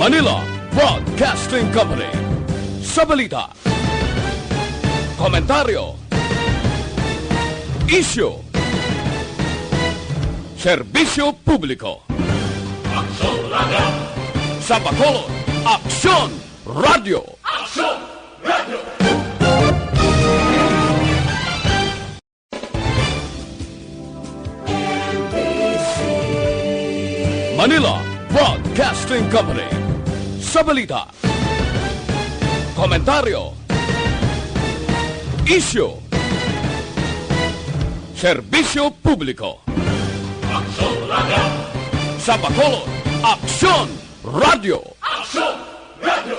Manila Broadcasting Company. Sa balita, komentaryo, issue, serbisyo publiko. Aksyon Radio! Sa Bacolod, Aksyon Radio! Aksyon Radio! Manila Broadcasting Company. Sa balita, komentaryo, issue, serbisyo publiko. Aksyon Radio! Sa Bacolod, Aksyon Radio! Aksyon Radio!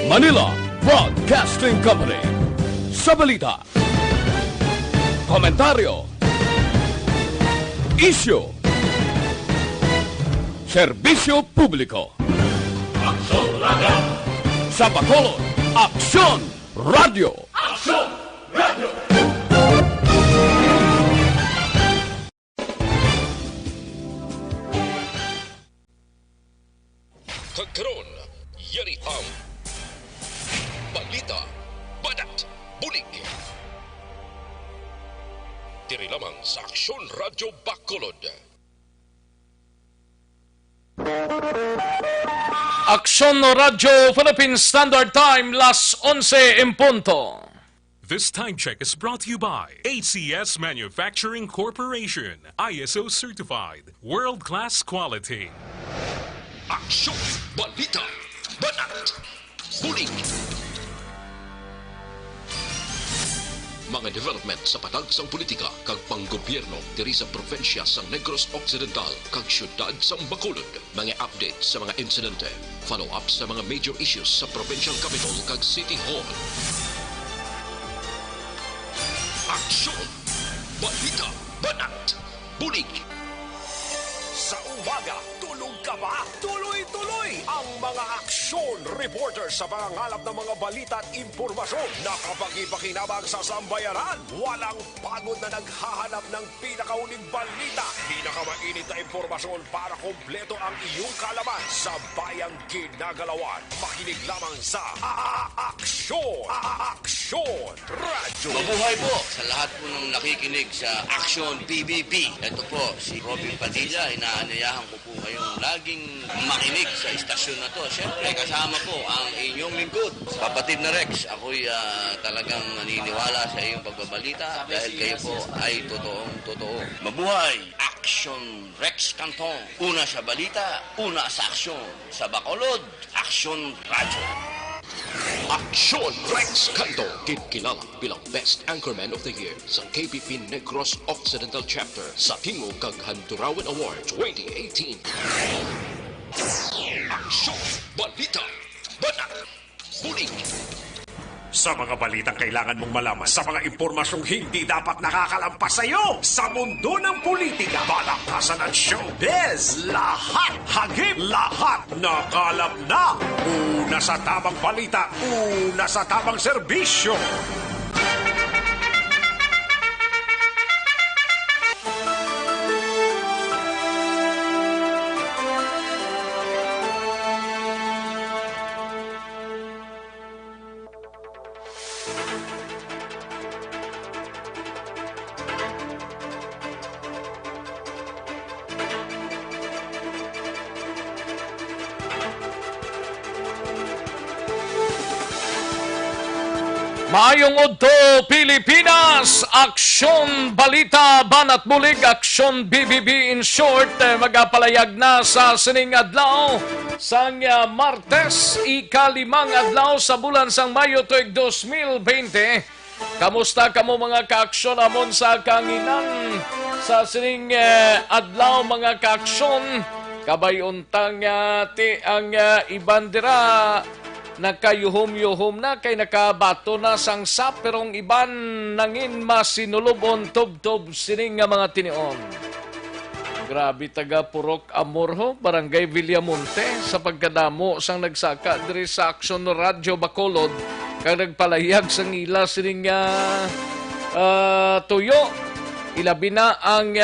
Manila Broadcasting Company. Sa balita, komentaryo, issue, serbisyo publiko. Aksyon Radio! Sa Bacolod, Aksyon Radio! Aksyon Radio! Kagkaroon, yari ang balita, badat, bulig. Diri lamang sa Aksyon Radio Bacolod. Aksyon Radio Philippine Standard Time, las 11 en punto. This time check is brought to you by ACS Manufacturing Corporation, ISO certified, world-class quality. Aksyon, balita, badat, bulig. Mga development sa padagsang politika kag panggobyerno diri sa probinsya sa Negros Occidental kag syudad sa Bacolod. Mga update sa mga insidente, follow-up sa mga major issues sa provincial capital kag City Hall. Aksyon, balita, banat, bulig. Sa umaga, tulog ka ba? Tuloy-tuloy ang mga aksyon reporter sa pangangalap ng mga balita at impormasyon. Nakapag-ipakinabang sa sambayaran. Walang pagod na naghahanap ng pinakauling balita. Pinakamainit na impormasyon para kompleto ang iyong kalaman sa bayang ginagalawan. Makinig lamang sa Aksyon! Aksyon Radio! Mabuhay po sa lahat po ng nakikinig sa Aksyon PBB. Ito po si Robin Padilla. Inaanyayahan ko po kayong laging makinig sa istasyon na to. Siyempre, kasama po ang inyong lingkod. Kapatid na Rex, ako'y talagang naniniwala sa iyong pagbabalita dahil kayo po ay totoong-totoo. Mabuhay! Aksyon Rex Canton. Una sa balita, una sa aksyon. Sa Bacolod, Aksyon Radio. Aksyon Rex Canto, kilala bilang Best Anchorman of the Year sa KBP Negros Occidental Chapter sa Tingog kag Handurawan Award 2018. Aksyon, balita, banat, bulig. Sa mga balitang kailangan mong malaman, sa mga impormasyong hindi dapat nakakalampas sa iyo, sa mundo ng politika, balakasan at showbiz, lahat, hagip, lahat, nakalap na. Una sa tamang balita, una sa tamang serbisyo. Maayong Udto, Pilipinas! Aksyon Balita, Banat Bulig, Aksyon BBB in short, magapalayag na sa sining adlaw sang Martes, ikalimang adlaw sa bulan sang Mayo tuig 2020. Kamusta kamo mga kaaksyon amon sa kanginan sa sining adlaw mga kaaksyon? Kabayuntang ti ang ibandera nakayuhom-yuhom na kay nakabato na sang saperong iban nangin masinulubon tub-tub sining nga mga tinion. Grabe taga Purok Amorho, Barangay Villamonte sa pagkadamo sang nagsaka diri sa Aksyon Radio Bacolod kag nagpalayag sang ila sining tuyo. Ilabi na ang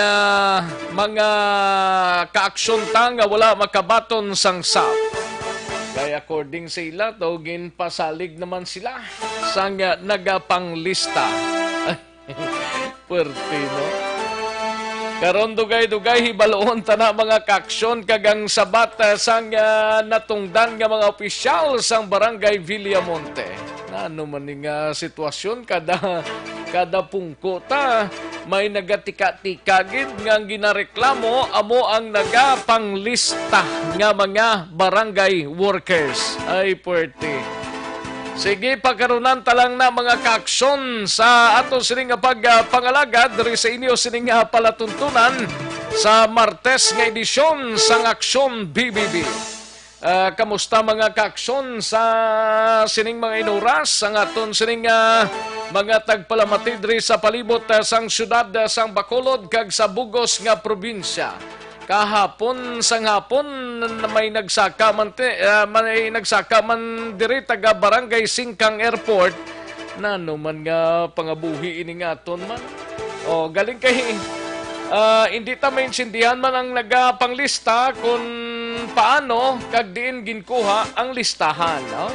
mga kaaksyon tang nga wala makabaton sang sap. Kaya according sa ila, tawagin pasalig naman sila sang nagapanglista. Puerte, no? Karon dugay-dugay hibaloon tana mga kaaksyon kagang sabat sang natungdan nga mga opisyal sang barangay Villamonte. Ano man nga sitwasyon kada pungko ta may nagatika-tikagid nga ginareklamo amo ang nagapanglista nga mga barangay workers. Ay puwerte. Sige, pagkarunan talang na mga kaaksyon sa ato sining nga pagpangalagad diri sa inyo sining nga palatuntunan sa Martes nga edisyon sang Aksyon BBB. Kamusta mga kaaksyon sa sining mga inuras ang aton sining mga tagpalamati diri sa palibot sang syudad sang Bacolod kag sa Bugos nga probinsya. Kahapon sang hapon may nagsaka man diri taga Barangay Singkang Airport na man nga pangabuhi ini nga aton man. O galing kay hindi ta maintindihan man ang nagapanglista kung paano kag diin ginkuha ang listahan, no?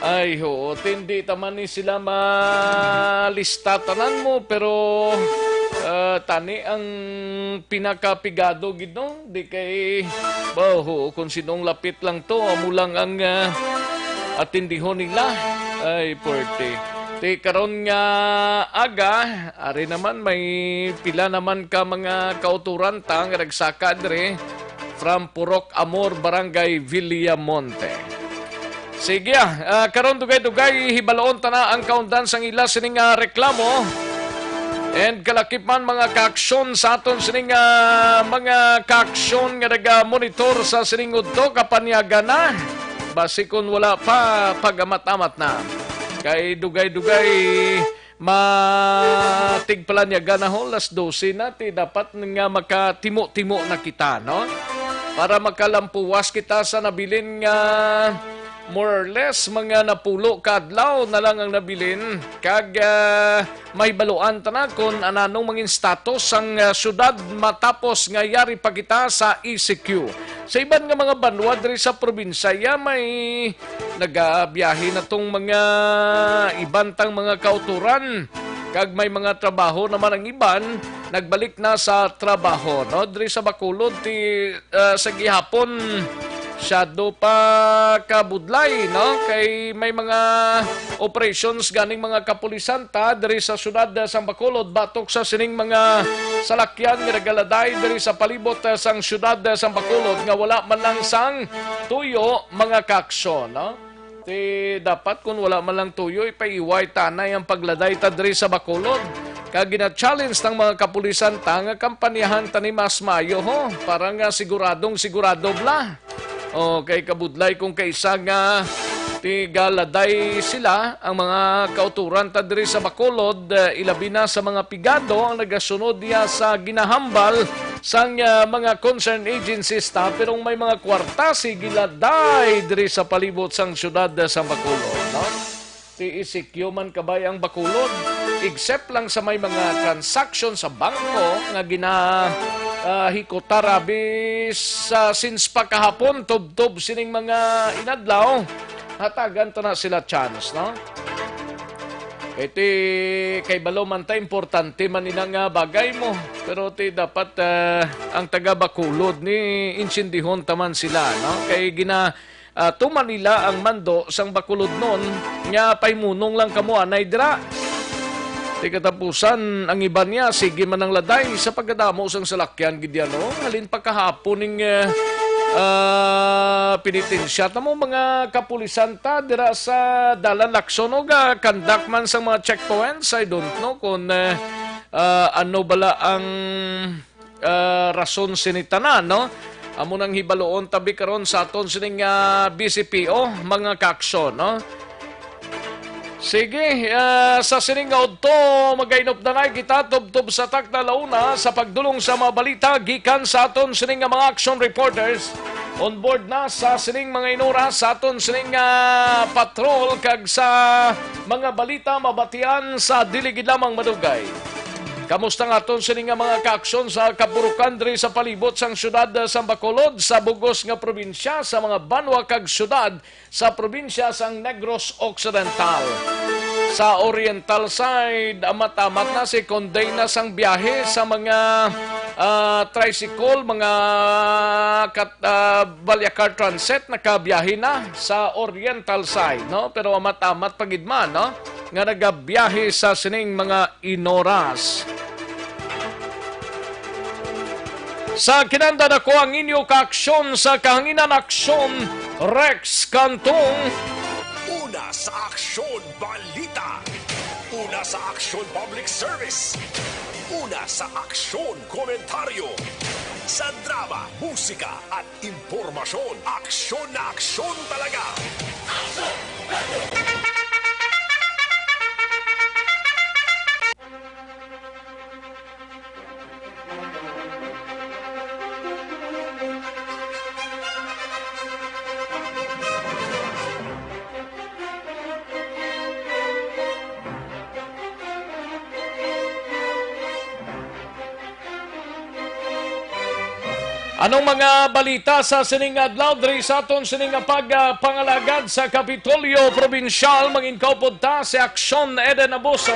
Ay ho, hindi taman ni sila malista tanan mo pero tani ang pinakapigado gid no di kay baho kung sinong lapit lang to amo lang ang atindihon nila. Ay porte. Ti karon nga aga ari naman may pila naman ka mga kauturan ta nga nagsaka diri from Purok Amor, Barangay Villamonte. Sige, karon dugay-dugay hibaloon ta na ang kaundan sang ila sining reklamo. And kalakip man mga kaaksyon sa aton sining mga kaaksyon nga naga-monitor sa sining udto kapanyaga na. Basikon wala pa pagamat-amat na. Kay dugay-dugay matigpalanyaga na ho, las 12 na, dapat nga makatimo-timo na kita, no? Para makalampuwas kita sa nabilin nga more or less mga napulo kadlaw na lang ang nabilin kag may baluan ta na kung ananong mangin status ang syudad matapos nga yari pa kita sa ECQ. Sa iban nga mga banwa diri sa probinsya may nagabiyahe na tong mga ibantang mga kauturan kag may mga trabaho naman ang iban nagbalik na sa trabaho, no? Diri sa Bacolod sa gihapon shadow pa kabudlay, no? Kay may mga operations ganing mga kapulisan ta diri sa syudad sa Bacolod batok sa sining mga salakyan nga nagaladay diri sa palibot sang syudad sa Bacolod nga wala man lang sang tuyo mga kaaksyon, no? Dapat kung wala man lang tuyo ipaiway tanay ang pagladay ta diri sa Bacolod. Kag gina-challenge ng mga kapulisan ta nga kampanyahan ta ni mas mayo ho para nga sigurado bla. Okay, kabudlay kung kaisa nga tigaladay sila ang mga kauturan ta diri sa Bacolod, ilabi na sa mga pigado ang nagasunod diya sa ginahambal sang mga concerned agencies ta pero may mga kwarta si giladay diri sa palibot sang syudad sa Bacolod, no? Ti ECQ man kabay ang Bacolod except lang sa may mga transaction sa bangko nga hikotarabis since pa kahapon tob sining mga inadlaw hatagan ta na sila chance, no? Kay balo man ta importante man inang bagay mo pero dapat ang taga Bacolod ni insindihon taman sila, no? Kay tuman nila ang mando sang Bacolod nun nga paymunong lang kamo anay dira. Di katapusan ang iba niya sige man ang laday sa pagdamo sang salakyan gidyano halin pa kahapon ning pinitensya tamo mga kapulisan ta dira sa Dalan Lacson og kandak man sang mga checkpoints. I don't know kung ano bala ang rason sinitanan, no? Amo nang hibaloon tabi karon sa aton sining BCPO mga kaaksyon, no? Sige, sa sining to magainop na na kita tubtob sa takna launa sa pagdulong sa mga balita gikan sa aton sining mga action reporters. on board na sa sining mga inura sa aton sining patrol kag sa mga balita mabatian sa diligid lamang madugay. Kamusta nga aton sining mga kaaksyon sa kapurukan diri sa palibot sang syudad sa Bacolod sa bugos nga probinsya sa mga banwa kag syudad sa probinsya sang Negros Occidental. Sa oriental side, amat-amat na si Conday na sang biyahe sa mga tricycle, mga Balyacar Transit nakabiyahe na sa oriental side, no? Pero amat-amat pagidman, no? Nga nagabiyahe sa sining mga inoras. Sa kinanda na ko ang inyo kaaksyon sa kahanginan aksyon, Rex Cantong. Una sa Aksyon Balita. Una sa Aksyon Public Service. Una sa Aksyon Komentaryo. Sa drama, musika at impormasyon, aksyon na aksyon talaga. Anong mga balita sa sining adlaw diri sa aton sining pagpangalagad sa Kapitolyo Provincial manginkaw ta si Aksyon Eden Abuso.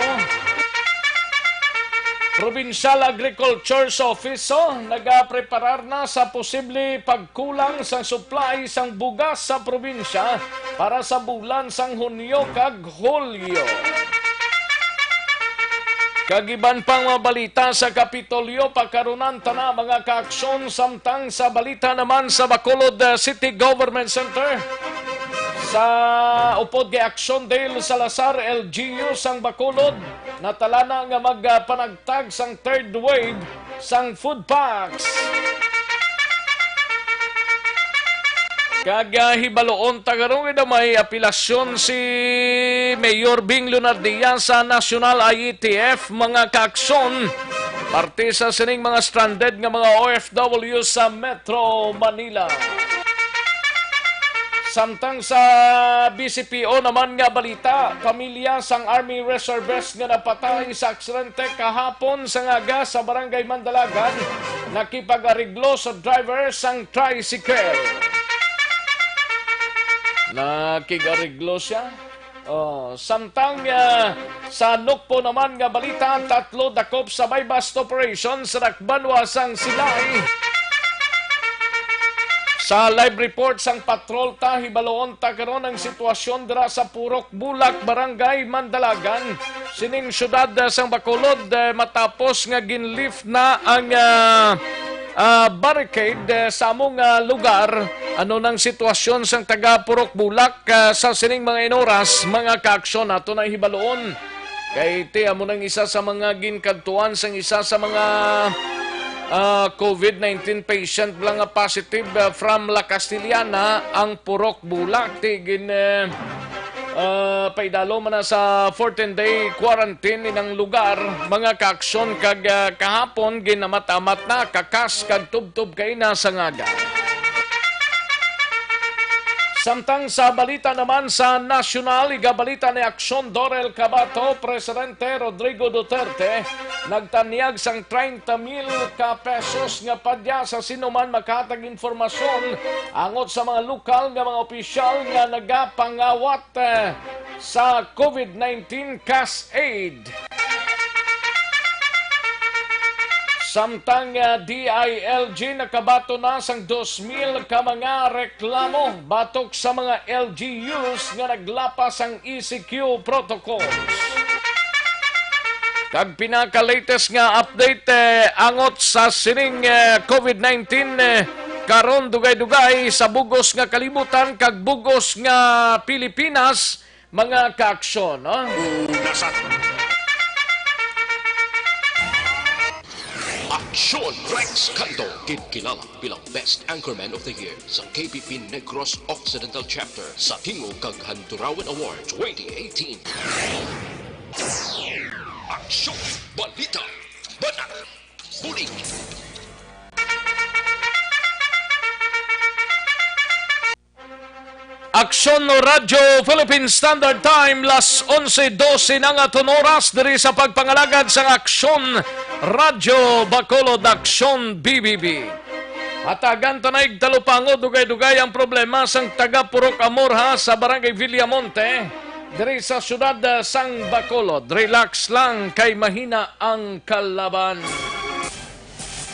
Provincial Agriculture Office nagapreparar na sa posible pagkulang sa supply sang bugas sa probinsya para sa bulan sang Hunyo kag Hulyo. Kagiban pang mga balita sa Kapitolyo, pagkarunan na mga kaaksyon samtang sa balita naman sa Bacolod City Government Center. Sa upod kay Aksyon Dale Salazar LGU sang Bacolod, natala na nga magpanagtag sang third wave sang food packs. Hibaloon tagarong na may apilasyon si Mayor Bing Lunardia sa National IETF mga kaaksyon parte sa sining mga stranded nga mga OFW sa Metro Manila. Samtang sa BCPO naman nga balita, pamilya sang Army Reservist nga napatay sa aksidente kahapon sa ngaga sa Barangay Mandalagan nakipag-ariglo sa driver sang tricycle. Nakigariglo siya. Samtang sa Nukpo naman nga balita, 3 dakop sa may bust operation sa Rakbanwa sang Silay. Sa live report sang patrol ta, hibaloon ta karon ang sitwasyon dira sa Purok Bulak, Barangay Mandalagan, sining syudad sang Bacolod matapos nga ginlift na ang barricade sa among lugar. Ano nang sitwasyon sang taga Purok Bulak sa sining mga inoras, mga kaaksyon nato na hibaloon. Kay tiya mo nang isa sa mga ginkantuan sang isa sa mga COVID-19 patient lang positive from La Castillana ang Purok Bulak. Tigin paidalo man na sa 14-day quarantine inang lugar, mga kaaksyon kag kahapon ginamatamat na kakas kag tubtub kay na sa ngaga. Samtang sa balita naman sa nasyonal, igabalita ni Aksyon Dorel Cabato, Presidente Rodrigo Duterte, nagtanyag sang 30,000 ka pesos nga padya sa sinuman makatag informasyon angot sa mga lokal nga mga opisyal nga nagapangawat sa COVID-19 cash aid. Samtang DILG nakabato na sang 2,000 ka mga reklamo batok sa mga LGUs nga naglapas ang ECQ protocols. Kag pinaka-latest nga update angot sa sining COVID-19 karon dugay-dugay sa bugos nga kalibutan kag bugos nga Pilipinas, mga kaaksyon. Aksyon Rex Canto, kinilala bilang Best Anchorman of the Year sa KPP Negros Occidental Chapter sa Tingog kag Handurawan Award 2018. Aksyon, balita, banat, bulig. Aksyon no Radyo Philippine Standard Time las 11:12 na nga oras diri sa pagpangalagad sa Aksyon Radyo Bacolod Aksyon BBB. Hatagan tanaig talupangod dugay-dugay ang problema sang taga Purok Amorha sa Barangay Villamonte diri sa syudad sang Bacolod. Relax lang kay mahina ang kalaban.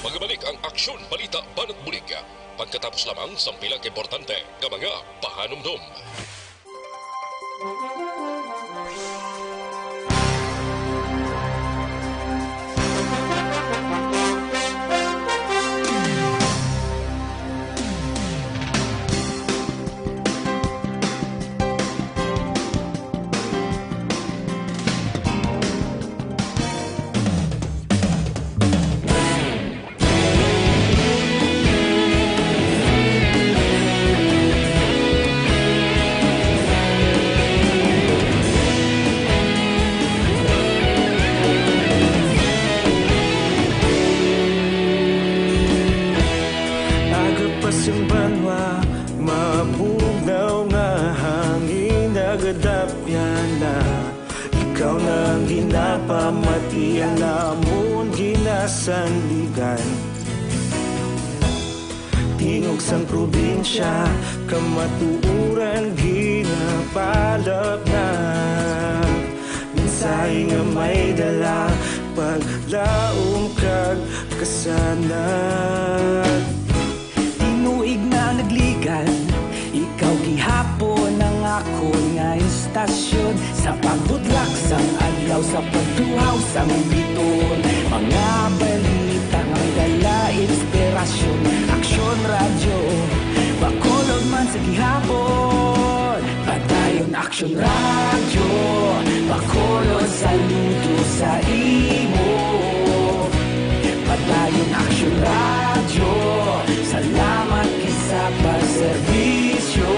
Magbalik ang Aksyon Balita Banat Bulig. Pagkatapos lamang sa pilang importante ng mga pahanumdum. Mapugnaw nga hangin nagadapyan na ikaw nang ginapamatian namon ginasandigan tingog sang probinsya kamatuuran ginapalap na minsay nga may dala paglaom kag kasanad tinuig na nagligan ikaw gihapon ang ako nga istasyon sa pagbudlak sang adlaw sa pagtuhaw sang biton mga balita nga may dala inspirasyon Aksyon Radyo Bacolod man sa gihapon padayon Aksyon Radyo Bacolod saludo sa imo padayon Aksyon Radyo salamat kisa pagserbisyo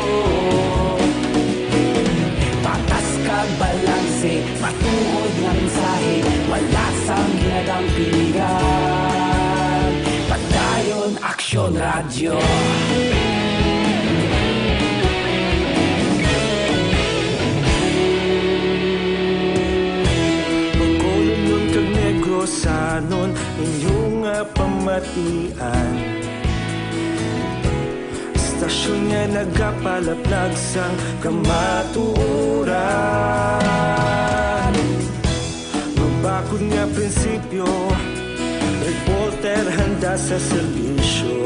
patas kag balanse matuod nga mensahe wala sang ginadampingan padayon Aksyon Radyo Bacolod nun kag Negrosanon inyong pamatian Istasyon nga nagapalaplag sang kamatuuran Mabakod nga prinsipyo reporter handa sa serbisyo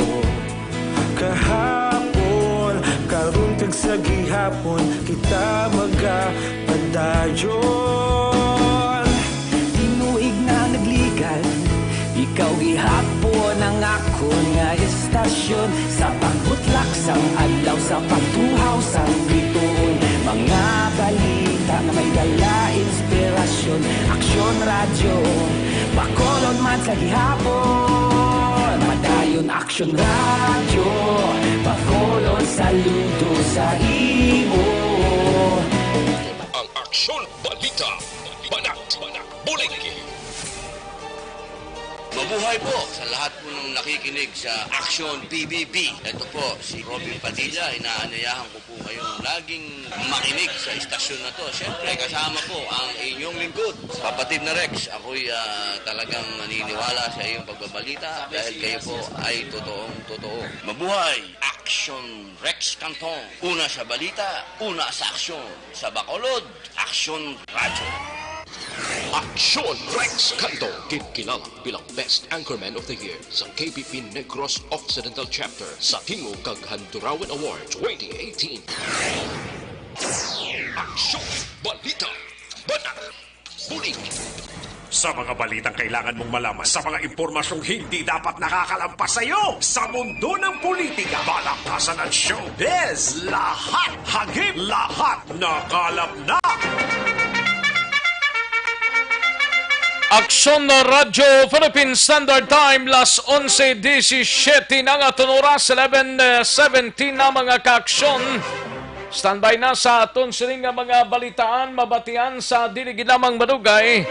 kahapon karon kag sa gihapon kita magapadayon tinuig na nagligan ikaw gihapon ang ako nga istasyon sa pagbutlak sang adlaw sa pagtuhaw sang biton mga balita nga may dala inspirasyon Aksyon Radyo Bacolod man sa gihapon madayon Aksyon Radyo Bacolod saludo sa imo Ang Aksyon Balita Banat Bulig. Mabuhay po sa lahat po ng nakikinig sa Aksyon PBB. Ito po si Robin Padilla. Inaanyayahan ko po kayong laging makinig sa istasyon na to. Siyempre, kasama po ang inyong lingkod. Kapatid na Rex, ako'y talagang naniniwala sa iyong pagbabalita dahil kayo po ay totoong-totoo. Mabuhay! Aksyon Rex Canton. Una sa balita, una sa aksyon. Sa Bacolod, Aksyon Radyo. Aksyon Rex Canto, kilala bilang Best Anchorman of the Year sa KBP Negros Occidental Chapter sa Tingog kag Handurawan Award 2018. Aksyon Balita Banat Bulig. Sa mga balitang kailangan mong malaman, sa mga impormasyong hindi dapat nakakalampas sa iyo, sa mundo ng politika, balakasan at showbiz, lahat hagip, lahat nakalap na. Aksyon no Radyo Philippine Standard Time las 11:17 na nga oras 11:17 na mga kaaksyon. Standby na sa aton sining nga mga balitaan mabatian sa dili ginamang madugay.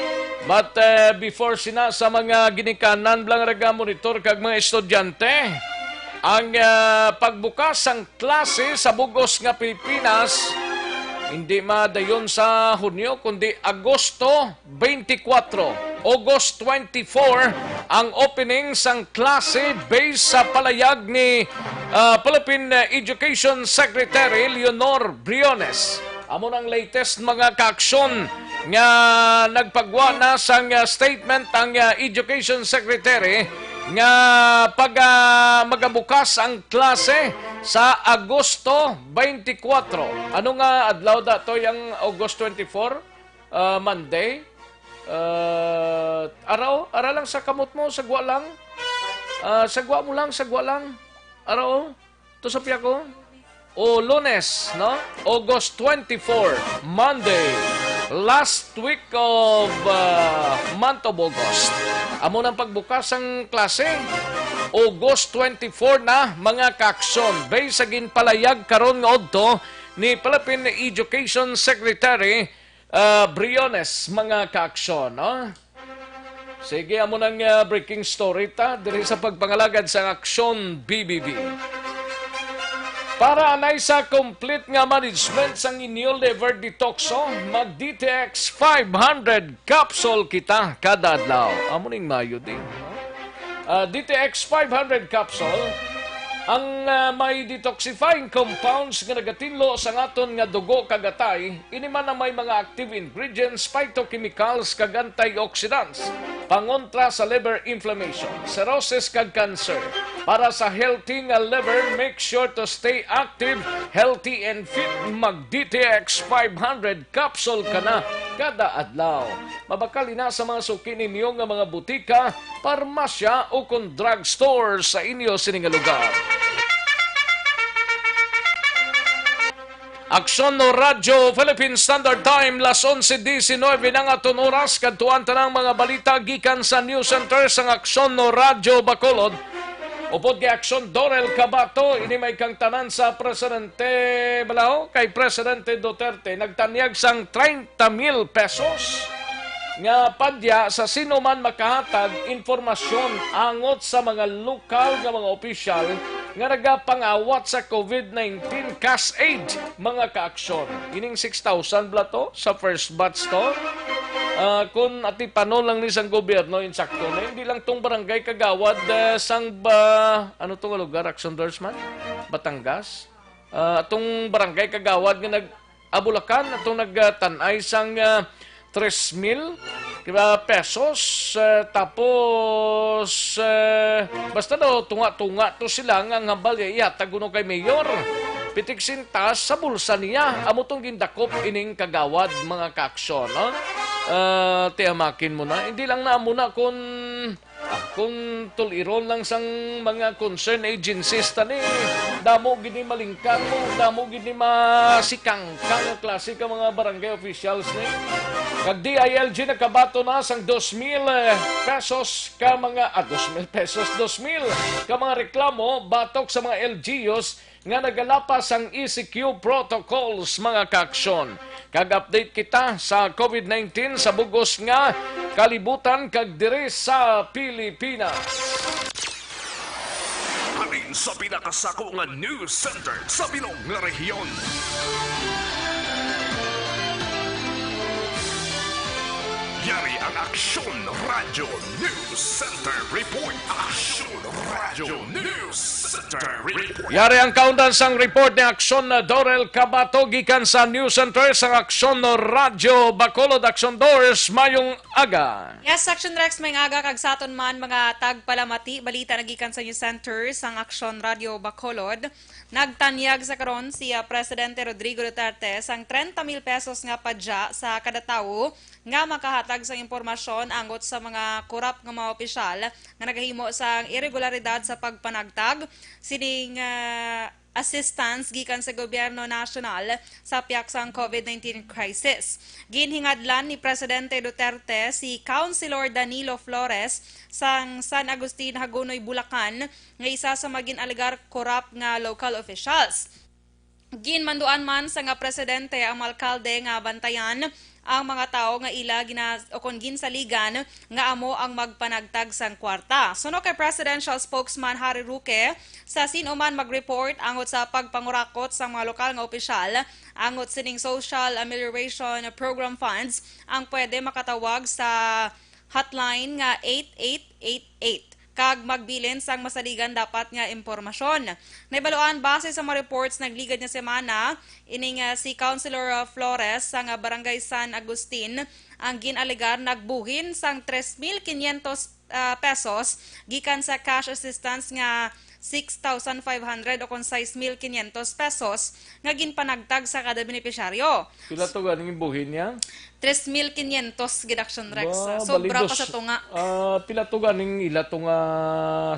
But before sina sa mga ginikanan blang raga monitor kag mga estudyante, ang pagbukas ng klase sa bugos nga Pilipinas hindi madayon sa Hunyo kundi Agosto 24. August 24 ang opening sang klase based sa palayag ni Philippine Education Secretary Leonor Briones. Amo ang latest mga kaaksyon nga nagpagwa na sang statement ang Education Secretary nga pag magabukas ang klase sa Agosto 24. Ano nga adlaw dato yung August 24? Monday? Araw lang sa kamot mo, sagwa lang. Sagwa mo lang, sagwa lang. Araw, to sa piya ko. O Lunes, no? August 24, Monday. Last week of month of August. Amo ng pagbukas ang klase. August 24 na mga kaaksyon. Based sa ginpalayag karon nga odto ni Philippine Education Secretary Briones mga kaaksyon. No? Sige, amo ng breaking story ta diri sa pagpangalagad sa Aksyon BBB. Para anay sa complete nga management sang inyo liver detoxo, mag-DTX 500 capsule kita kada adlaw. Amo ning mayo din. DTX 500 capsule ang may detoxifying compounds nga nagatinlo sa ngaton nga dugo kagatay, ini man na may mga active ingredients, phytochemicals kag antioxidants, pangontra sa liver inflammation, cirrhosis kag cancer. Para sa healthy nga liver, make sure to stay active, healthy and fit. Mag-DTX 500 capsule ka na kada adlaw. Mabakali na sa mga suki ninyo nga mga butika, parmasya o kung drugstore sa inyo sining lugar. Aksyon no Radyo Philippine Standard Time las 11:19 ng aton oras kadtuan tanang mga balita gikan sa News Center sang Aksyon no Radyo Bacolod. Upod kay Aksyon Dorel Cabato ini may kang tanan sa Presidente Balao kay Presidente Duterte nagtanyag sang 30,000 pesos nga padya sa sino man makahatag informasyon angot sa mga lokal nga mga opisyal nga nagapangawat sa COVID-19 cash aid mga kaaksyon. Ining 6,000 blato sa first batch to. Kung ati panon lang ni sang gobyerno insakto na hindi lang tong barangay kagawad sang ano tong lugar Action Dorsman Batangas. Atong barangay kagawad nga nag-Abulacan atong nagtanay sang 3,000 pesos tapos basta daw tunga-tunga to sila nga hambal ihatag kuno kay mayor pitik sintas sa bulsa niya amo tong gindakop ining kagawad mga kaaksyon no? Tiamakin mo na hindi lang na muna kung tuliron lang sang mga concern agencies tani damo gini malingkang mo damo gini masikangkang klase ka mga barangay officials ni kag DILG nakabato na sang 2,000 pesos ka mga 2,000 pesos 2,000 ka mga reklamo batok sa mga LGUs nga nagalapas ang ECQ protocols mga kaaksyon. Kag-update kita sa COVID-19 sa bugos nga kalibutan kag diri sa Pilipinas. Halin sa pinakasako nga news center sa Bilog nga rehiyon. Yari ang Aksyon Radio News Center Report. Aksyon Radio News Center Report. Yari ang kaundan sang report ni Aksyon na Dorel Cabato gikan sa News Center sang Aksyon no Radio Bacolod. Aksyon Doris mayong aga. Yes, Action Rex may aga kag saton man mga tagpalamati balita nagikan sa News Center sang Aksyon Radio Bacolod. Nagtanyag sa karon si Presidente Rodrigo Duterte sang 30,000 pesos nga padya sa kada tawo nga makahatag sa impormasyon angot sa mga korap nga mga opisyal nga nagahimo sa irregularidad sa pagpanagtag sining assistance gikan sa gobyerno nasyonal sa piaksang COVID-19 crisis. Ginhingadlan ni Presidente Duterte si Councilor Danilo Flores sang San Agustin, Hagonoy, Bulacan nga isa sa maging aligar korap nga local officials. Ginmanduan man sa nga presidente ang alkalde nga bantayan ang mga tao nga ila o kon ginsaligan nga amo ang magpanagtag sang kwarta. Suno kay Presidential Spokesman Harry Roque, sa sino man mag-report angot sa pagpangurakot sa mga lokal nga opisyal angot sining Social Amelioration Program Funds, ang pwede makatawag sa hotline nga 8888. Kag magbilin sang masaligan dapat nga impormasyon. Naibaluan base sa mga reports nagligad nga semana ining si Councilor Flores sang Barangay San Agustin ang ginalegar nagbuhin sang 3,500 pesos gikan sa cash assistance nga 6,500 o kung 6,500 pesos nga ginpanagtag sa kada benepisyaryo. Pila to ganing buhin niya? 3,500 gidaction Rex. Sobra pa sa tunga. Pila to ganing ila to nga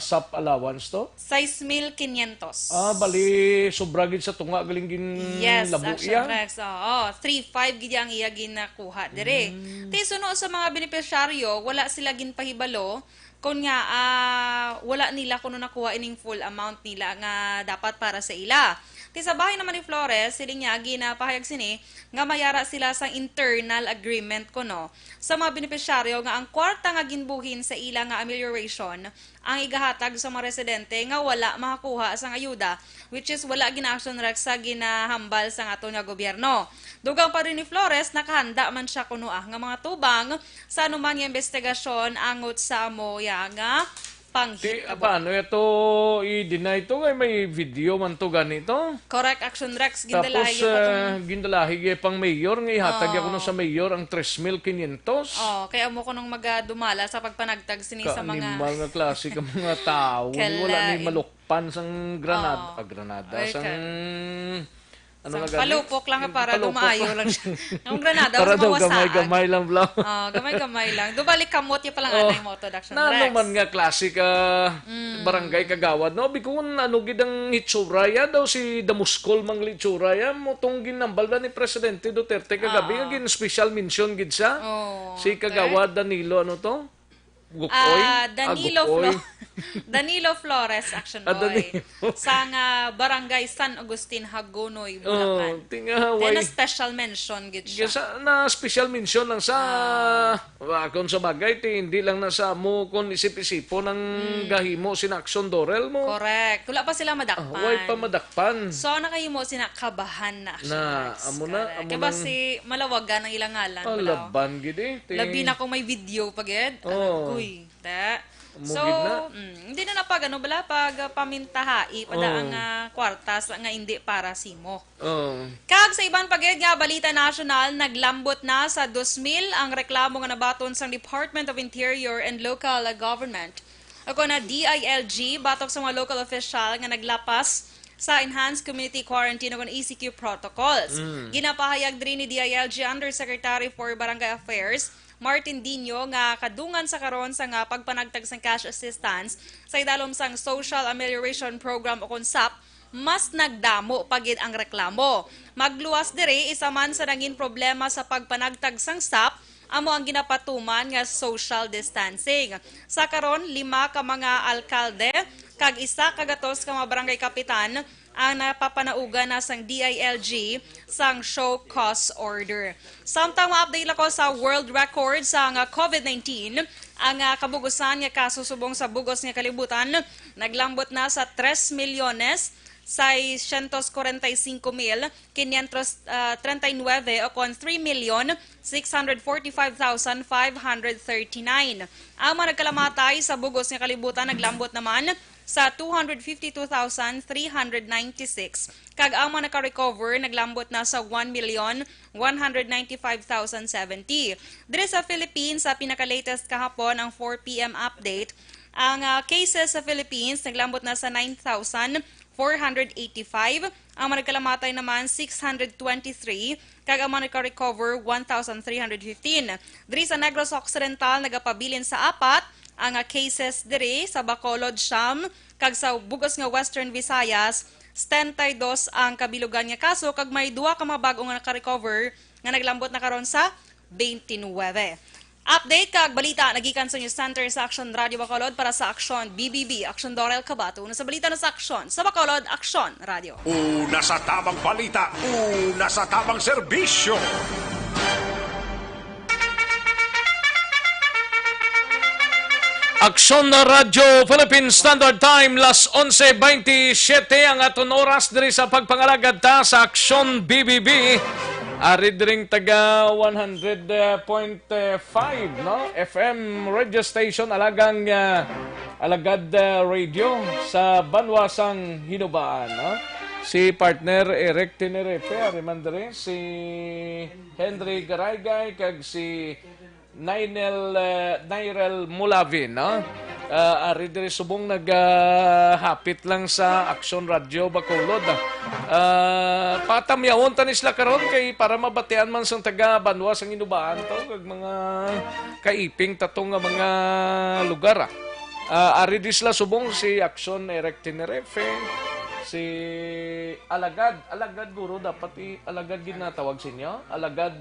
SAP allowance to? 6,500. Bali sobra gid sa tunga galing gin Yes, labo Action iya. Rex. 3,500 gid ang iya ginakuha dire. Suno sa mga benepisyaryo, wala sila ginpahibalo kung nga wala nila kuno nakuha ining full amount nila nga dapat para sa ila. Sa bahay naman ni Flores, siling niya ginapahayag sini nga mayara sila sa internal agreement kuno sa mga benepisyaryo nga ang kwarta nga ginbuhin sa ila nga amelioration ang igahatag sa mga residente nga wala makakuha sa ayuda, which is wala gina-action Rex sa ginahambal sa ato nga gobyerno. Dugang pa rin ni Flores, nakahanda man siya kuno nga mga tubang sa anumang investigasyon angot sa amoya nga panghitabo. Paano ito i-deny to? Ay, may video man to ganito. Correct, Action Rex. Tapos, Gindalahi gindalahi pang mayor. Nga ihatag ako sa mayor ang 3,500. kaya mo ko nung dumala sa pagpanagtag sini sa mga... Kaanimal nga klase ka mga tao. Wala ni malukpan sang granada. Granada. Ay, Sang... Ano Sang nga gani? palupok lang para dumaayo lang siya. Ang granada, Para sa daw mawasaan. gamay-gamay lang bla. Gamay-gamay lang. Dubalik kamot yung palang anay mo to, Action Rex. Naman nga klase ka barangay kagawad. No, bikun ano gid ang itsuraya daw si Damuskol mang litsuraya mo tong ginambal da ni Presidente Duterte kagabi nga gin special mention gid sa. Si kagawad Danilo ano to? Gukoy? Danilo Flores, Action Boy. Sa Barangay San Agustin, Hagonoy, Bulacan. Then a special mention gid siya. Na special mention lang sa kung sa bagay hindi lang na sa mo kung isip-isipo ng gahimo sin Action Dorel mo. Correct. Wala pa sila madakpan. Way pa madakpan. So nakahimo sinakabahan na Action Na, Rex. amo na. Kaya ba si malawagan ang ilang ngalan. Laban gid eh. Labi na kung may video pagid. Uy, so, hindi na pag pamintaha pada ang kwartas nga hindi para simo. Kag sa ibang pagid nga balita national, naglambot na sa 2,000 ang reklamo nga nabaton sa Department of Interior and Local Government. Ako na DILG batok sa mga local official nga naglapas sa Enhanced Community Quarantine o ECQ protocols. Ginapahayag din ni DILG Undersecretary for Barangay Affairs Martin Dino nga kadungan sa karon sa nga pagpanagtag sang cash assistance sa idalom sang Social Amelioration Program o SAP, mas nagdamo pagid ang reklamo. Magluwas dire isa man sa naging problema sa pagpanagtag sang SAP amo ang ginapatuman nga social distancing. Sa karon 5 ka mga alkalde kag 1 kagatos ka mga barangay kapitan ang napapanauga na sang DILG sang show cause order. Samtang ma-update ako sa world record sa COVID-19, ang kabugusan nga kaso subong sa bugos nga kalibutan naglambot na sa 3,645,539 o kon 3,645,539. Ang mga nagkalamatay sa bugos nga kalibutan naglambot naman sa 252,396. Kag ang mga naka-recover naglambot na sa 1,195,070. Dire sa Philippines, sa pinaka-latest kahapon ang 4 p.m. update, ang cases sa Philippines naglambot na sa 9,485. Ang mga nagkalamatay naman 623. Kag ang mga naka-recover 1,315. Dire sa Negros Occidental nagapabilin sa 4 ang cases dire sa Bacolod Siam, kag sa bugos nga Western Visayas 72 ang kabilugan nga kaso, kag may 2 ka mga bago nga naka-recover nga naglambot na karon sa 29. Update kag balita nagikan sa News Center sa Action Radio Bacolod para sa Action BBB, Action Dorel Cabato. Sa balita na sa Action sa Bacolod, Action Radio. Una sa tamang balita, una sa tamang serbisyo. Aksyon na Radyo Philippine Standard Time, las 11:27 ang aton oras diri sa pagpangalagad ta sa Aksyon BBB. Ari diring taga 100.5 no? FM radio station alagang alagad radio sa Banwasang Hinubaan. No? Si partner Eric Tenerefe, remandere si Henry Garaygay kag si Nairel Mulavin, no? Ari diri subong naghapit lang sa Aksyon Radio Bacolod. Patamyawon tanis la karon kay para mabatian man sang taga Banwa sang Hinubaan to kag mga kaiping tatong nga mga lugar. Ari disla subong si Aksyon Eric Tenerefe, si Alagad guro dapat Alagad ginatawag sa inyo. Alagad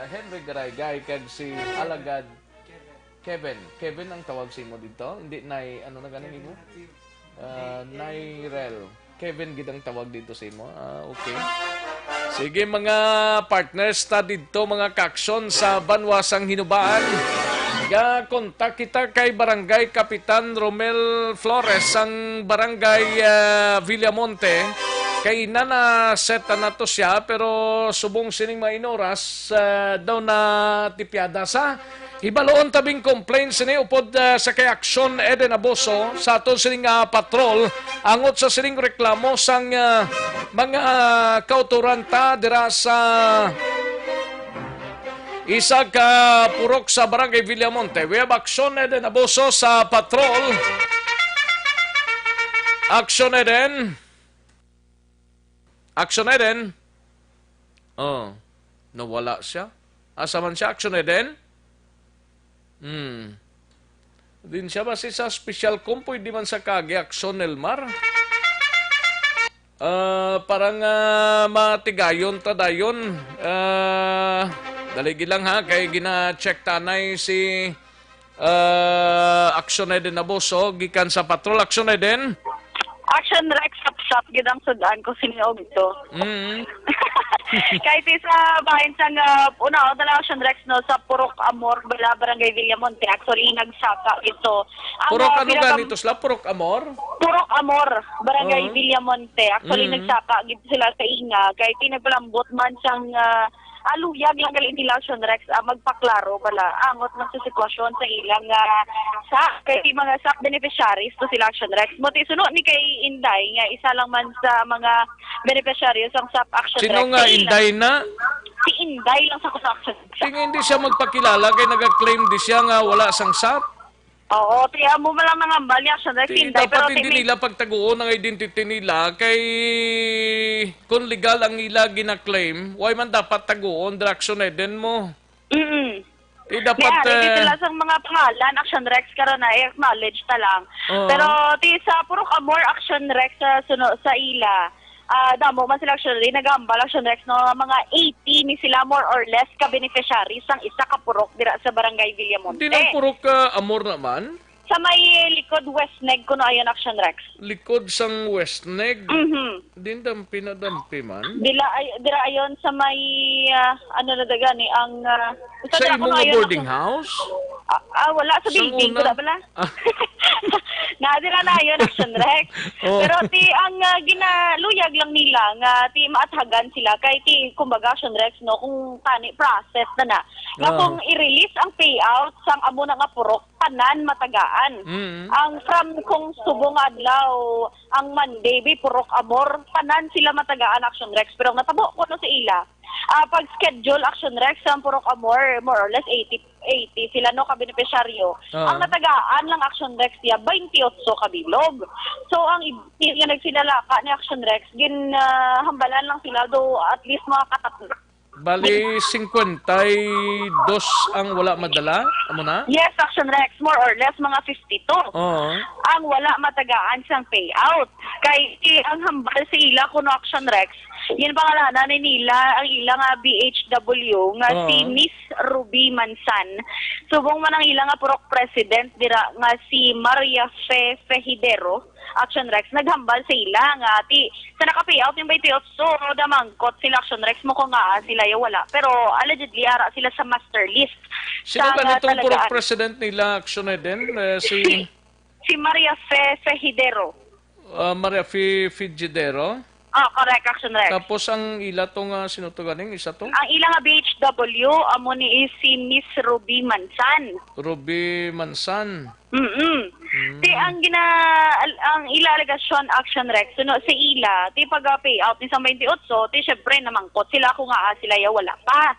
Henry Garaygay kag si Alagad Kevin ang tawag sa inyo dito. Hindi ano na ganing imo? Nairel. Kevin gid ang tawag dito sa inyo. Okay. Sige mga partners ta dito mga kaksyon sa Banwasang Hinubaan. Kontak kita kay Barangay Kapitan Romel Flores ang Barangay Villamonte. Kay set na to siya pero subong sining mainoras daw na tipyada sa ibaloon tabing complaint sini upod sa kay Aksyon Eden Aboso sa aton sining patrol angot sa sining reklamo sang mga kauturanta dira sa isa ka purok sa Barangay Villamonte. We have Aksyon Eden Aboso sa patrol. Aksyon Eden. Aksyon Eden. Oh, nawala siya. Asa man siya, Aksyon Eden? Din siya ba sa special compoy di man sa kage Aksyon Elmar? Parang matigayon ta dayon. Daligi lang ha, kay gina-check tanay si Aksyon Eden Aboso, gikan sa patrol. Aksyon Eden? Action Rex Sapsap, gidang sudan ko siniog ito. Kahit sa bahin sa una, dala Action Rex no, sa Purok Amor, Bala, Barangay Villamonte. Actually, nagsaka ito. Purok ano ganito sila? Purok Amor? Purok Amor, Barangay Villamonte. Actually, nagsaka gito sila sa inga. Kahit tinagpalambot man siyang aluyag lang galing nila Action Rex magpaklaro pala angot man sa sitwasyon sa ilang kay mga SAP beneficiaries to sila Action Rex mo suno ni kay Inday nga isa lang man sa mga beneficiaries ang SAP Action Rex. Sino nga Inday na? Si Inday lang sa Action Rex. Tingin hindi siya magpakilala kay nag-claim di siya nga wala sang SAP. Oo, tiya mo man lang mga bali Action Rex Inday pero dapat hindi nila pagtaguon ang identity nila kay kung legal ang ila gina-claim, why man dapat taguon Action Eden mo? Dapat dito lang sa mga pangalan Action Rex karon na acknowledge ta lang. Pero sa Purok Amor Action Rex sa ila damo man sila actually nagambal Action Rex no mga 80 ni sila more or less ka beneficiaries ang isa ka purok dira sa Barangay Villamonte. Di lang Purok Amor naman? Sa may likod Westneg kuno ayon Action Rex. Likod sang Westneg? Din dampi na dampi man? Dira ayon sa may ano na daga ni ang sa imong boarding house? Wala sa building ko pala. Nadira na yun Action Rex. Pero ang ginaluyag lang nila nga maathagan sila kay kumbaga Action Rex no kung tani process na nga kung i-release ang payout sang amo na nga purok tanan matagaan. Ang from kung subong adlaw ang Monday purok Amor tanan sila matagaan Action Rex pero natabo ko no sa ila. Pag schedule Action Rex ang Purok Amor more or less 80 sila no ka beneficiaryo. Ang natagaan lang Action Rex niya 28 kabilog. So ang nga nagsinalaka ni Action Rex hambalan lang sila do at least mga katatlo. Bali 52 ang wala madala? Amo na? Yes, Action Rex more or less mga 52. Ang wala matagaan sang payout. Kay ang hambal sa ila kuno Action Rex Yan pangalanan ni nila ang ilang BHW nga si Miss Ruby Mansan. Subong man ang ilang purok president dira nga si Maria Fe Fejidero. Action Rex naghambal sa ila nga sa naka-payout yung 28 so damangkot sila Action Rex mo ko nga sila wala pero allegedly ara sila sa master list. Sino ba nitong purok president nila Action din? Si Maria Fe Fejidero. Maria Fejidero? Correct, Action Rex. Tapos ang ila tong sino to ganing isa to? Ang ilang BHW amo ni is si Miss Ruby Mansan. Ruby Mansan. Ti ang ila alegasyon Action Rex no si ila ti pag-payout ni sa 28 ti syempre namangkot sila kung nga sila wala pa.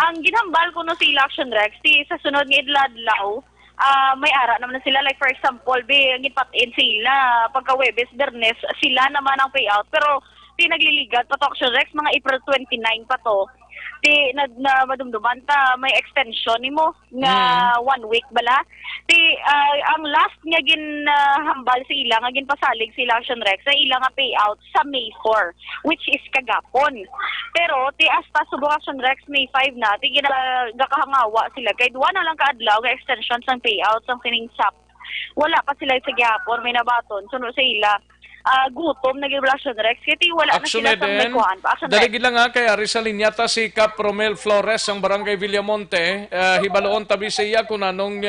Ang ginambal ko no si ila Action Rex ti sa sunod nga idladlaw may ara naman na sila like for example gipatin sila pagka Webes Bernes sila naman ang payout pero nagliligat pa to Action Rex mga April 29 pa to madumduman ta may extension nimo nga 1 week bala ang last nga ginhambal sa ila nga ginpasalig sila Action Rex sa ila nga payout sa May 4 which is kagapon pero hasta subong Action Rex May 5 na ginagahangawa sila kay duwa na lang kaadlaw nga extension sang payout sang kining SAP wala pa sila sa gihapon may nabaton suno sa ila gutom naging Action Rex kaya wala Action na sila sa may kuhan pa Action Rex. Daligid lang kay Ari sa linyata si Cap Romel Flores ang barangay Villamonte hibaloon tabi sa iya kung anong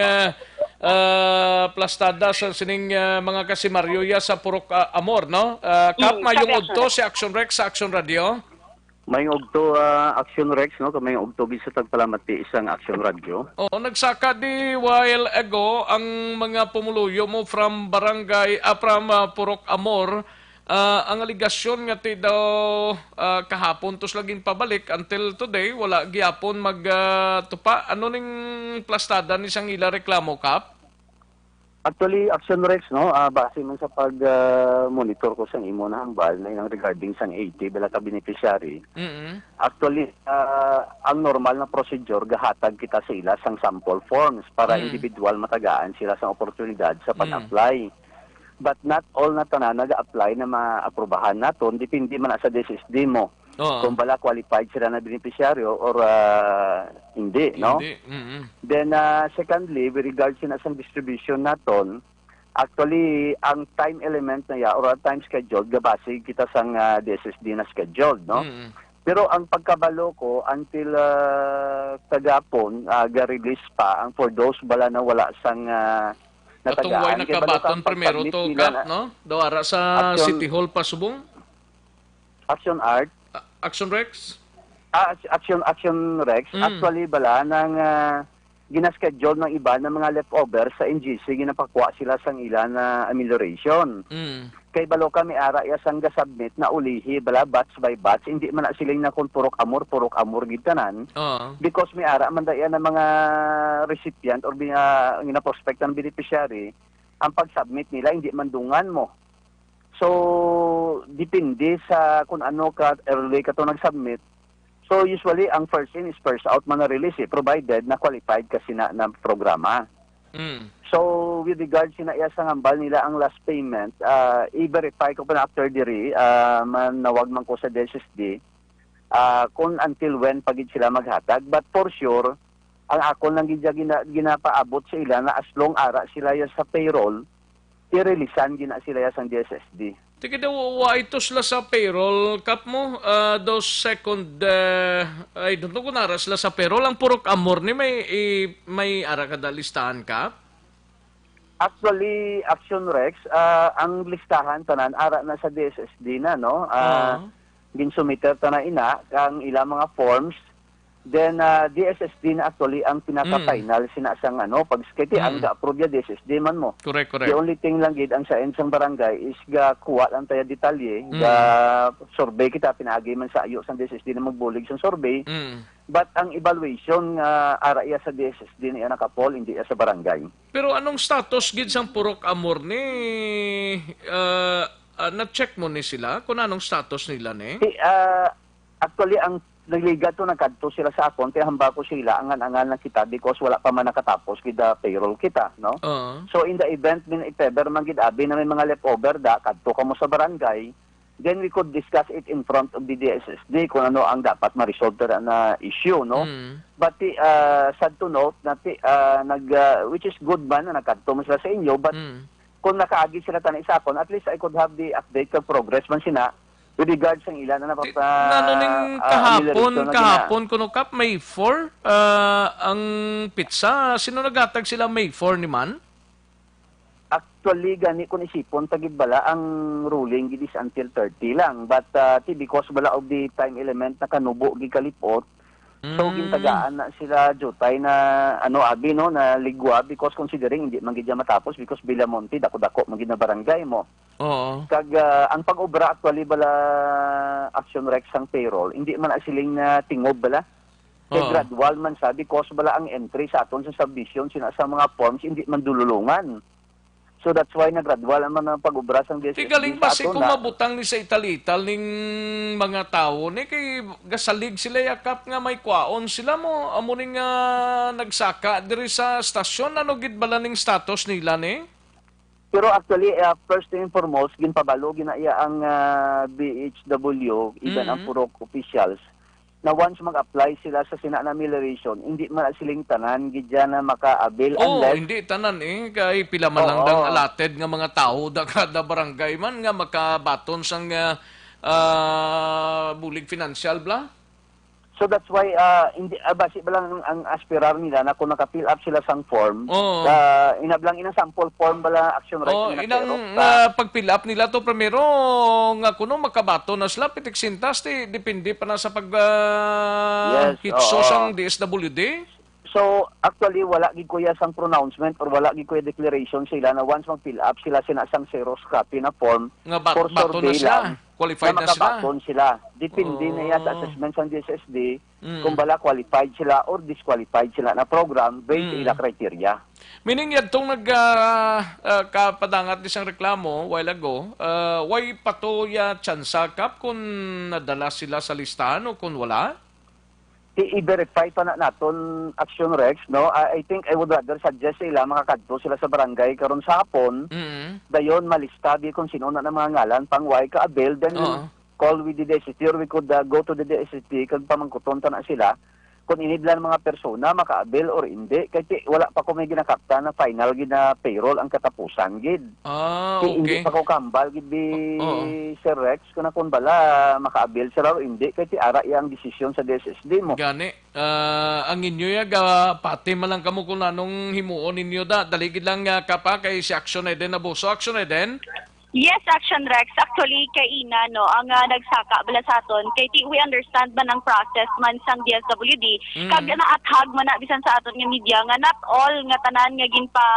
plastada sa sining mga kasimaryo sa Purok Amor no Cap mayong udto si Action Rex sa Action Radio. Mayong ogto Action Rex no mayong ogto bisa tagpalamati isang Action Radio. Nagsaka di while ago ang mga pumuluyo mo from barangay from Purok Amor ang aligasyon nga ti daw kahapon tos laging pabalik until today wala gyapon magtupa ano ning plastada ni sang ila reklamo Kap? Actually, Action Rex, no, base man sa pag-monitor ko sa imo na hambal na yung regarding sang 80 bala ka beneficiary. Actually, ang normal na procedure, gahatag kita sa ila sang sample forms para individual matagaan sila sa oportunidad sa pag-apply. But not all na tanan nag-apply na maaprubahan naton, depende man sa DSSD mo. Kung bala qualified sila na beneficiaryo or hindi, no? Then secondly, with regards sa distribution naton, actually ang time element na or time schedule gabase kita sang DSSD na scheduled, no? Pero ang pagkabalo ko until kagapon ga-release pa ang for those bala na wala sang Katungway natagaan. nakabaton primero to Kap, no? Daw ara sa City Hall pa subong? Action Art. Action Rex? Action Rex. Actually, bala, nang ginaschedule ng iba ng mga leftover sa NGC, ginapakwa sila sang ilan na amelioration. Kay balo kami ara sang gasubmit na ulihi, bala, batch by batch, hindi man na sila na kung purok amor gitanan. Because may ara, man dayan ng mga recipient or ginaprospect ng beneficiary, ang pag-submit nila, hindi mandungan mo. So, depende sa kung ano ka early ka to nag-submit. So, usually, ang first in is first out man na-release provided na qualified kasi na programa. So, with regards sa iya sa hambal nila ang last payment, i-verify ko pa na after diri, manawag man ko sa DSSD, kung until when pagid sila maghatag. But for sure, ang ako lang ginapaabot sa ila na as long ara sila sa payroll, i-releasean gina sila sa DSSD. Tiki daw, ito sila sa payroll, Kap mo, those second, I don't know kung nara sila sa payroll, ang Purok Amor ni may ara kada listahan, Kap? Actually, Action Rex, ang listahan tanan, ara na sa DSSD na, no? Ginsumiter tanan ina, ang ilang mga forms. Then, DSSD na actually ang pinaka-final sinasang pag-skete, ang ga-approve ya DSSD man mo. Correct. The only thing lang gid ang sa ensang barangay is kuha lang tayo detalye, survey kita, pinagi man sa ayo sa DSSD na magbulig sa survey. But ang evaluation ara iya sa DSSD na nakapol, hindi iya sa barangay. Pero anong status gid sang Purok Amor ni na-check mo ni sila? Kung anong status nila ni? Actually, ang nagliga to nagkadto sila sa akon kaya hamba ko sila angan-angan na kita because wala pa man nakatapos kita payroll kita, no? So in the event if ever man gid abi na may mga leftover kadto ka mo sa barangay then we could discuss it in front of the DSSD kung ano ang dapat ma-resolve na issue, no? But sad to note na which is good man na nagkadto mo sila sa inyo, but kung nakaagi sila tanay sa akon, at least I could have the update of progress man sina with regards sa ilan na Nanoning kahapon kuno kap May 4 ang pizza, sino nagatag sila May 4 ni man? Actually, gani ko isipon, tagid bala, ang ruling it is until 30 lang. But because bala of the time element na kanubo, gikalipot, so gintagaan na sila jutay na abi no, na ligwa because considering hindi man gid matapos because Villamonte, dako-dako man gid na barangay mo. Oo. Kag ang pag-obra actually bala Action Rex ang payroll, hindi man siling na tingob bala. Kay gradual man sabi because bala ang entry sa aton sa subdivision sina sa mga forms hindi man dululungan. So that's why nagradwal naman ang pag-ubra sang DSSD. Tigaling ba si kumabutang ni sa Italital ning mga tao ni kay gasalig sila yakap nga may kwaon sila mo amo ning nagsaka diri sa stasyon ano gid bala ning status nila ni? Pero actually first and foremost ginpabalo ginaiya ang BHW even ang purok officials na once mag-apply sila sa Sinana amelioration, hindi man siling tanan gidya na maka-avail unless... hindi tanan kay pila man lang dang allotted nga mga tao da kada barangay man nga makabaton sang bulig financial bla. So that's why hindi basi ba lang ang aspirar nila na kung naka-fill up sila sang form, inablang inang sample form bala action right inang pag-fill up nila to primero nga kuno makabato na sila pitik sintas depende pa na sa pag hitso sang DSWD. So actually wala gid kuya sang pronouncement or wala gid kuya declaration sila na once mag-fill up sila sinasang Xerox copy na form nga bato na sila. Qualified na sila. Sila. Depende na yan sa assessment ng DSSD kung bala qualified sila or disqualified sila na program based sa ila criteria. Meaning yan itong kapadangat isang reklamo while ago, why pato ya tsansa kap kung nadala sila sa listahan o kung wala? I-verify pa na naton Action Rex, no? I think I would rather suggest sila makakadto sila sa barangay karon sa hapon. Dayon malista di kung sino na mga ngalan pang why ka-avail then call with the DSSD or we could go to the DSSD kag pamangkuton ta na sila kung inidlan mga persona maka-avail or hindi kay wala pa ko may ginakapta na final gid na payroll ang katapusan gid. Okay. Hindi pa ko kambal gid Sir Rex kung bala maka-avail sila or hindi kay ara iyang desisyon sa DSSD mo. Gani ang inyo pati man lang kamo kung anong himuon ninyo dali gid lang kapa kay si Action Eden abuso Action Eden. Yes, Action Rex. Actually, kay Ina, no, ang nagsaka bala sa aton, kay we understand man ang process man sang DSWD, kag naathag man na bisan sa aton nga media, nga not all nga tanan nga ginpa,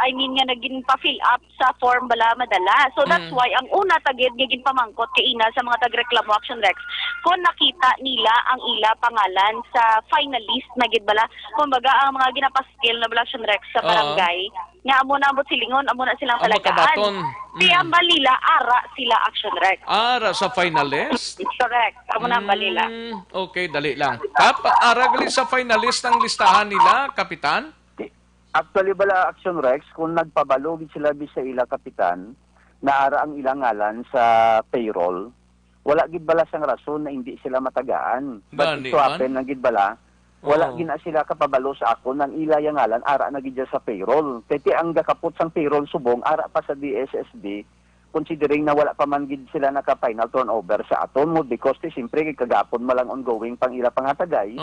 nga naging pa-fill up sa form bala madala. So that's why, ang una tagid nga ginpamangkot kay Ina sa mga tagreklamo Action Rex, kung nakita nila ang ila pangalan sa finalist na gid bala, kumbaga ang mga ginapaskil na bala Action Rex sa barangay, nga amo na ambot silingon, amo na silang talagaan. Kaya balila, ara sila Action Rex. Ara sa finalist? Correct. Amo na balila. Okay, dali lang. Kap, ara gali sa finalist ang listahan nila, Kapitan? Actually bala Action Rex, kung nagpabalogid sila sa ila Kapitan, na ara ang ilang ngalan sa payroll, wala gid bala sang rason na hindi sila matagaan. But ito happen na gid bala, wala gina sila kapabalo sa ako ng ilayang ngalan ara na gid sa payroll. Kaya ang gakapot sang payroll subong ara pa sa DSSD considering na wala pa man gid sila naka-final turnover sa aton mo because siyempre kagapon malang ongoing pang ila pangatagay.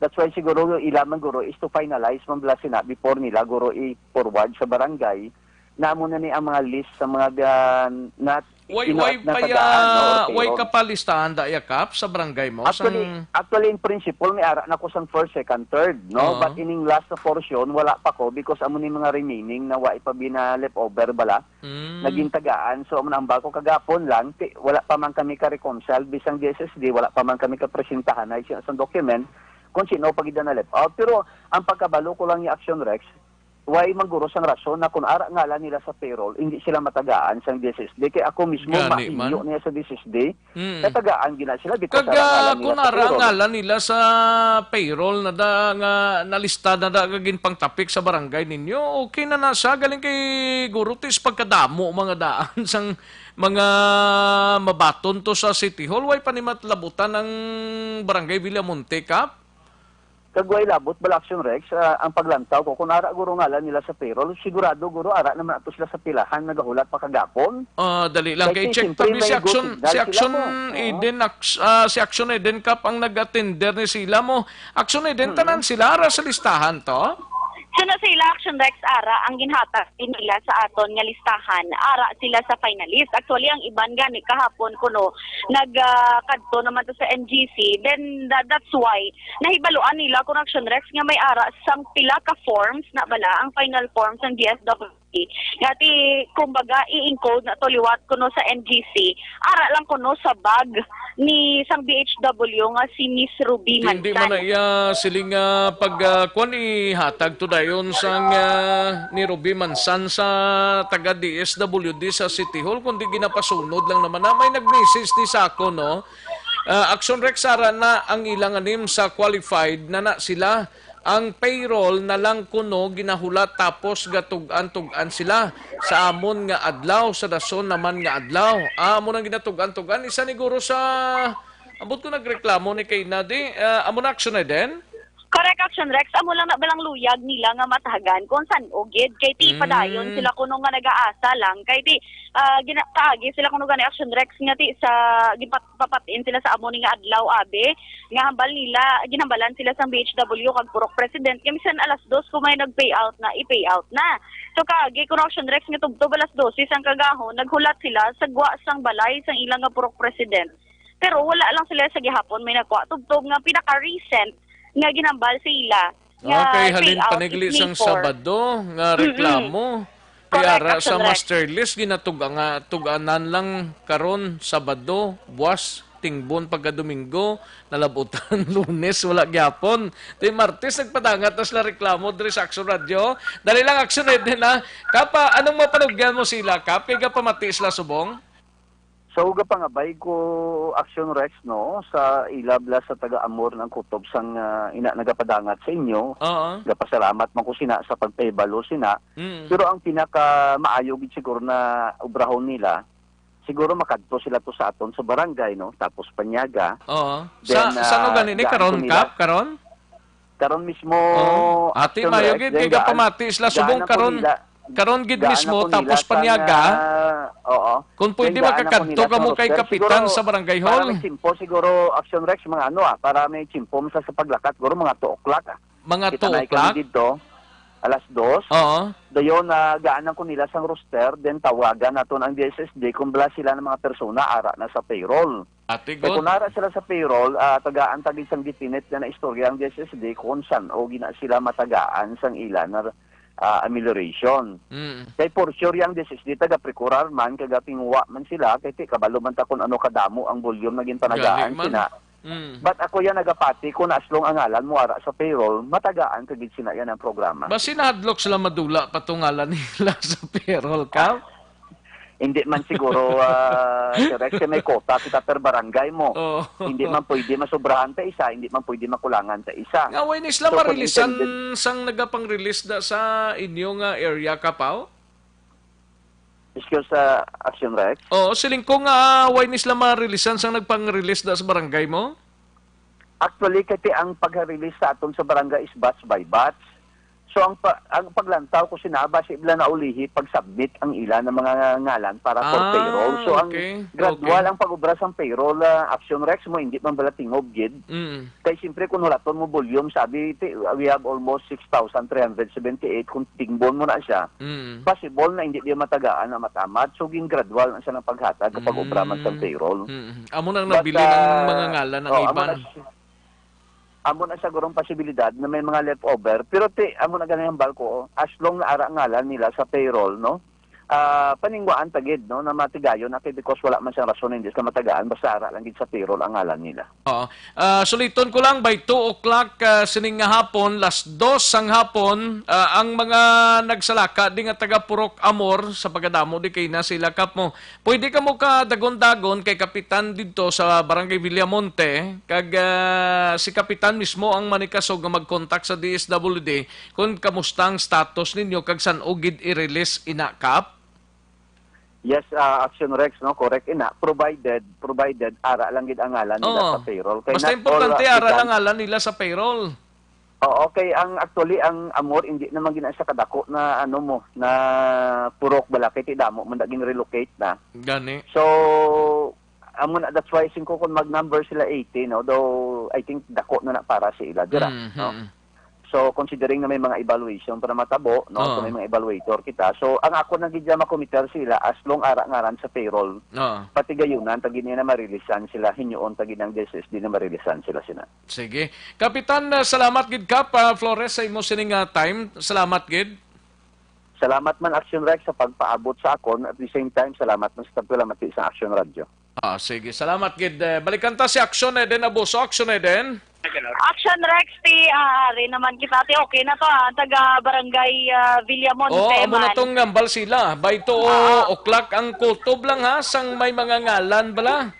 That's why siguro yung ila man guro is to finalize man bala sina before nila guro i-forward sa barangay namo na ni ang mga list sa mga Why ka pa listahan da yakap sa barangay mo? Actually in principle may ara na ko sang first, second, third, no? But ining last na portion wala pa ko because amo ni mga remaining na wa pa bina leftover bala. Naging tagaan so amo na ang bako kagapon lang wala pa man kami ka reconcile bisang DSSD wala pa man kami ka presentahan na sa document kung sino pagida na left out. Pero ang pagkabalo ko lang ni Action Rex why mangguro sang rason na kung ara ngalan nila sa payroll, hindi sila matagaan sang DSSD. Kaya ako mismo Gani mahiyo man. niya sa DSSD, natagaan gina sila because Kaga ara ngalan nila kung sa payroll. ngalan nila sa payroll na da nga nalista na da gagin pang tapik sa barangay ninyo, okay na nasa galing kay Gurutis pagkadamo mga daan sang mga mabaton to sa City Hall. Way panimatlabutan ng barangay Villamonte, Kap? Kagway labot bala Action Rex, ang paglantaw ko kung ara guro ngalan nila sa payroll, sigurado guro ara naman ato sila sa pilahan nagahulat pa kagapon. Dali lang kay Kay check siyempre tabi may si Action good signal sila mo. Eden si Action Eden Kap ang nag-attender ni sila mo. Action Eden tanan sila ara sa listahan to. Sino sila Action Rex ara ang ginhatag nila sa aton nga listahan, ara sila sa finalist. Actually ang iban gani kahapon kuno nagkadto naman to sa NGC, then that's why nahibaluan nila kung Action Rex nga may ara sang pila ka forms na bala ang final forms ng DSWD. Ngati kumbaga i-encode na to liwat kuno sa NGC, ara lang kuno sa bag ni sang BHW nga si Miss Ruby Mansan. Hindi man na iya siling pag ihatag to dayon sang ni Ruby Mansan sa taga DSWD sa City Hall kundi ginapasunod lang naman na may nag-message ni Sako no. Action Rex ara na ang ilang anim sa qualified na sila. Ang payroll na lang kuno ginahulat tapos gatug-an-tugan sila sa amon nga adlaw sa dason naman nga adlaw. Amon ang ginatug-an-tugan isa ni guro sa ambot ko nagreklamo ni kay Nadi. Amon Action na din. Correct Action Rex, amo lang na balang luyag nila nga matahagan kung san ogid kay ti padayon sila kuno nga nag-aasa lang kay ti kaagi sila kuno gani Action Rex nga ti sa gipapatin sila sa amo ni nga adlaw abe nga hambal nila ginhambalan sila sa BHW kag purok president kay bisan alas 2 kung may nag-payout na i-payout na. So kaagi kuno Action Rex nga tubtob alas 12 sang kagahon naghulat sila sa gwa sang balay sang ilang nga purok president. Pero wala lang sila sa gihapon may nagwa tubtob nga pinaka-recent nga ginambal sila. Okay, halin panigli sang Sabado nga reklamo. Kaya ara sa master list ginatuganan lang karon Sabado, buwas, tingbon pagka Domingo, nalabutan Lunes wala gyapon. Tay Martes nagpadangat tas la reklamo diri sa Action Radio. Dali lang Action din na. Kapa anong mapanugyan mo sila Kap? Kaya pamati sila subong? So uga pangabay ko Action Rex no sa ilabla sa taga-amor ng kutob sang ina nagapadangat sa inyo. Gapasalamat man ko sina sa pagpaybalo sina. Pero ang pinaka maayo gid siguro na obrahon nila siguro makadto sila to sa aton sa barangay no tapos panyaga. Sa saan ganin karon Kap karon? Karon mismo ati mayo gid kay pamati sila subong karon gid mismo tapos panyaga. Kung pwede makakadto kamo kay kapitan sa barangay hall. Para may chimpo siguro Action Rex mga para may chimpo sa paglakat siguro mga 2 o'clock. Mga 2 o'clock dito alas 2. Dayon gaanan ko nila sang roster then tawagan naton ang DSSD kung bala sila ng mga persona ara na sa payroll. Kung nara sila sa payroll, tagaan tagig sang definite na istorya ang DSSD kung saan o gina sila matagaan sang ilan na amelioration. Kay for sure yang DSSD taga-procurar man kagapingwa man sila kay kabalo man ta kung ano kadamo ang volume naging panagaan sina. But ako yan nagapati kung aslong ang ngalan mo ara sa payroll, matagaan kagid sina yan ang programa. Basi nahadlok sila madula patungalan nila sa payroll ka? Hindi man siguro Rex may kota kita per barangay mo. Hindi man pwede masobrahan ta isa, hindi man pwede makulangan ta isa. Nga way ni sila marilisan sang nagapang-release da sa inyong area Kapaw? Excuse sa Action Rex? Siling ko nga way ni sila marilisan sang nagpang-release da sa barangay mo? Actually, kasi ang pag-release sa aton sa barangay is batch by batch. So ang paglantaw ko sinaba si ibla na ulihi pag-submit ang ilan ng mga ngalan para for payroll. So ang gradual ang pag-ubra sa payroll Action Rex mo hindi man bala tingob gid. Kay siyempre kung hulaton mo volume sabi we have almost 6,378 kung tingbon mo na siya. Possible na hindi dia matagaan na matamat. So ging gradual na siya ng paghatag kapag ubra man sa payroll. Amo nang nabili ng mga ngalan ng iban. Amo na sigurong posibilidad na may mga leftover pero amo na ganyan balko as long na ara ngalan nila sa payroll no paningwaan tagid no na matigayon na kay because wala man siyang rason hindi ka matagaan basta ara lang gid sa payroll ang ngalan nila. Oo. Suliton ko lang, by 2 o'clock sining nga hapon, last 2 sang hapon, ang mga nagsalaka di nga taga Purok Amor sa pagadamo di kay na sila kap mo. Pwede ka mo ka dagon-dagon kay kapitan dito sa Barangay Villamonte kag si kapitan mismo ang manikasog nga mag-contact sa DSWD kung kamustang status ninyo kag san ugid i-release ina kap. Yes, Action Rex, no, correct ina. Provided ara lang gid ang ngalan nila sa payroll. Basta not importante all, ara lang ngalan nila sa payroll. Okay, ang actually ang Amor hindi naman gina sa kadako na ano mo na Purok Balakay ti damo man daging relocate na. Gani. So amo na that's why ko kung mag-number sila 80 no, though I think dako na para sa ila dira, no. So, considering na may mga evaluation para matabo, no? So, may mga evaluator kita. So, ang ako nang gidya makomiter sila as long ara ngaran sa payroll. Pati gayunan, tagin niya na marilisan sila. Hinyoon, tagin ng DSSD na marilisan sila sina. Sige. Kapitan, salamat gid kap, Flores, sa imo sining time. Salamat gid. Salamat man Action Rex sa pagpaabot sa akon. At the same time, salamat man sa pagpalamati sa Action Radio. Sige. Salamat gid. Balikan ta si Action Eden Abuso. Action Eden. Action Rex, rin naman kita, okay na to taga Barangay Villamonte. Amo na tong ngambal sila. By 2 o'clock ang kutob lang ha, sang may mga ngalan bala.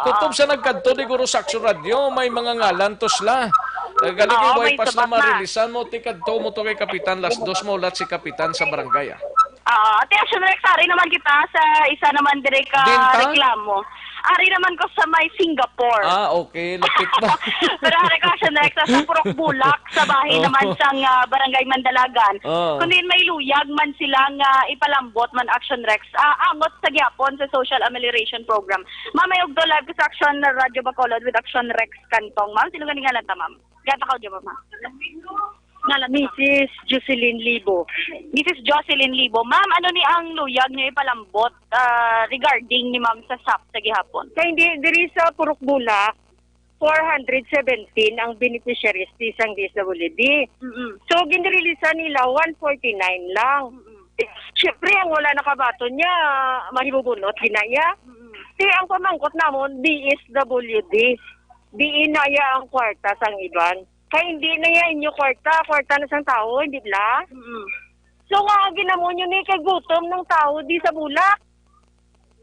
Kutob sa nagkadto di guro sa Action Radio, may mga ngalan to sila. Galing way pas na marilisan mo, tikadto mo to kay Kapitan, las 2 mo ulat si Kapitan sa barangay. Ate Action Rex, rin naman kita sa isa naman direk reklamo. Ari naman ko sa may Singapore. Okay. Lapit mo. Pero hari ka siya next sa Purok Bulak, sa bahay naman sang Barangay Mandalagan. Kundi may luyag man silang ipalambot man Action Rex. Angot sa gyapon sa Social Amelioration Program. Mamayog do live sa Action Radio Bacolod with Action Rex Kantong. Ma'am, sino ganing ngalan ta, ma'am? Gata ka diyan, ma'am. Mrs. Jocelyn Libo. Mrs. Jocelyn Libo. Ma'am, ano ni ang luyag niyo ipalambot regarding ni ma'am sa SAP sa gihapon? Kaya hindi, diri sa Purok Bulak, 417 ang beneficiaries isang DSWD. So, ginreleasan nila 149 lang. Siyempre, ang wala nakabato niya, mahibubunot, ginaya. Ang pamangkot namon, DSWD. Di inaya ang kwarta sang iban. Kaya hindi na yan inyo kwarta na sang tao, hindi ba? So nga, ginamo nyo ni kay gutom ng tao di sa Bulak.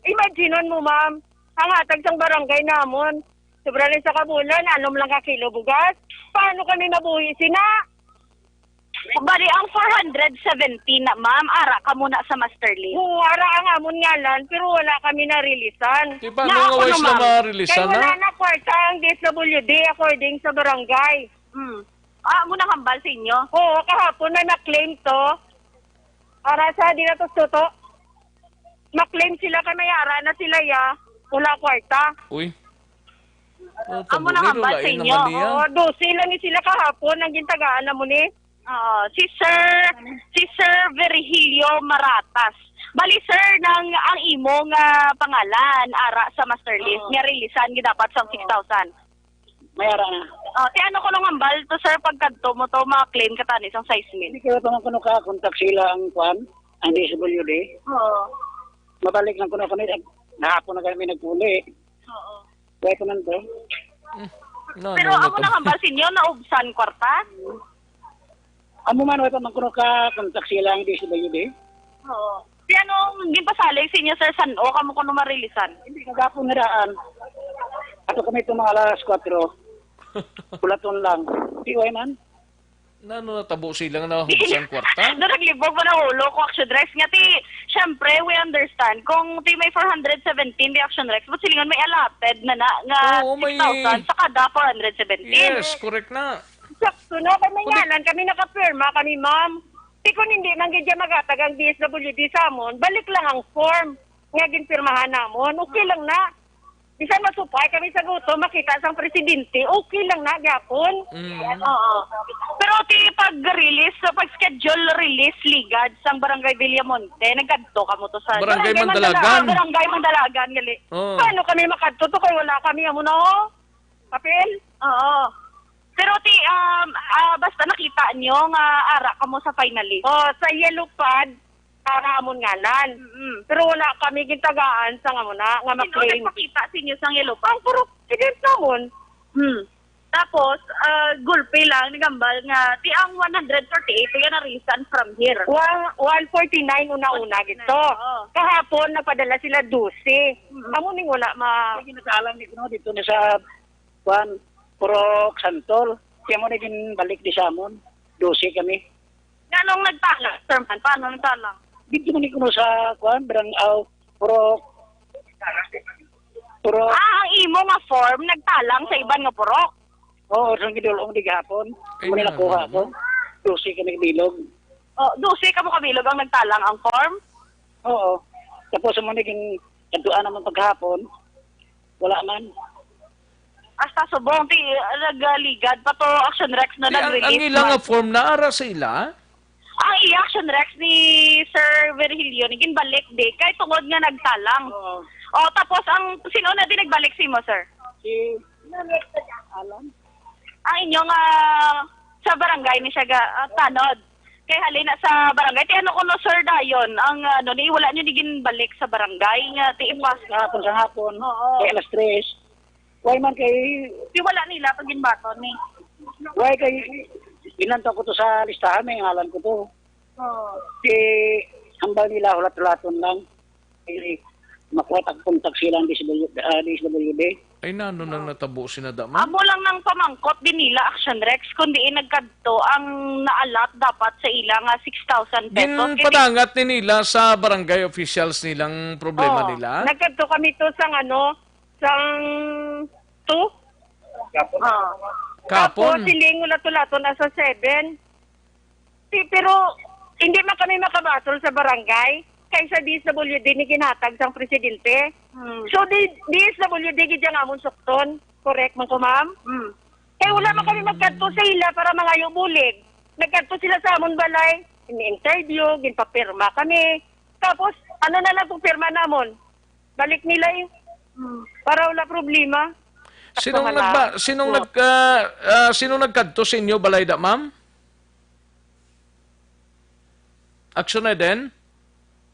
Imagine mo, ma'am, ang hatag sang barangay namon. Sobra rin sa kabulan, anom lang ka kilo bugas. Paano kami mabuhi sina? Bali, ang 417 na, ma'am, ara ka muna sa master list. Ara ang amon ngalan, pero wala kami na-releasean. Di ba nung ways na ma-releasean na? Kaya wala na kwarta ang DSWD according sa barangay. Muna kambal sa inyo? Oo, kahapon na na-claim to. Para sa di na to suto. Na-claim sila kay mayara na sila ya. Wala kwarta. Uy. Amo na kambal sa inyo? Oo, 12 lang ni sila kahapon. Ang gintagaan na mo ni. Si Sir Virgilio Maratas. Bali sir, ang imong pangalan ara sa master list nga releasean dapat sa 6,000. Mayara na. Ano ko nung hambal to sir pagkadto mo to ma-claim ka tani sang 6,000. Hindi ko pa kuno ka kontak sila ang kwan, ang DSWD. Mabalik lang kuno kami nahapon na kami nagpuli. Kaya ko nanto. Pero amo na hambal sinyo na ubsan kwarta? Amo man pa man kuno ka kontak sila ang DSWD. Si anong gipasalig sa inyo sir san o kamo kuno marilisan? Hindi kagapon na daan. Ato kami itong mga alas 4. Pulaton lang. Tiway man. Natabo silang na hubsan kwarta? Naglibog pa na ulo ko Action Rex. Nga syempre, we understand. Kung may 417 di Action Rex, but silingan may allotted na nga 6,000 sa kada 417. Yes, correct na. Sakto na, kami ngalan, kami nakapirma, kami ma'am. Kung hindi man gadya magatag ang DSWD sa amon, balik lang ang form. Nga ginpirmahan namon, okay lang na. Isa masupay kami sa guto, makita sang presidente, okay lang na, gapon. Pero pag-release, pag-schedule release, ligad sang Barangay Villamonte, nagkadto ka mo to sa Barangay Mandalagan. Barangay Mandalagan, gali. Paano kami makadto to kay wala kami amo na papel? Pero basta nakita nyo nga ara ka mo sa finalist. Sa yellow pad, para amon ngalan. Pero wala kami gitagaan sa nga muna nga Sino ma-claim. nagpakita sa inyo sang yellow pass? Ang puro president namon. Tapos, gulpe lang, nagambal nga, ti ang 148, yan na reason from here. 149 una-una gito. Oo. Kahapon napadala sila 12. Amo ning wala Ginagalang ni Kuno dito na sa Juan Purok Santol. Kaya mo na balik di sa amon. 12 kami. Anong nagtalang, sir man? Paano nagtalang? Dito mo ni Kuno sa Juan, Berang Purok. Purok. Ang imo nga form, nagtalang sa iban nga purok. Oo, sa gidulong di gahapon. Mo na nakuha ko. 12 kami bilog. Oh, 12 ka mo kabilog ang nagtalang ang form? Oo. Tapos mo naging kaduan naman paghapon. Wala man. Hasta subong, ti nagligad pa to Action Rex na nag-release. Ang ilang nga form na ara sa ila? Ang i-Action Rex ni Sir Virgilio, naging balik di, kay tungod nga nagtalang. O, tapos, sino na din nagbalik si mo, sir? Si Alan. Ang inyong sa barangay ni siya tanod. Kay halina sa barangay. Ti ano ko no, sir, dayon? Ang ni wala nyo niging balik sa barangay nga ti ipas. Hapon sa hapon. Oo. Kaya alas 3. Why man kay... Ti wala nila pag ginbaton ni. Why kay... Inanto ko to sa listahan, may ngalan ko to. Oo. Si hambal nila, hulat-hulaton lang. Kaya makuha kontak silang DSWD. Ay nano nang natabo sinada man? Amo lang nang pamangkot din nila Action Rex kundi nagkadto ang naalat dapat sa ila nga 6,000 pesos. Padangat ni nila sa barangay officials nilang problema nila. Nagkadto kami to sang sang 2. Tapos Kapon. siling ulat-ulaton na sa 7. Pero hindi man kami makabasol sa barangay kaysa DSWD ni kinatag sang presidente. So DSWD gidya nga amon sukton. Correct man ko, ma'am? Kaya wala man kami magkadto sa ila para mga bulig. Nagkadto sila sa amon balay, ini-interview, ginpapirma kami. Tapos ano na lang pong pirma namon? Balik nila para wala problema. Sinong nagkadto sa inyo balay da, ma'am? Action na din?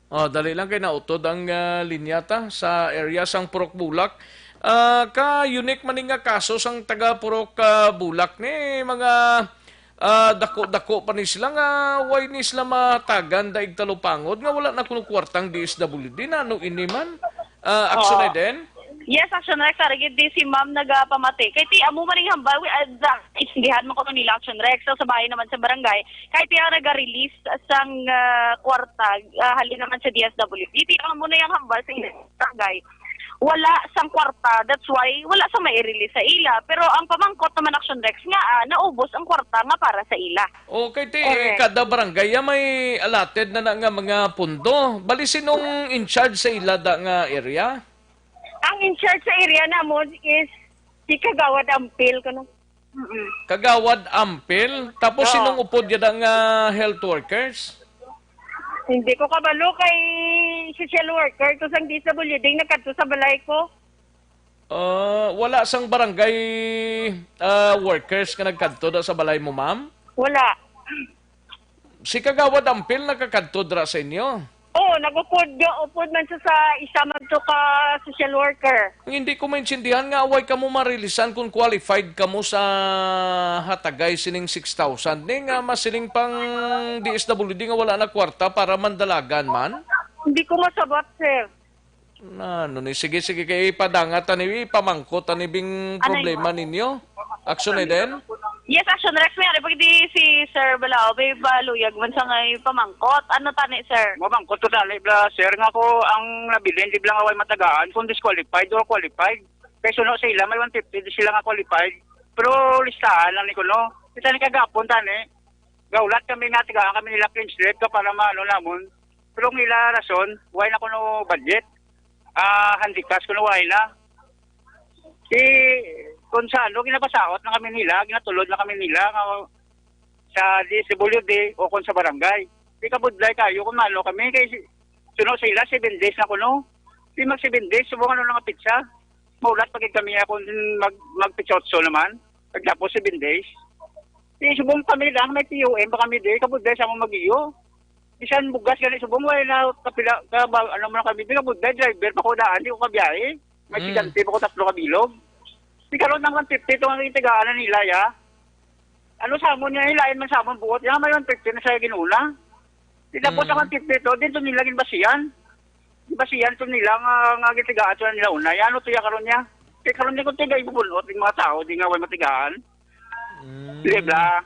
Dali lang kay nautod ang linyata sa area sang Purok Bulak. Ka-unique man nga kaso sang taga Purok Bulak ni mga dako-dako pa ni sila nga why ni sila matagan daig talupangod nga wala na kuno kwartang DSWD na no ini man. Action na din? Yes, Action Rex, arigid di si ma'am nagapamati. Kay ti amo maning hambal, isindihan mo ko nila Action Rex. So, sa bahay naman sa barangay, kay ti ang nag-release sang kwarta, halin naman sa DSWD. Ti amo na yung hambal sa barangay. Wala sang kwarta, that's why wala sa mai-release sa ila. Pero ang pamangkot naman Action Rex nga, naubos ang kwarta nga para sa ila. Okay, kada barangay may allotted na nga mga pundo. Bali sinong in charge sa ila da nga area? Ang in charge sa area namon is si Kagawad Ampil kuno. Kagawad Ampil? Tapos sinong upod yada nga health workers? Hindi ko kabalo kay social worker to sang DSWD nagkadto sa balay ko. Wala sang barangay workers nga nagkadto da sa balay mo, ma'am? Wala. Si Kagawad Ampil nakakadto dra sa inyo? Upod man siya sa isa man to ka social worker. Hindi ko maintindihan nga away ka mo marilisan kung qualified ka mo sa hatagay sining 6,000. Ni nga masiling pang DSWD nga wala na kwarta para mandalagan man? Hindi ko masabat, sir. Sige kay ipadangat ani pamangkot ani bing problema ninyo. Action na din? Yes, Action Rex, may pag di si Sir Balao, may baluyag man sa ngay pamangkot. Ano tani, sir? Mamangkot to dali, sir. Nga ko ang nabilin, di lang away matagaan kung disqualified o qualified. Kaya suno sa ila, may 150, di sila nga qualified. Pero listahan lang ni Kuno. Kita ni kagapon, tani. Gaulat kami nga, tagaan kami nila clean slate ka para maano namon. Pero ang nila rason, why na Kuno budget. Handikas Kuno why na. Kung saan, ginapasaot na kami nila, ginatulod na kami nila sa DSWD o kung sa barangay. Di kabudlay kayo kung malo kami, kay suno sila 7 days na kuno. Di mag 7 days, subukan lang ang pizza. Maulat pagig kami kung magpichotso naman, pagdapos 7 days. Di subong kami lang, may POM pa kami di, kabudlay sa mga mag-iyo. Bisan bugas gani subong mo na kapila ka ano man kami biga buday driver pa ko daan di ko kabiyahe. May sigante pa ko 3 ka bilog. Di karon nang 150 to ang itigaan nila ya. Ano sa mo niya hilain man sa amon buot. Ya may 150 na sa ginula. Di tapos ang 150 to dito nila gin basiyan. Di basiyan to nila nga gitigaan to nila una. Ya ano to ya karon niya. Kay karon di ko tigay ibubulot ng mga tao di nga way matigaan. Libla.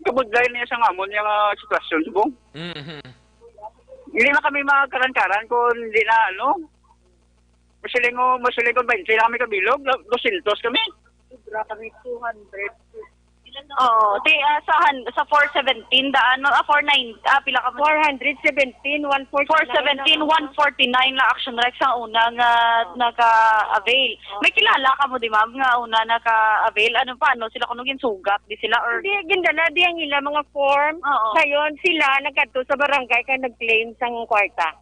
Kabudlay niya sa amon yung sitwasyon subong. Hindi na kami magkaran-karan kung hindi na ano. Masilingon 20 na kami kabilog, 200 kami. Sobra kami 200. Oo, sa 417 daan 490 pila ka 417, 149. 417, 149 na Action Rex ang una nga naka-avail. May kilala ka mo di ma'am nga una naka-avail. Ano pa ano sila kuno ginsugat di sila or Di gindala di ang ila mga form. Sayon sila nagkadto sa barangay kay nag-claim sang kwarta.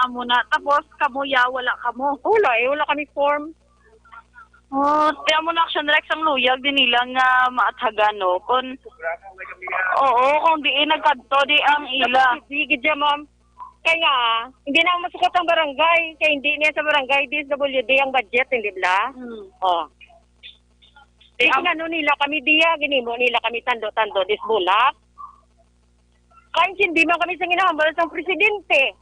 Amo na. Tapos kamuya wala kamo. Wala kami form. Kaya mo na Action Rex ang luyag din nila nga maathagan no. Kung kung di nagkadto di ang ila. Sige dyan ma'am. Kaya nga, hindi na masukot ang barangay. Kaya hindi niya sa barangay DSWD ang budget, hindi ba? Ano nila kami diya, ginimo nila kami tando-tando disbulak. Kaya hindi man kami sa ginahambal sa presidente.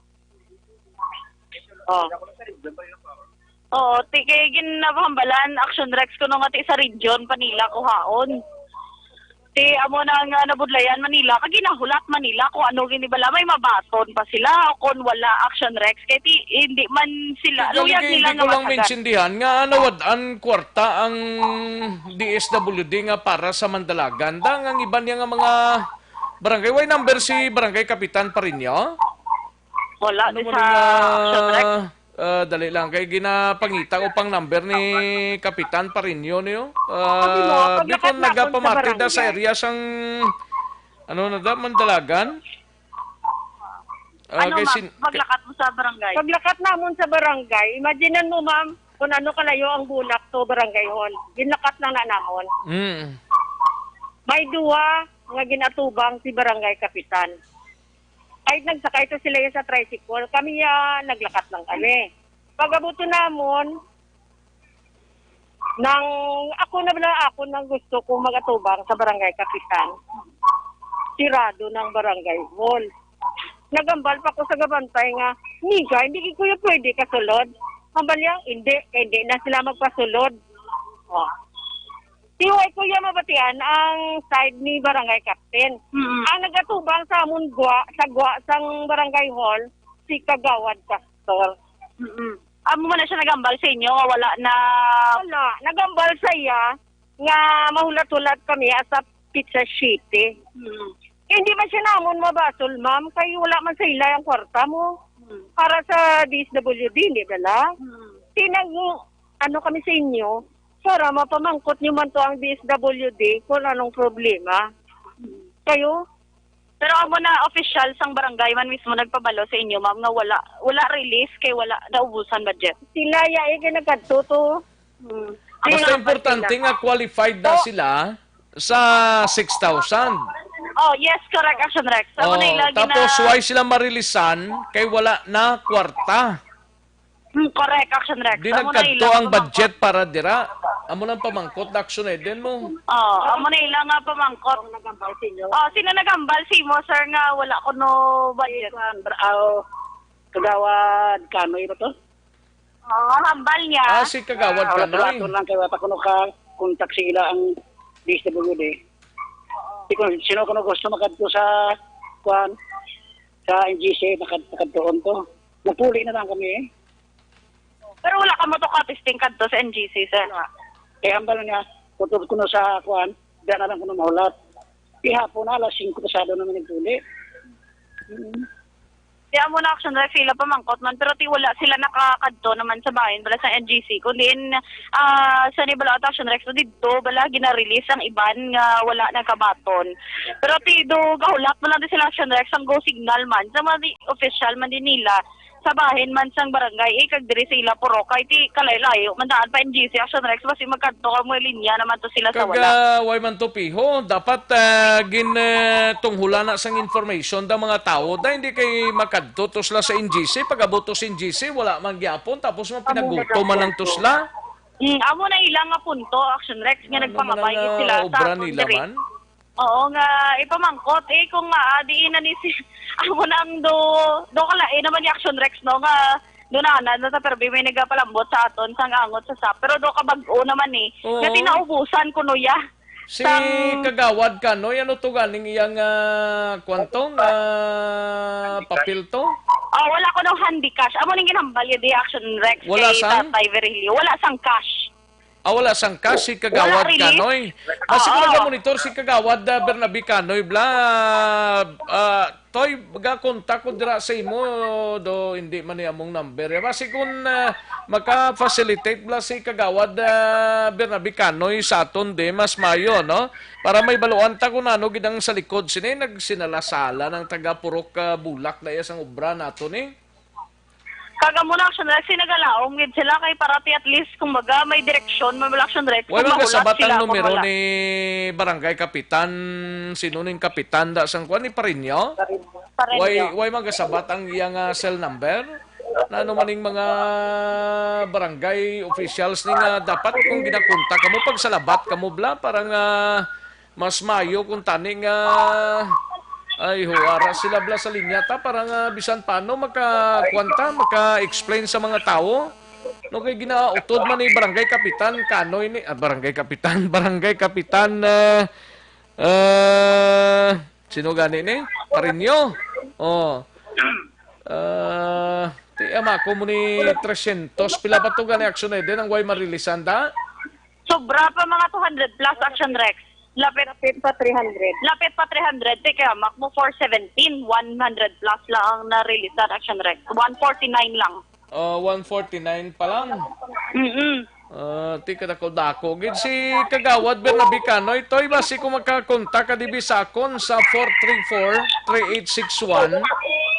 Kay ginahambalan Action Rex ko nung ati sa region Manila kuhaon. Amo na nga nabudlayan Manila kag ginahulat Manila kung ano ginibala may mabaton pa sila o kung wala Action Rex kay hindi man sila luyag nila nga. Hindi ko lang maintindihan nga nawad-an kwarta ang DSWD nga para sa Mandalagan. Ang iba niya nga mga barangay. Way number si Barangay Kapitan pa rin niya? Wala ano sa Action Rex. Dali lang kay ginapangita ko pang number ni Kapitan Parinyo niyo. Di ko nagapamati da sa area sang Mandalagan. Paglakat mo sa barangay? Paglakat namon sa barangay, imaginean mo ma'am kung ano kalayo ang bulak to barangay hall. Ginlakat lang na namon. May duwa nga ginatubang si Barangay Kapitan. Kahit nagsakay to sila sa tricycle, kami naglakat lang kami. Pag-abuto namon, ako nang gusto kong magatubang sa Barangay Kapitan. Sirado ng Barangay Hall. Nagambal pa ko sa gabantay nga, Niga, hindi ko pwede kasulod. Hambal yang, hindi na sila magpasulod. Tiway ko mabatian ang side ni Barangay Captain. Ang nagatubang sa amon sa sang Barangay Hall, si Kagawad Pastor. Amo man na siya nagambal sa inyo, wala na... Wala, nagambal sa iya, nga mahulat-hulat kami sa pizza sheet Hindi man siya namon mabasol, ma'am, kaya wala man sa ila ang kwarta mo. Para sa DSWD, hindi ba? Kami sa inyo, para mapamangkot nyo man to ang DSWD kung anong problema. Kayo? Pero amo na official sang barangay man mismo nagpabalo sa inyo, ma'am, nga wala release kay wala naubusan budget. Sila nagkadto to. Basta importante nga qualified na sila sa 6,000. Yes, correct, Action Rex. Tapos why sila marilisan kay wala na kwarta? Correct, Action Rex. Di nagkadto ang budget para dira. Amo lang pamangkot na action din mo. Amo na ilang nga pamangkot. Sino nagambal si mo, sir, nga wala ko no budget? Kagawad Kanoy ba to? Hambal niya. Si Kagawad Kanoy. Lang kay wata kuno ka kontak sila ang DSWD. Sino kuno gusto makadto sa NGC nakadtoon to. Napuli na lang kami Pero wala ka mo to ka-testing kadto sa NGC, sir. Kaya hambal nga, kutub ko sa diyan na lang ko mahulat. Ihapon na, alas 5 pasado naman nagtuli. Kaya mo na Action Rex sila pamangkot man, pero wala sila nakakadto naman sa bayan bala sa NGC. Kundi sa ni bala Action Rex, dito bala gina-release ang iban nga wala nagkabaton. Pero do gahulak mo lang din sila Action Rex ang go signal man sa mga official man din nila sa bahin man sang barangay kag diri sa ila puro kay ti kalaylayo mandaan pa NGC Action Rex basi magkadto ka mo linya naman to sila sa wala. Way man to piho, dapat tunghulan na sang information da mga tao da hindi kay makadto to sila sa NGC, pag-abot to sa NGC wala man gyapon tapos man pinaguto man lang to sila. Amo na ilang nga punto Action Rex nga nagpangabay sila sa obra nila man. Oo nga ipamangkot kung nga diin na ni si amo na ang do kalain naman ni Action Rex no nga doon na sa perbi may nagapalambot sa aton sang angot sa SAP pero do kabag-o naman nga tinaubusan kuno ya. Si Kagawad Kanoy, ano to ganing iyang kwantong papel to? Wala ko ng handy cash. Amo ning ginambal di Action Rex wala kay sang? Tatay Virgilio. Wala sang cash. Wala sang cash si Kagawad Kanoy. Kasi kung naga-monitor si Kagawad Bernabe Kanoy, toy, kontak ko dira sa imo, do hindi man niya mong number. Kasi kung maka-facilitate bla si Kagawad Bernabe Kanoy sa aton de, mas mayo, no? Para may baluan ta kung ano, gidang sa likod sini, nagsinalasala ng taga-purok bulak na isang obra nato ni. Kaga muna Action Rex, sinagalaong gid sila kay parati at least kumbaga may direksyon, may Action Rex. Wala mga sabat ang numero ni Barangay Kapitan, sino ning Kapitan da sang kuan ni Parinyo? Way mga sabat ang iyang cell number? Na ano maning mga barangay officials ni nga dapat kung ginakontak kamo pag salabat kamo bla parang mas mayo kung taning ay huwara sila bla sa linya ta parang bisan paano maka-explain sa mga tao no kay ginautod man ni Barangay Kapitan Kanoy ni Barangay Kapitan sino gani ni Parinyo ti ama ko mo ni 300 pila ba to gani aksyon din ang way marilisan da sobra pa mga 200 plus Action Rex. Lapit pa 300. Lapit pa 300. Kaya mak mo 417. 100 plus lang ang na-release sa Action Rex. 149 lang. 149 pa lang? Tika ko dako. Gid si Kagawad Bernabe Kanoy. Toy basi kung magkakontak ka dibi sa akon sa 434-3861.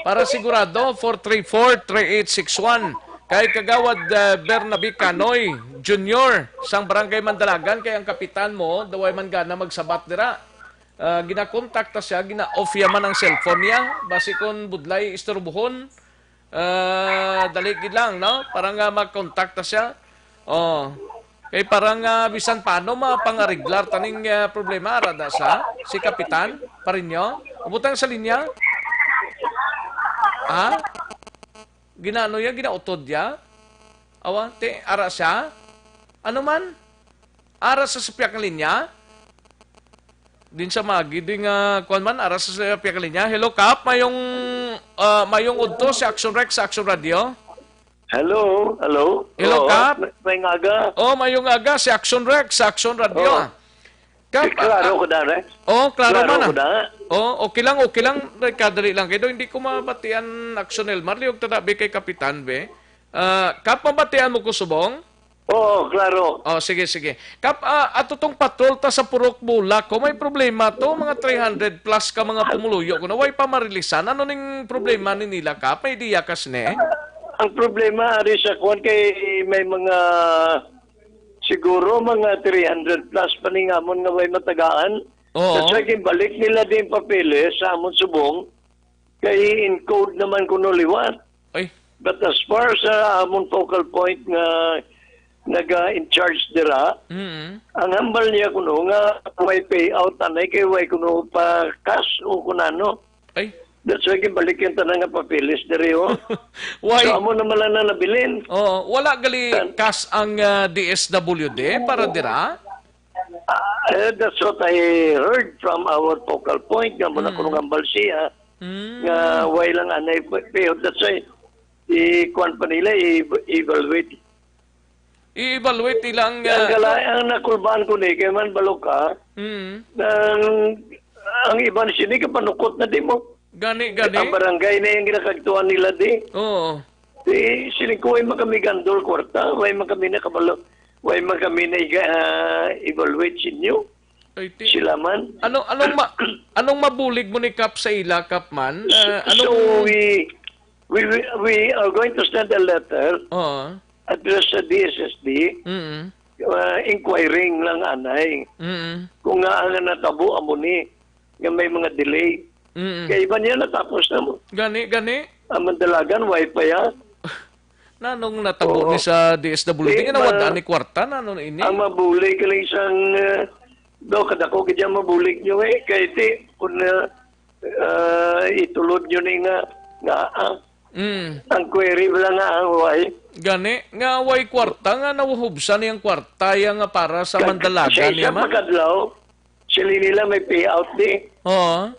Para sigurado, 434-3861. Kay Kagawad Bernabe Kanoy Junior sang Barangay Mandalagan kay ang kapitan mo daway man gana magsabat dira. Ginakontakta siya, gina-off yaman ang cellphone niya basi kon budlay istorbohon. Dali gid lang no para nga magkontakta siya. Kay parang bisan paano mapangariglar taning problema rada sa si kapitan Parinyo. Ubutang sa linya. Ginano ya, ginautod ya. Ara siya. Ano man? Ara sa sapyak linya. Din sa magi, din kuan man, ara sa sapyak linya. Hello, Kap. Mayong udto si Action Rex sa Action Radio. Hello. Hello, Kap. May ngaga. Mayong aga si Action Rex sa Action Radio. Kap, klaro ko da, Rex. Klaro man na. Okay lang. Kadali lang. Kaya hindi ko mabatian Action Elmar. Liyog tatabi kay Kapitan, be. Kap, mabatian mo ko subong? Klaro. Sige. Kap, ato tong patrol ta sa Purok Bulak ko, may problema to. Mga 300 plus ka mga pumuluyo ko na way pa marilisan. Ano ning problema ni nila, Kap? May diya kas ne? Ang problema, ari sa kuwan kay may mga siguro mga 300 plus paningamon nga may matagaan. Kasi balik nila din papeles sa amon subong kay encode naman kuno liwat. But as far sa amon focal point nga naga-in charge dira, ang hambal niya kuno nga may payout anay kay way kuno pa cash o kunano. That's why balik yung tanang nga papeles diri Why? So amo naman lang na nabilin. Wala gali cash ang DSWD para dira? That's what I heard from our focal point nga muna kunong hambal siya nga way lang anay payout. That's why i-kuan pa nila i-evaluate. I-evaluate ilang ang nakulbaan ko ni kay man baloka ang iban sini kapanukot na di mo. Gani. Ang barangay na yung ginakagtuan nila di. Sini ko ay makamigandol kwarta, way makami na kabalo, way makami na evaluate sinyo. Sila man. Anong mabulig mo ni Kap sa ila, Kap man? we are going to send a letter Oo. address sa DSSD inquiring lang anay. Kung nga ang natabo amo ni nga may mga delay. Kaya iba niya natapos na mo. Gani. Ang mandalagan, wifi ya. Nanong natabo ni sa DSWD, nawad ni kwarta, nanon ini? Ang mabulig ka lang isang, kadako ka dyan mabulig nyo kaya iti, kung itulod nyo ni nga, ang query wala nga ang way. Gani, nga way kwarta, nga nawahubsan niyang kwarta, nga para sa mandalagan niya man. Sa pagkadlaw, sila nila may payout di. Oo.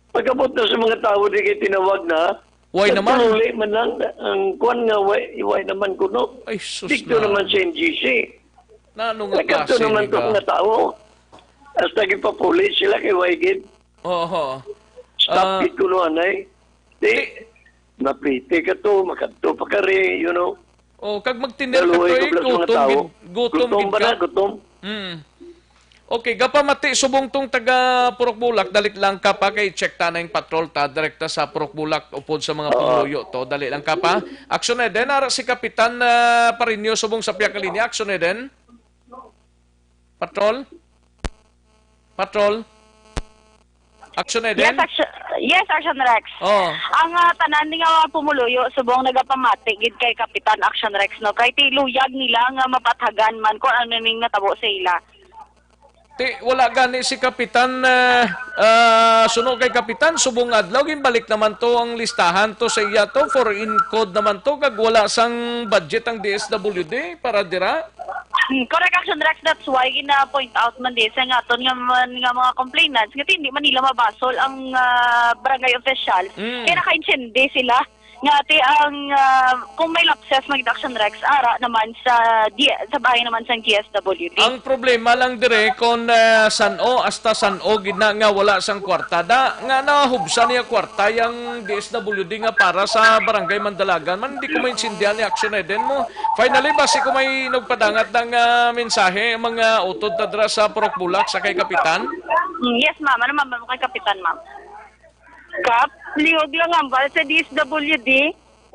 Pagkabot na sa mga tao di kayo tinawag na, way naman. Pagtuloy man lang, ang kuwan nga, way naman kuno. Ay, sus Dito na. naman sa NGC. Nanong nga Nagkato klase naman ni to mga tao. Hasta gipapulis sila kay Waygid. Oo. Stop it kuno anay. Di, mapriti ka to, makadto pa ka rin, you know. Kag magtiner ka to, gutom ba na, gutom? Okay, gapamati subong tong taga Purok Bulak, dalit lang ka pa kay check ta na yung patrol ta direkta sa Purok Bulak upod sa mga pumuloyo to, dali lang ka pa. Aksyon eden, ara si Kapitan Parinyo subong sa piyak linya, aksyon eden. Patrol? Aksyon eden? Yes, Action Rex. Ang tanan nga pumuluyo subong nagapamati gid kay Kapitan Action Rex no kay ti luyag nila nga mapathagan man kung ano ning natabo sa ila. Wala gani si Kapitan suno kay Kapitan subong adlaw ginbalik naman to ang listahan to sa iya to for in code naman to kag wala sang budget ang DSWD para dira. Correct, Action Rex, that's why gina-point out man din sa nga aton nga mga complainants nga hindi man nila mabasol ang barangay officials. Kaya naka-intindi sila nga ati ang kung may lapses magita Action Rex ara naman sa bahay naman sa DSWD. Ang problema lang dire kon San-O hasta San-O gina nga wala sang kwartada nga nahubsan niya kwarta yang DSWD nga para sa barangay Mandalagan man hindi ko maintindihan ni Action Eden mo. Finally basi ko may nagpadangat ng mensahe mga utod na dira sa Purok Bulak sa kay Kapitan. Yes ma'am, ano ma'am kay Kapitan ma'am? Kap, liog lang ang bal sa DSWD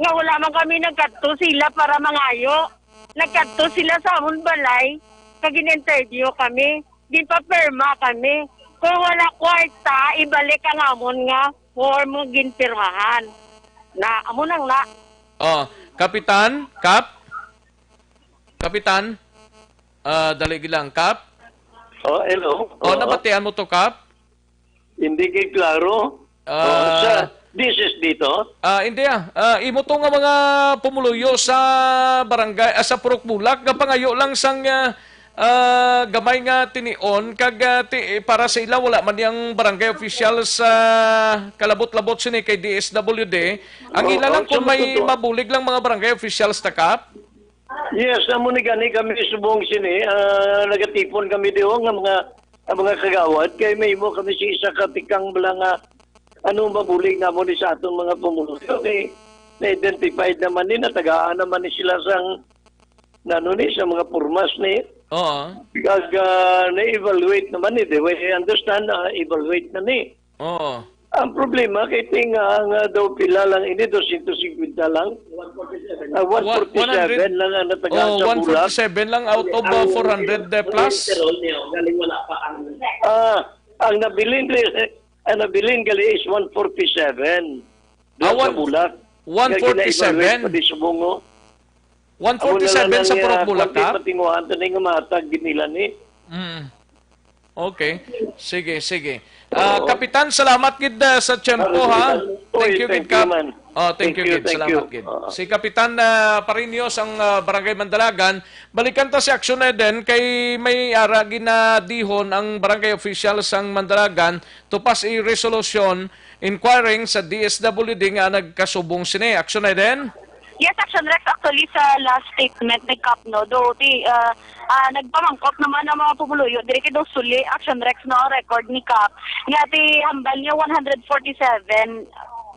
nga wala man kami nagkadto sila para mangayo. Nagkadto sila sa amon balay kag in-interview kami. Di pa perma kami. Kung wala kwarta, ibalik ang amon nga form ginpirmahan. Na, amon ang na. Kapitan, Kapitan, dali lang, Kap. Hello. Nabatian mo to, Kap? Hindi kay klaro. Sa DSS dito? Hindi imo to nga mga pumuluyo sa barangay, sa Purok Bulak, gapangayo lang sang gamay nga tinion, kag para sa ila wala man yung barangay official sa kalabot-labot sini kay DSWD. Ang ila lang kung may mabulig lang mga barangay officials ta, Kap? Yes, amo ni gani kami subong sini, nagatipon kami diho nga mga kagawad, kay may mo kami si isa katikang nga anong mabulig na mo ni sa atong mga pumulo. Okay, na-identified naman ni, natagaan naman ni sila sang sa mga purmas ni. Oo. Kag na-evaluate naman ni, I understand na evaluate na ni. Oo. Ang problema, kay tinga nga daw pila lang ini, 250 lang. 147 lang ang natagaan sa Bulak. 147 lang out of 400 plus? Ang nabilin gali is 147. Doon sa Bulak. 147? 147 sa Purok Bulak, ha? Patinguhan ito na yung matag nila ni. Okay. Sige. Kapitan, salamat gid sa tiyempo, ha? Thank you, gid, Kap. Thank you, gid. Salamat, gid. Si Kapitan Parinios, ang Barangay Mandalagan, balikan ta si Action Eden kay may ara ginadihon ang barangay officials sang Mandalagan to pass a resolution inquiring sa DSWD nga nagkasubong sini. Action Eden? Yes, Action Rex, actually sa last statement ni Kap, no, do nagpamangkot naman ang mga pumuluyo. Dire kay daw suli, Action Rex, no, record ni Kap. Nga hambal niya 147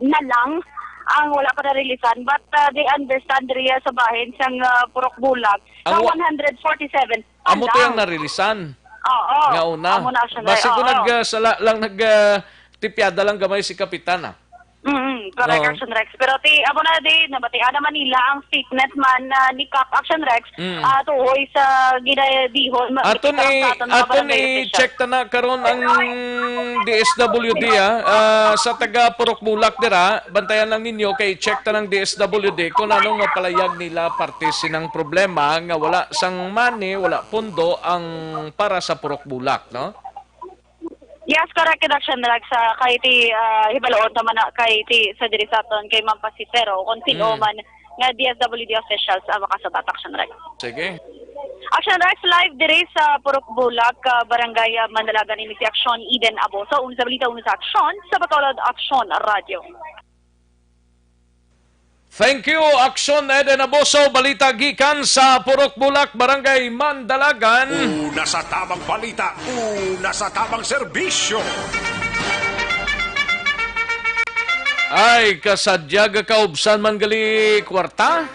na lang ang wala pa na-releasan. But they understand riya sa bahin siyang Purok Bulag. Sa 147 amo to yung narilisan. Oo. Nga una. Basi ko tipyada lang gamay si Kapitan, ha? Correct, Oo. Action Rex. Pero amo na din, nabatian naman nila ang statement man ni Cap Action Rex tuhoy sa ginadihon. Aton i-check ta na karon ang DSWD sa taga Purok Bulak dira, bantayan lang ninyo kay check ta ng DSWD kung anong mapalayag nila parte sinang problema nga wala sang money, wala pondo ang para sa Purok Bulak, no? Yes, correct, Action Rex. Kay hibaloon naman na kay sa diri sa aton kay Ma'am Pasitero kung sino man nga DSWD officials ang makasabat, Action Rex. Sige. Action Rex live diri sa Purok Bulak, Barangay Mandalagan ni si Action Eden Aboso. Una sa balita, una sa Action sa Bacolod Action Radio. Thank you, Action Eden Aboso. Balita gikan sa Purok Bulak, Barangay Mandalagan. Una sa tamang balita, una sa tamang serbisyo. Ay, kasadyaga kaubsan man gali kwarta.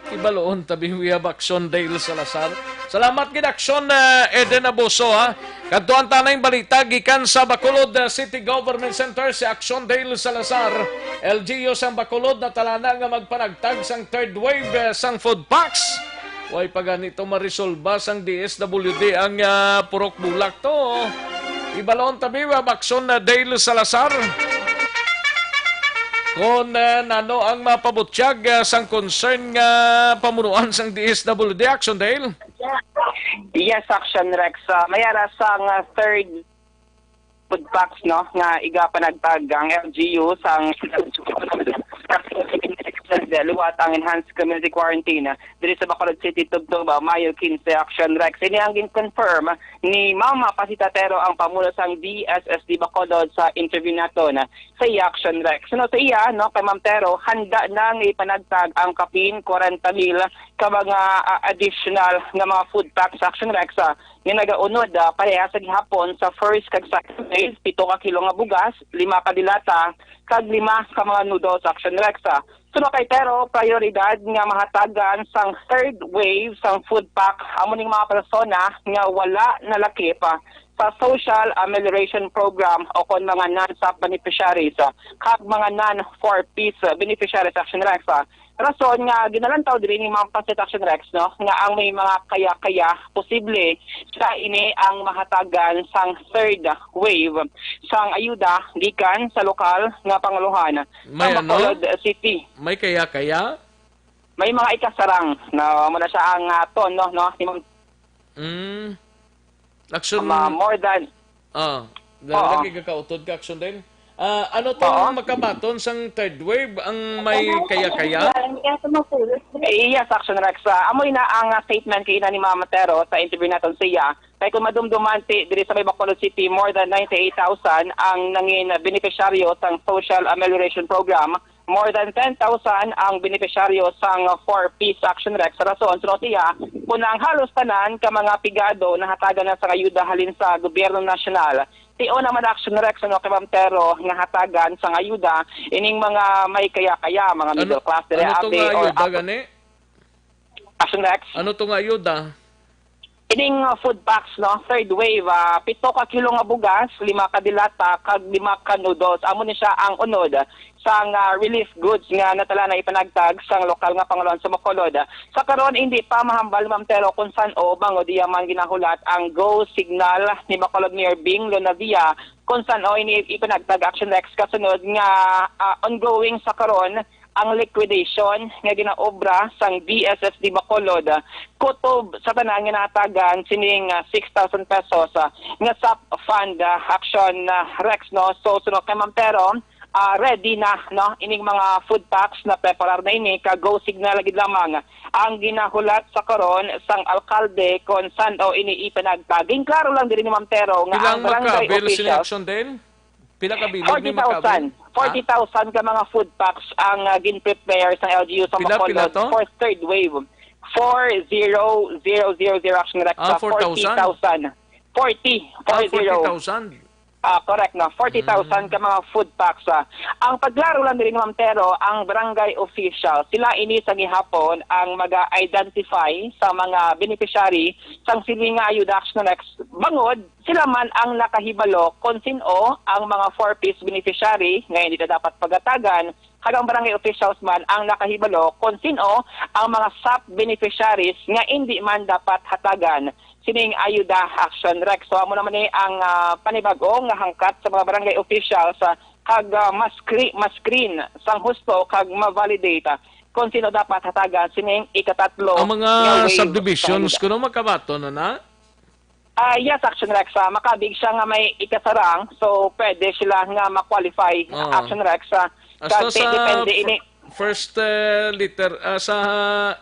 Ibaloon tabi wiyab Action Dale Salazar. Salamat gid Action Eden Aboso Kadtuan tanay balita gikan sa Bacolod City Government Center si Action Dale Salazar. LGU sang Bacolod na talana nga magpanagtag sang third wave sang food packs. Way paganito marisolba sang DSWD ang Purok Bulak to. Ibaloon tabi wiyab Action Dale Salazar. Kung nano ang mapabutsyag sang concern nga pamunuan sang DSWD, Action Dale? Yes, Action Rex. Mayara sang third food packs, no, nga iga panagtag ang LGU sang luwat ang enhanced community quarantine diri sa Bacolod City, Tugtugba, Mayo 15, Action Rex. Ini ang gin-confirm ni Mama Pasitatero ang pamuno sang DSSD Bacolod sa interview naton sa Action Rex. So, sa iya, no, kay Ma'am Tero, handa nang ipanagtag ang kapin 40,000 ka mga additional nga mga food packs sa Action Rex nga nagaunod pareha sa gihapon sa first kag second phase, 7 ka kilo nga bugas, 5 ka dilata, kag 5 ka mga noodles sa Action Rex. Suno kay Tero, prioridad nga mahatagan sang third wave sang food pack amo ning mga persona nga wala nalakip sa Social Amelioration Program o kon mga non-SAP beneficiaries kag mga non-4-piece beneficiaries Action Rex. Rason nga ginalantaw diri ni Ma'am Pasit Action Rex, no, nga ang may mga kaya-kaya posible sa ini ang mahatagan sang third wave sang ayuda gikan sa lokal nga panguluhan sa Bacolod City. May kaya-kaya? May mga ikasarang na muna siya ang ton, no, ni Ma'am. Action more than lagi kakautod ka Action din. Ano tong makabaton sang third wave ang may kaya-kaya? Yes, Action Rex. Amoy na ang statement kay ni Mama Tero sa interview naton siya. Kay kung madumdumanti diri sa Bacolod City, more than 98,000 ang nangin beneficiaryo sang Social Amelioration Program. More than 10,000 ang beneficiaryo sang 4-piece Action Rex. Rason, sunod siya, kung ang halos tanan ka mga pigado na hatagan na sa ayuda halin sa gobyerno nasyonal. Tio naman Action Rex, ano kay Ma'am Tero, nga hatagan sang ayuda, ining mga may kaya-kaya, mga middle class. Ano itong ayuda gani? Action Rex? Ano itong ayuda? Ining food packs, no, third wave, 7 ka kilo nga bugas, 5 ka dilata, kag 5 ka noodles. Amo ni siya ang unod sang relief goods nga natala na ipanagtag sang lokal nga pangulon sa Bacolod. Sa karon hindi pa mahambal Ma'am Tero kung saan o bango diya man ginahulat ang go signal ni Bacolod Mayor Bing Lonavia kung saan o ini ipanagtag Action Rex kasunod nga ongoing sa karon ang liquidation nga ginaobra sang DSSD Bacolod kutob sa tanan nga natagan sining 6,000 pesos nga SAP fund Action Rex, no. So sunod kay Ma'am Tero, ready na, no, ining mga food packs na preparar na ini ka go signal gid lamang ang ginahulat sa karon sang alkalde kon saan o ini ipanagtaging klaro lang diri ni Ma'am Tero nga ang barangay officials Action din? Pila ka bilog ni makabil? 40,000 ka mga food packs ang gin-prepare sa LGU sa Bacolod for third wave. 40,000 Action Rex. 40,000? 40,000. 40,000. Correct na, 40,000 ka mga food packs. Ang paglaro lang din, Ma'am Tero, ang barangay official, sila ini sa gihapon ang mag-identify sa mga beneficiary sang siling nga ayuda action next. Bangod, sila man ang nakahibalo kung sino ang mga 4-piece beneficiary, ngayon dito dapat pagatagan, hagang barangay officials man ang nakahibalo kung sino ang mga SAP beneficiaries nga hindi man dapat hatagan sining ayuda action Rex. So amo naman ni ang panibago nga hangkat sa mga barangay officials kag ma-screen sang husto kag ma-validate kung sino dapat hatagan sining ikatatlo ang mga subdivisions kuno makabato na. Yes, Action Rex. Makabig siya nga may ikasarang, so pwede sila nga ma-qualify Action Rex. Hasta sa depende ini. first letter sa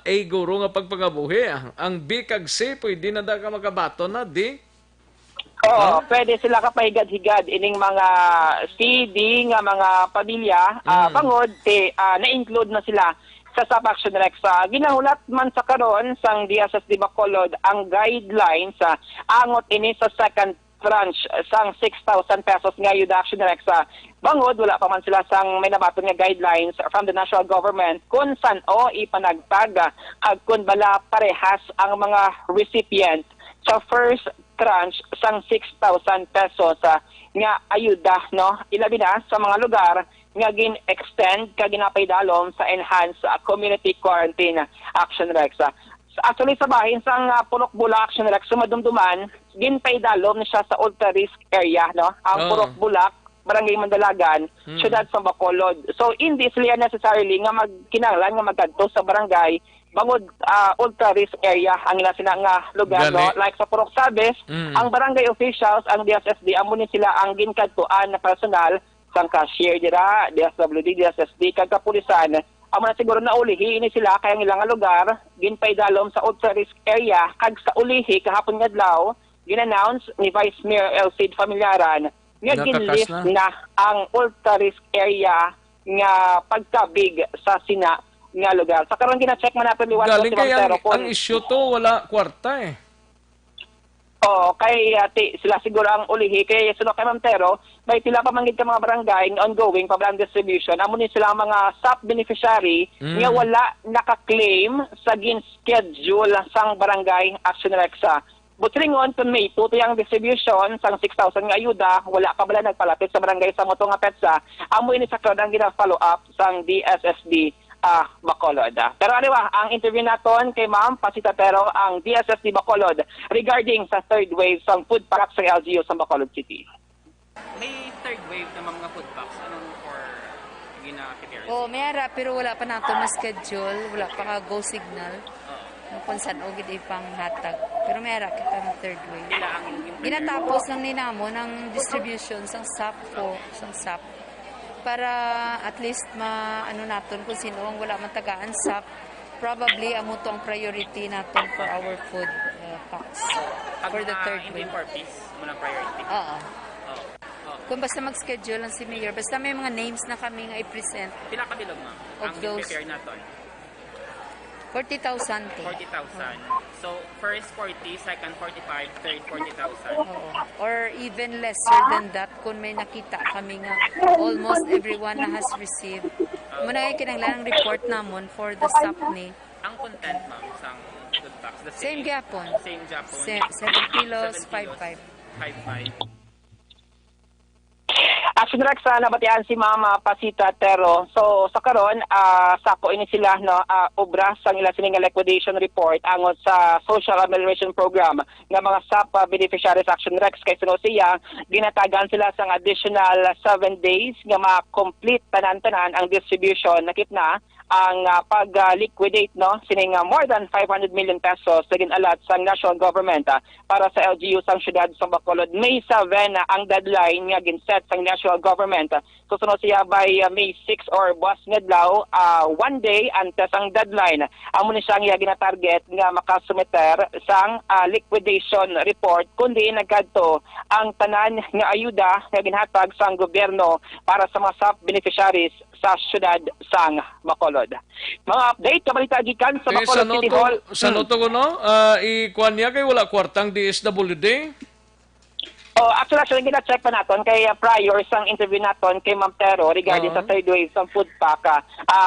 A guro nga pagpagabuhi. Ang B kag C pwede na da ka makabato na di. Oo, pwede sila kapahigad-higad ining mga C, D nga mga pamilya. Bangod, na-include na sila sa SAP Action Rex. Ginahulat man sa karon sang DSSD Bacolod ang guidelines angot ini sa second tranche sang 6,000 pesos nga ayuda Action Rex. Bangod, wala pa man sila sang may nabaton nga guidelines from the national government kung saan ipanagtag kung bala parehas ang mga recipient sa first tranche sang 6,000 pesos nga ayuda, no? Ilabi na sa mga lugar nga gin-extend ka ginapaydalom sa enhanced community quarantine Action Rex. Actually, sa bahin sang Purok-Bulak Action Rex, sumadumduman, ginpaydalom na siya sa ultra-risk area, no? Ang Purok-Bulak, Barangay Mandalagan, Syudad sa Bacolod. So, hindi sila necessarily nga magkinahanglan nga magkadto sa barangay bangod ultra-risk area ang sila nga lugar, no? Like sa Purok Sabes, ang barangay officials, ang DSSD, amunin sila ang ginkadtuan na personal sang cashier dira, DSWD, DSSD, kag kapulisan. Amo na siguro na ulihi ini sila kaya ilang lugar ginpaydalom sa ultra-risk area kag sa ulihi kahapon nga adlaw gin-announce ni Vice Mayor Elcid Familiaran nga ginlist na ang ultra-risk area nga pagkabig sa sina nga lugar. Sa karon gina-check man natin liwan galing kay ang issue to wala kwarta eh. Kay sila siguro ang ulihi kay suno kay Ma'am Tero, may pila pa manggid ka mga barangay ongoing pablang distribution. Amo ni sila mga SAP beneficiary nga wala naka-claim sa gin-schedule sang barangay Action Rex. Butringon kung May 2 tiyang distribution sang 6,000 nga ayuda, wala pa bala nagpalapit sa barangay sa Moto nga petsa. Amo ini sa crowd ang gina-follow up sang DSSD Bacolod. Pero ano ang interview naton kay Ma'am Pasita Tero, ang DSSD Bacolod regarding sa third wave sa food packs sa LGU sa Bacolod City. May third wave na mga food packs. Anong for gina-prepare? May ara, pero wala pa nato ma-schedule. Wala pa ka go signal. Kung saan o gid pang hatag. Pero may ara kita ng third wave. Ginatapos lang ni namo ng distribution sang SAP po, sang SAP. Para at least maano naton kung sino ang wala man tagaan SAP, probably amo to ang priority naton for our food packs for the third wave. For peace, muna priority. Kung basta mag-schedule lang si Mayor, basta may mga names na kami nga i-present. Pila ka bilog, ma'am? Ang prepare naton? 40,000. 40,000. So, first 40, second 45, third 40,000. Or even lesser than that kung may nakita kami nga almost everyone na has received. Muna yung kinanglanang report namon for the SAP ni. Ang content, ma'am, sang food packs? Same Japon. Same Japon. 7 kilos, 5.5. 5.5. Action Rex, nabatian si Mama Pasita Tero. So sa karon sako ini sila obra sang ila sining liquidation report angon sa social amelioration program nga mga SAP beneficiaries Action Rex kay suno siya ginatagan sila sang additional 7 days nga ma-complete tanan-tanan ang distribution nakitna ang pag-liquidate sining more than 500 million pesos sa ginalat sa national government para sa LGU sang syudad sa Bacolod. May 7 ang deadline nga ginset sang national government. Susunod siya by May 6 or buwas ngadlaw, 1 day antes ang deadline. Amo ni siyang gina-target nga makasumiter sang liquidation report kundi nagkadto ang tanan nga ayuda nga ginhatag sang gobyerno para sa mga SAP beneficiaries sa syudad sang Bacolod. Mga update, kabalita gikan sa Bacolod City Hall. Sa noto ko ikuan niya kay wala kwartang DSWD? Oh, actually, gina-check pa naton kay prior sang interview naton kay Ma'am Tero regarding sa third wave sa food pack.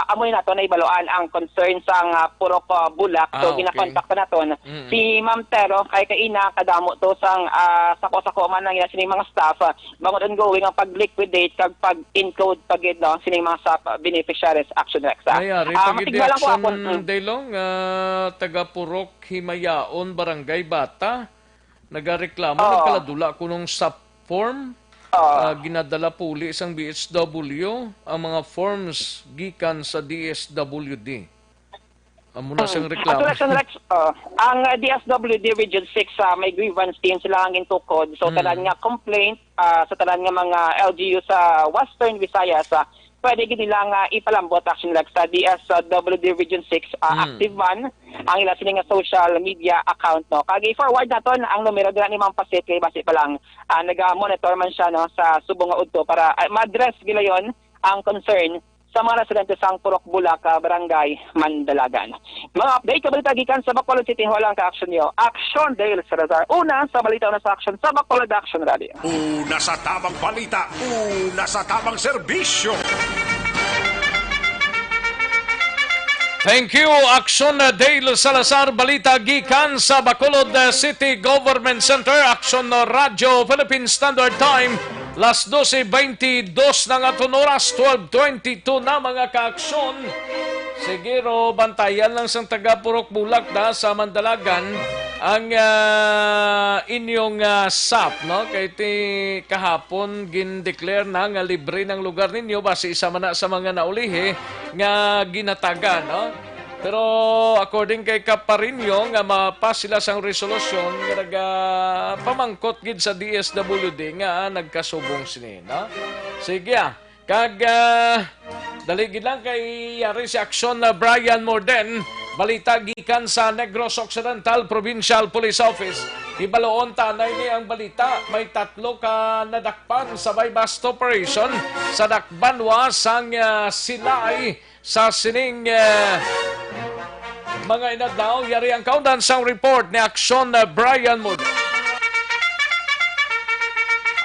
Amoy naton na ibaluan ang concern sang Purok Bulak. So gina-contact pa naton si Ma'am Tero kay kaina kadamo to sang sako-sako man nang sining mga staff bangon ongoing ang pag-liquidate kag pag-encode pagid no sining mga staff beneficiaries Action Rex. Mayari pagid Action Daylong taga Purok Himayaon Barangay Bata nagareklamo, nagkaladula ko nung SAP form, ginadala puli isang BHW, ang mga forms gikan sa DSWD. Muna siyang reklamo. Ang DSWD Region 6, may grievance team sila ang intukod. So, talan nga complaint sa talan nga mga LGU sa Western Visayas, pwede nilang ipalambot Action Rex sa DSWD Region 6 active man ang ila sining social media account no. Kag i-forward naton ang numero dira ni Ma'am Pasit kay base pa lang naga-monitor man siya no sa subong nga udto para ma-address gila yon ang concern sa mga residente sang Purok Bulak, Barangay Mandalagan. Mga update kabalita gikan sa Bacolod City Hall ang ka-action niyo. Action Dale Salazar. Una sa balita na sa action sa Bacolod Action Radio. Una sa tamang balita, una sa tamang serbisyo. Thank you, Action Dale Salazar. Balita gikan sa Bacolod City Government Center. Action Radio Philippine Standard Time. Las 12:22 na nga oras, 12:22 na mga ka-aksyon. Siguro, bantayan lang sa taga Purok Bulak na sa Mandalagan ang inyong SAP, no? Kaya kahapon gin-declare na nga libre ng lugar ninyo base isa man na sa mga naulihi nga ginatagan, no? Pero according kay Kaparinyo nga mapas sila sang resolusyon nga pamangkot gid sa DSWD nga nagkasubong sini, no? Sige kag daligid lang kay yari si Action na Brian Morden. Balita gikan sa Negros Occidental Provincial Police Office. Ibaloon tanay ni ang balita. May 3 ka nadakpan sa bypass operation sa Dakbanwa sang Silay sa sining mga inadlaw. Yari ang kaundan sang report ni Action Brian Morden.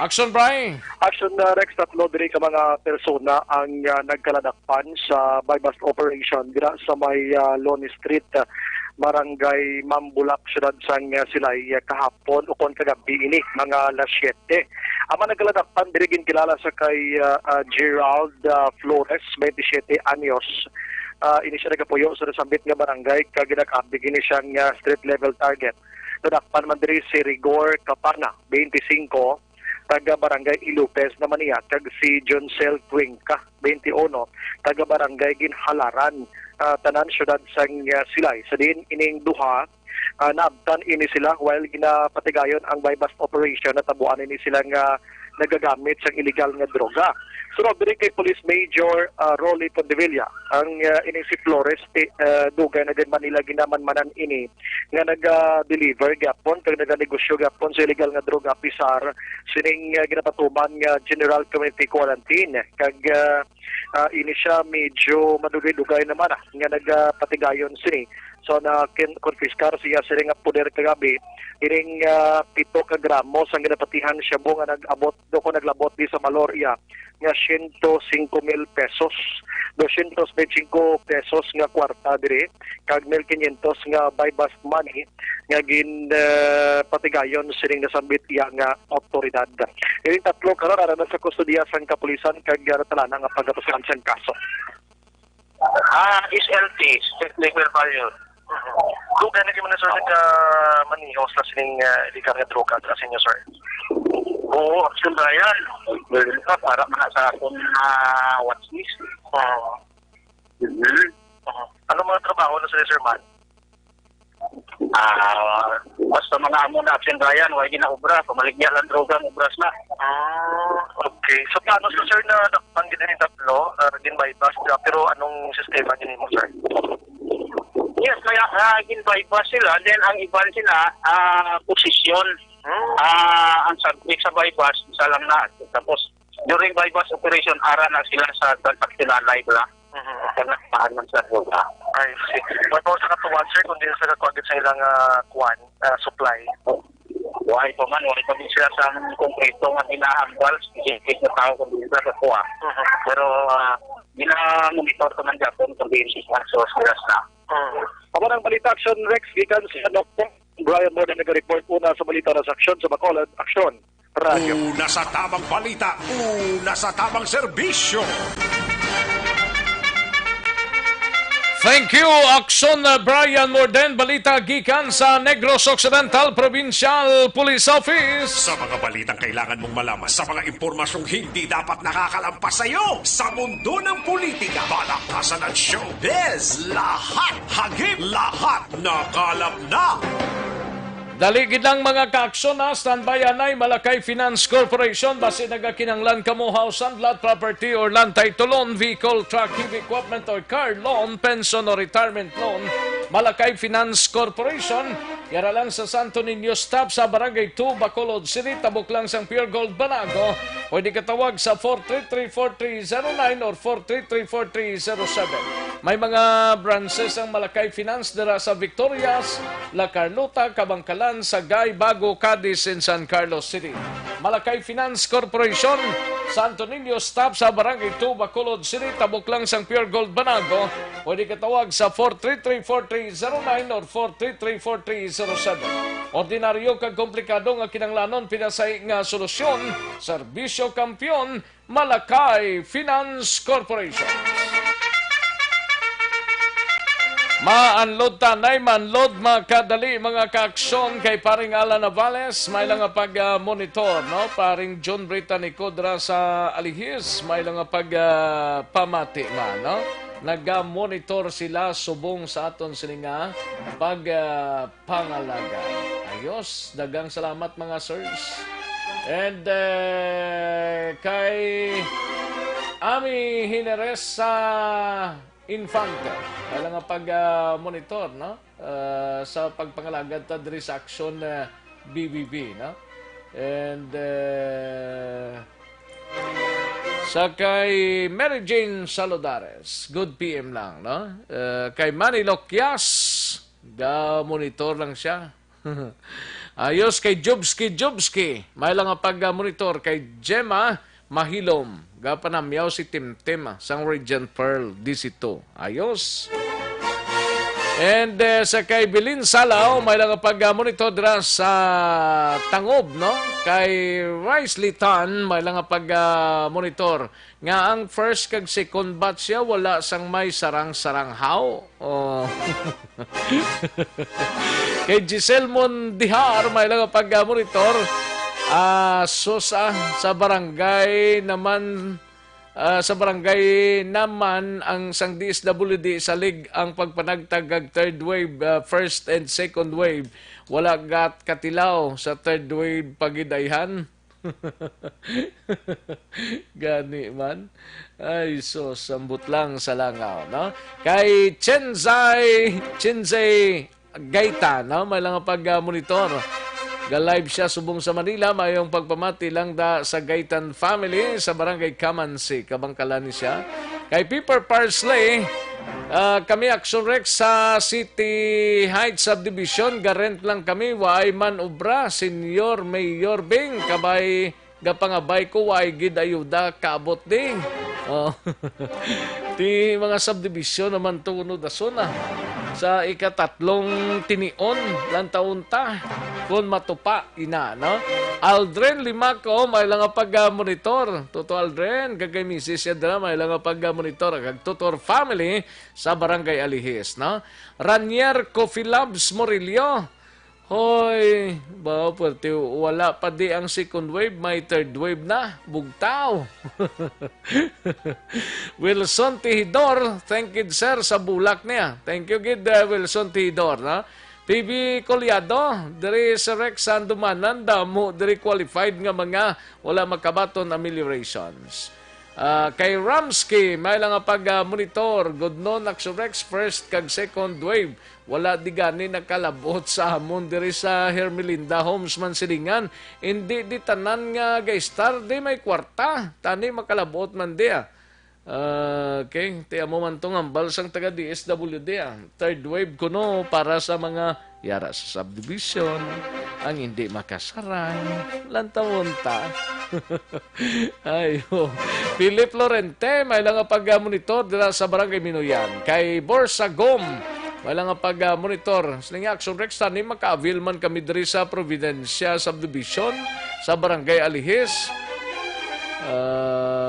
Action, Brian. Action Rex, 3 diri ka mga persona ang nagkaladakpan sa bypass operation dira sa may Loni Street, Barangay Mambulak, Syudad sang Silay kahapon ukon kagabi ini mga alas 7. Ang nagkaladakpan diri ginkilala sa kay Gerald Flores, 27 anyos. Ini siya nagapuyo sa nasambit nga barangay kag ginakabig ini siyang street level target. Nadakpan man diri si Rigor Capana, 25, taga Barangay Ilupes na maniya, kag si John Cel Cuenca, 21, taga Barangay Ginhalaran, tanan syudad sang Silay. Sa din ining duha, naabtan ini sila while ginapatigayon ang bypass operation na tabuan ini sila nga nagagamit sa illegal nga droga. Sunod diri kay Police Major Rolly Pondevilla ang ining si Flores dugay na din Manila ginamanmanan ini nga naga-deliver gapon kag naga-negosyo gapon sa illegal nga droga pisar sining ginapatuman nga General Community Quarantine kag ini siya medyo madugay-dugay naman nga nagapatigayon sini. So na konfiskar siya sining puder kagabi ining 7 ka gramos ang ginapatihan siya mo nga nag-abot do ko naglabot di sa Maloria nga 105,000 pesos, 225 pesos nga kwarta diri kag 1,500 nga bypass money nga patigayon sining nasambit iya nga awtoridad. Ining 3 karon ara na sa kustudiya sang kapulisan kag talana nga pagatusan sang kaso. SLT, State Legal Value. Kung gano'n naman na sir nagka-manihos na sining illegal nga droga at sa inyo sir? Oo, action ba yan? Para sa akong watchlist. Ano mga trabaho na sila sir man? Basta mga amo na action ba yan? Huwag ginaubra, pamaligya lang droga, ubras na. Okay. So paano sa sir na nakapangin din yung 3, din bypass, pero anong sistema din mo sir? Yes, kaya gin-bypass sila, then ang iban sila, posisyon. Ang subject sa bypass, isa lang na. Tapos, during bypass operation, ara na sila sa pagkilalay ba? Nakapaan man sa droga. I see. But also sa katuwan, sir, kung din sa kakagit sa ilang supply? Why pa man, wala pa din sila sa konkreto nga ginahangwal, specific na tao kung hindi sa kuha. Pero gina-monitor ko ng Japon kung basis ang source nila na. Ako ng Balita Action Rex, gikan si Dr. Brian Moore na nag-report una sa Balita na Action sa Bacolod, Action Radio. Una sa tamang balita, una sa tamang serbisyo. Thank you, Action Brian Morden. Balita gikan sa Negros Occidental Provincial Police Office. Sa mga balitang kailangan mong malaman, sa mga impormasyong hindi dapat nakakalampas sa iyo, sa mundo ng politika, balakasan at showbiz, lahat hagip, lahat nakalap na. Daligid lang mga ka-aksyon na standby anay Malakay Finance Corporation base nagakinanglan kamo house and lot property or land title loan, vehicle, truck, heavy equipment or car loan, pension or retirement loan. Malakay Finance Corporation, yara lang sa Santo Niño Stop sa Barangay 2, Bacolod City, tabok lang sang Pure Gold Banago. Pwede katawag sa 433-4309 or 433-4307. May mga branches ang Malakay Finance dira sa Victorias, La Carlota, Kabangkalan, Sagay, Bago, Cadiz, and San Carlos City. Malakay Finance Corporation, Santo Niño Stop sa Barangay 2, Bacolod City, tabok lang sang Pure Gold Banago. Pwede katawag sa 433-4309 or 433-4307. Ordinaryo kag komplikado nga kinanglanon pinasay nga solusyon, serbisyo kampiyon, Malakay Finance Corporation. Ma-unload tanay, ma-unload makadali mga ka-aksyon kay paring Alan Navales, may lang nga pag-monitor, no? Paring John Britannico dra sa Alihis, may lang nga pag-pamati man, no? Nag-monitor sila subong sa aton sininga pag-pangalaga. Ayos, dagang salamat mga sirs. And kay Ami Hineres sa Infante, wala nga pag-monitor, no? Sa pagpangalagad ta diri sa Action BBB, no? And sa kay Mary Jane Saludares, good PM lang, no? Kay Manny Lokyas, ga-monitor lang siya. Ayos kay Jubski, may lang nga pag-monitor kay Gemma Mahilom, gapanamyaw si Timtim sang Regent Pearl DC2. Ayos. And sa kay Bilin Salaw, may lang pag-monitor dira sa Tangob, no? Kay Rice Litan, may lang pag-monitor. Nga ang first kag second batch siya, wala sang may sarang-sarang how. Oh. Kay Giselle Mondihar, may lang pag-monitor. Sa barangay naman ang sang DSWD sa lig ang pagpanagtag third wave, first and second wave, wala gat katilaw sa third wave pagidayhan. Gani man. Ay, so sambut lang sa langaw, no? Kay Chenzay Gaita, no? May lang pag-monitor. Ga-live siya subong sa Manila, mayong pagpamati lang da sa Gaitan family sa Barangay Kamansi, Kabangkalan siya. Kay Piper Parsley, kami Action Rex sa City Heights Subdivision, garent lang kami, waay man ubra, Senior Mayor Bing, kabay gapangabay ko, waay gid ayuda, kaabot ding. Oh. Di mga subdivision naman to dason sa ikatatlong tinion lang taon ta kung matupa ina, no? Aldren Limaco, may lang pag-monitor. Toto Aldren, kagay misis siya dala, may lang pag-monitor. Kag Tutor family sa Barangay Alihis, no? Ranier Coffee Labs Morillo. Hoy, ba pwerte wala pa di ang second wave, may third wave na, bugtaw. Wilson Tihidor, thank you sir sa bulak niya. Thank you gid Wilson Tihidor, no? PB Colyado, diri sa Rex Sandumanan, damo diri qualified nga mga wala makabaton ameliorations. Kay Ramsky, may lang pag-monitor, good noon, Action Rex, first kag second wave. Wala di gani nakalabot sa hamon diri sa Hermelinda Homes man silingan. Hindi di tanan nga gaystar di may kwarta. Tani makalabot man dia. Okay, tiya mo man tong ambal sang taga DSWD Third wave kuno para sa mga yara sa subdivision, ang hindi makasaray, lantawunta. Ayo. Philip Lorente, may lang pag-monitor dira sa Barangay Minuyan. Kay Borsagom, may lang pag-monitor. Siling Action Rex, tani maka-avail man kami diri sa Providencia Subdivision sa Barangay Alihis.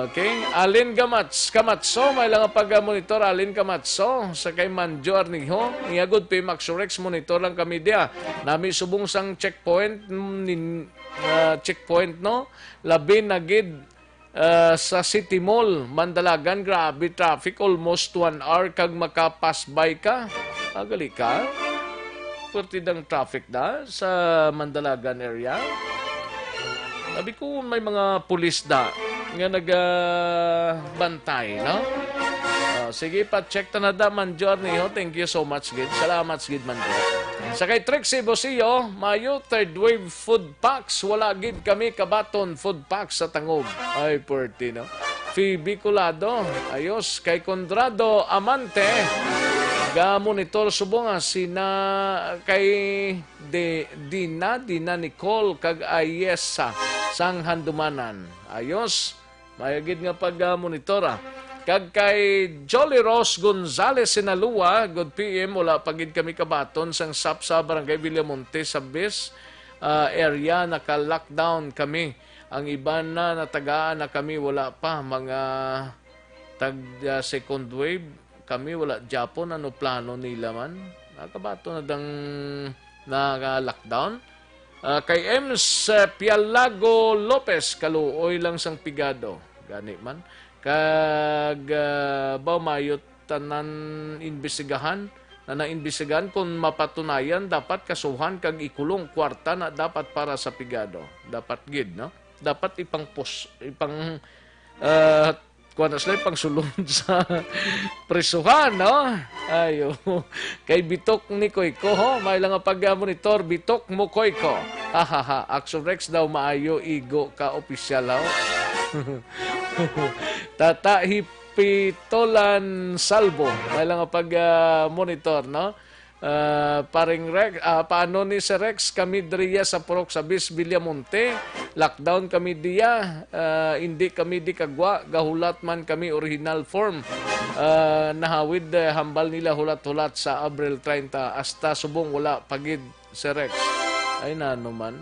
Okay. Alin Kamatso, may lang pag-monitor. Alin Kamatso, sa kay Manjo Arniho. Ngagod pa Maxorex, monitor lang kami dia. Nami subong sang checkpoint, no? Labi na gid sa City Mall, Mandalagan, grabe traffic. Almost 1 hour kag makapass by ka. Agali ka. Pertidang traffic na sa Mandalagan area. Sabi ko, may mga pulis da nga nagbantay, no? Sige, pa-check na da, Manjor niyo. Thank you so much, Gid. Salamat, Gid, Manjor. Sa kay Trixie Bosillo, Mayo, third wave food packs. Wala, Gid, kami kabaton food packs sa Tangog. Ay, perti, no? Phoebe Colado, ayos. Kay Condrado Amante, ga-monitor subong sina kay Dina Nicole kag Ayesa sang Handumanan. Ayos, mayagid nga pag-monitor Kag kay Jolly Ross Gonzales Sinalua, good PM, wala pagid kami kabaton sang SAP sa Barangay Villamonte sa BIS area, naka-lockdown kami. Ang iba na natagaan na kami, wala pa mga second wave. Kami wala Japon, ano plano nila man. Nakabato na dang naka-lockdown. Kay Ems Pialago Lopez, kaluoy lang sang pigado. Gani man. Kag mayot tanan imbestigahan na naimbestigahan kung mapatunayan dapat kasuhan kag ikulong kwarta na dapat para sa pigado. Dapat gid, no? Dapat ipang pang sulod sa presuhan, no? Ayo. Kay Bitok ni Koyko, ho? May lang pag-monitor, Bitok mo Koyko. Hahaha, Action Rex daw maayo, igo ka opisyal, ho? Tata Hipitolan Salvo, may lang pag-monitor, no? Paring Rex, paano ni si Rex kami driya sa Purok sa Bis Villamonte, lockdown kami diya, hindi kami di kagwa, gahulat man kami original form, nahawid hambal nila hulat-hulat sa Abril 30 hasta subong wala pagid si Rex. Ay na naman,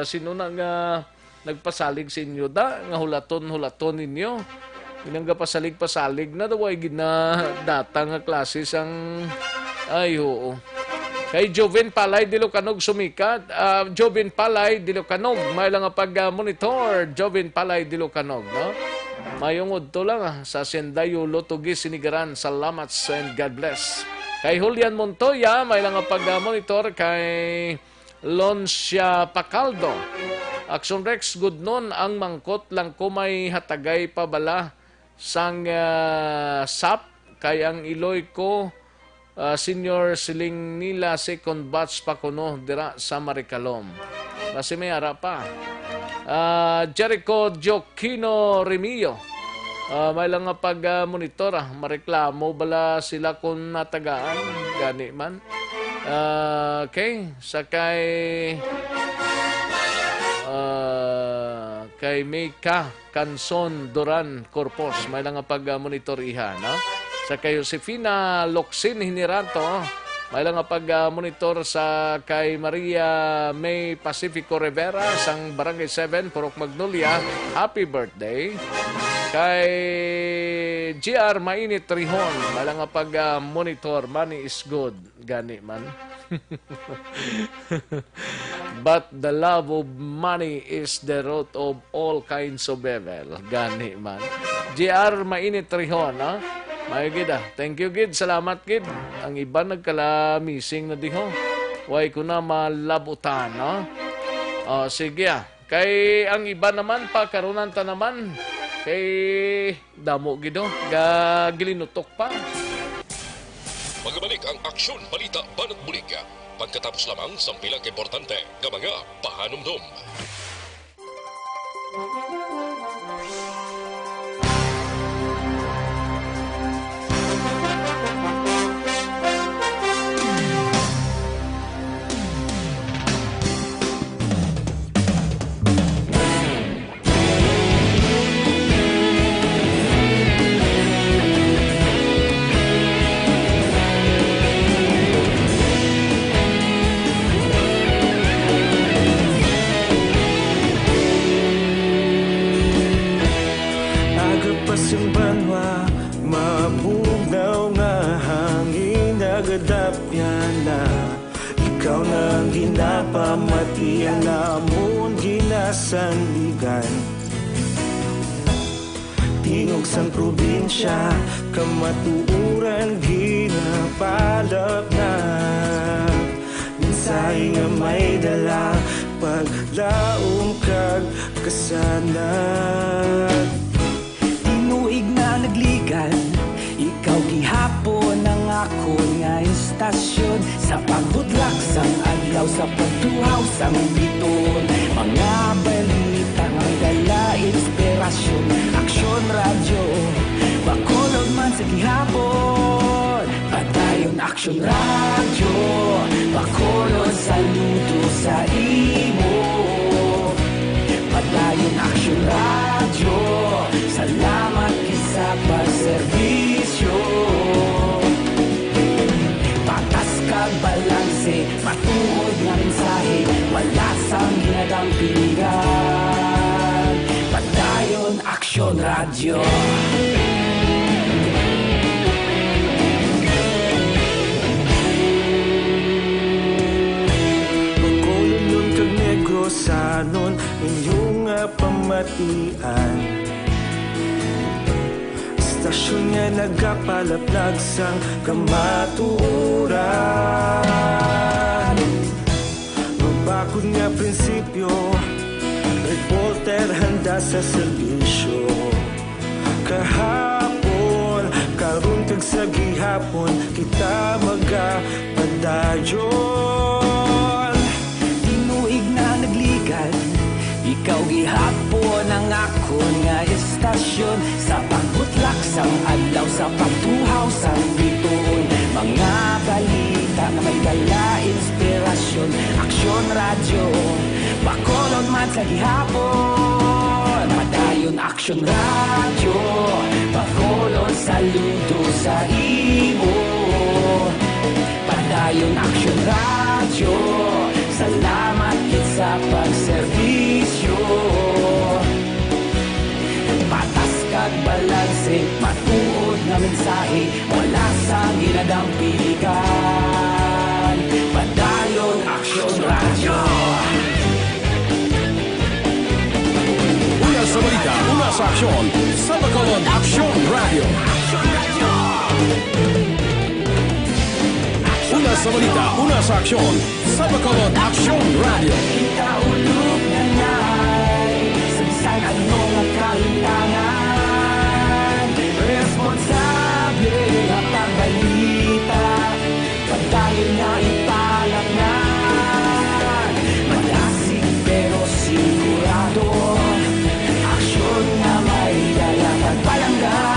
sino na nga nagpasalig sa inyo da, nga hulaton ninyo, inang pasalig na daway gina data nga klase sang ay, oo. Kay Joven Palay Dilocanog sumikat. Joven Palay Dilocanog. May lang pag-monitor. Joven Palay Dilocanog, no? Mayong udto lang sa Senda Yulo Tugis Sinigaran. Salamat and God bless. Kay Julian Montoya, may lang pag-monitor. Kay Loncia Pacaldo. Action Rex, good nun. Ang mangkot lang ko may hatagay pabala sang SAP. Kay ang iloy ko senior siling nila second batch pa kuno dira sa Maricalom. Kasi may ara pa. Jericho Joaquino Remillo. May lang nga pag-monitor. Mareklamo bala sila kung natagaan. Gani man. Okay. Sakay kay Meika Canson Duran Corpos. May lang nga pag-monitor iha, no? Sa kay Josefina Locsin Hiniranto, may lang pag-monitor sa kay Maria May Pacifico Rivera sang Barangay 7, Purok Magnolia. Happy birthday. Kay GR Mainit Rihon, may lang pag-monitor. Money is good. Gani man. But the love of money is the root of all kinds of evil. Gani man. GR Mainit Rihon, ha? May gid Thank you gid. Salamat gid. Ang iba nagkala-missing na diho. Way ko na malabutan, no? Sige Kay ang iba naman pakarunan ta naman. Kay damo gido. Gilinutok pa. Magbalik ang Aksyon Balita Banat Bulig. Pagkatapos lamang sa pilang importante ng mga pahanumdum. ginapamati ang namon ginasandigan. Tingog sang probinsya, kamatuuran ginapalap na. Minsay nga may dala, paglaom kag kasanag. Tinuig na nagligan, ikaw gihapon ang ako nga istasyon. Sa pagbutlak sang adlaw, sa pagtuhaw sang biton. Mga balita nga dala inspirasyon. Aksyon radyo, Bacolod man sa gihapon. Padayon Aksyon radyo, Bacolod saludo sa imo. Padayon Aksyon radyo, salamat kisa pagserbisyo. Patas kag balanse, matuod nga mensahe, wala sang ginadampingan. Padayon Aksyon radyo. Bacolod nun kag Negrosanon, inyong pamatian. Istasyon nga nagapalaplag sang kamatuuran. Mabakod nga prinsipyo, reporter handa sa serbisyo. Kahapon, karon kag sa gihapon, kita magapadayon. Tinuig na nagligan, ikaw gihapon ang ako nga istasyon. Sa pagbutlak sang adlaw, sa pagtuhaw sang bituon. Mga balita na may dala inspirasyon. Aksyon radyo, Bacolod man sa gihapon. Padayon Aksyon radyo, Bacolod saludo sa imo. Padayon Aksyon radyo, salamat kit sa pagserbisyo. Patas kag balanse, matuod nga mensahe, wala sang ginadampingan. Padayon Aksyon radyo. Una sa balita, una sa aksyon, sa Bacolod Aksyon Radio. Una sa balita, una sa aksyon, sa Bacolod Aksyon Radio. Ikaulog na ngay, sa bisan ano nga kahilangan. Responsable nga pagbalita, pagdayon nga ipalak na. Malasig pero sigurado, aksyon nga may dala pagpalanggan.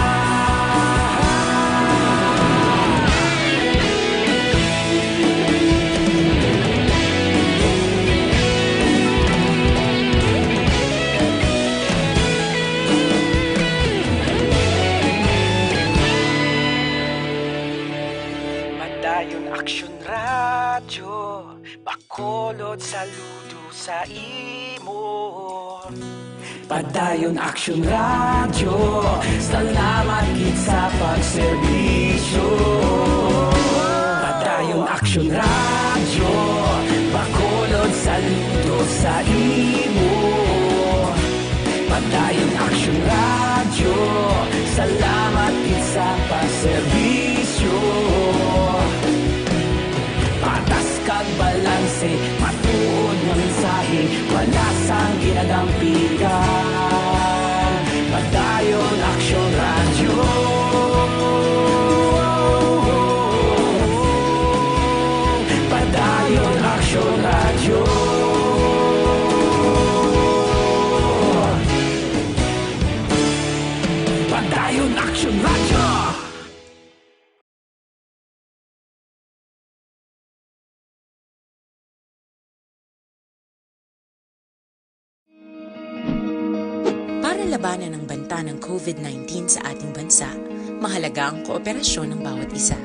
Padayon Aksyon radyo, Bacolod saludo sa imo. Padayon Aksyon radyo, salamat kit sa pagserbisyo. Padayon Aksyon radyo, Bacolod saludo sa imo. Padayon Aksyon radyo, salamat kit sa pagserbisyo. Patas kag balanse, matuod nga mensahe, wala sang ginadampingan. Padayon Aksyon radyo. Padayon Aksyon radyo. Padayon Aksyon radyo. Para labanan ang banta ng COVID-19 sa ating bansa, mahalaga ang kooperasyon ng bawat isa.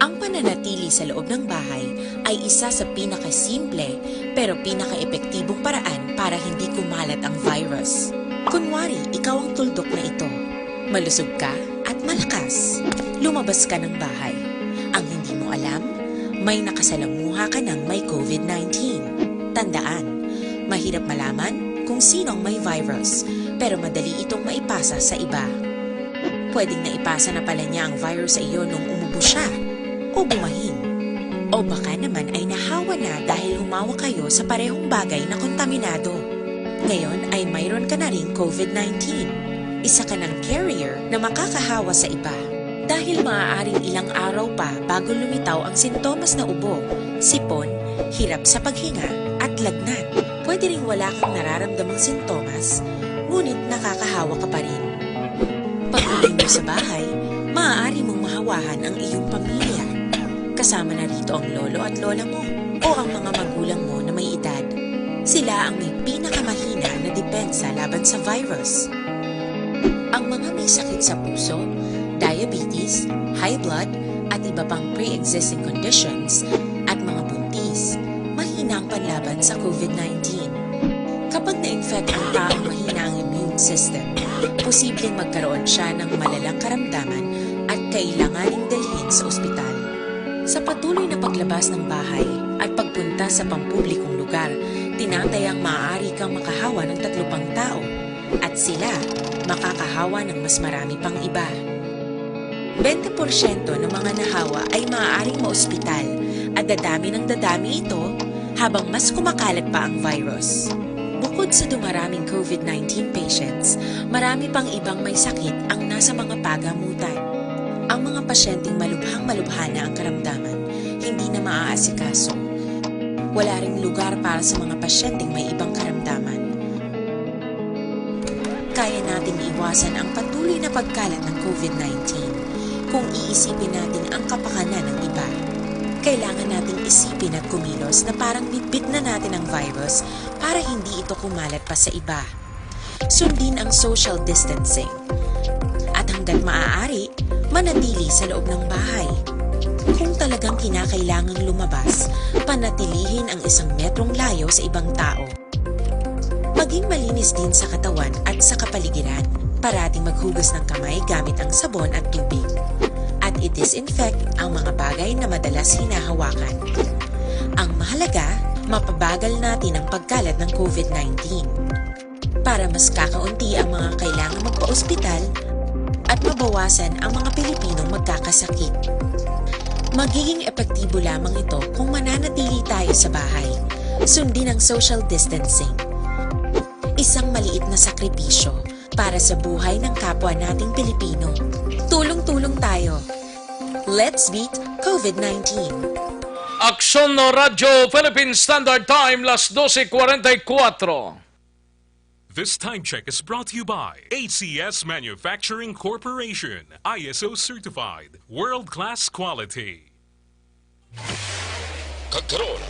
Ang pananatili sa loob ng bahay ay isa sa pinakasimple pero pinaka-epektibong paraan para hindi kumalat ang virus. Kunwari, ikaw ang tuldok na ito. Malusog ka at malakas. Lumabas ka ng bahay. Ang hindi mo alam, may nakasalamuha ka ng may COVID-19. Tandaan, mahirap malaman kung sino ang may virus, pero madali itong maipasa sa iba. Pwedeng naipasa na pala niya ang virus sa iyo nung umubo siya o bumahin. O baka naman ay nahawa na dahil humawa kayo sa parehong bagay na kontaminado. Ngayon ay mayroon ka na ring COVID-19. Isa ka ng carrier na makakahawa sa iba. Dahil maaaring ilang araw pa bago lumitaw ang sintomas na ubo, sipon, hirap sa paghinga at lagnat. Pwede ring wala kang nararamdamang sintomas, ngunit nakakahawa ka pa rin. Pag-uwi mo sa bahay, maaari mong mahawahan ang iyong pamilya. Kasama na rito ang lolo at lola mo o ang mga magulang mo na may edad. Sila ang may pinakamahina na depensa laban sa virus. Ang mga may sakit sa puso, diabetes, high blood, at iba pang pre-existing conditions, at mga buntis, mahina ang panlaban sa COVID-19. Kapag na-infect ang taong mahina ang immune system, posibleng magkaroon siya ng malalang karamdaman at kailanganing dalhin sa ospital. Sa patuloy na paglabas ng bahay at pagpunta sa pampublikong lugar, tinatayang maaari kang makahawa ng 3 pang tao at sila makakahawa ng mas marami pang iba. 20% ng mga nahawa ay maaaring maospital at dadami ng dadami ito habang mas kumakalat pa ang virus. Bukod sa dumaraming COVID-19 patients, marami pang ibang may sakit ang nasa mga pagamutan. Ang mga pasyenteng malubhang-malubha na ang karamdaman, hindi na maaasikaso. Wala ring lugar para sa mga pasyenteng may ibang karamdaman. Kaya nating iwasan ang patuloy na pagkalat ng COVID-19 kung iisipin natin ang kapakanan ng iba. Kailangan nating isipin at kumilos na parang bitbit na natin ang virus para hindi ito kumalat pa sa iba. Sundin ang social distancing. At hanggat maaari, manatili sa loob ng bahay. Kung talagang kinakailangang lumabas, panatilihin ang 1 metrong layo sa ibang tao. Maging malinis din sa katawan at sa kapaligiran. Parating maghugas ng kamay gamit ang sabon at tubig. At i-disinfect ang mga bagay na madalas hinahawakan. Ang mahalaga, mapabagal natin ang pagkalat ng COVID-19. Para mas kakaunti ang mga kailangang magpa-ospital at mabawasan ang mga Pilipinong magkakasakit. Magiging epektibo lamang ito kung mananatili tayo sa bahay. Sundin ang social distancing. Isang maliit na sakripisyo para sa buhay ng kapwa nating Pilipino. Tulong-tulong tayo. Let's beat COVID-19. Aksyon no Radyo Philippine Standard Time, las 12:44. This time check is brought to you by ACS Manufacturing Corporation, ISO certified, world-class quality. Kagkaroon,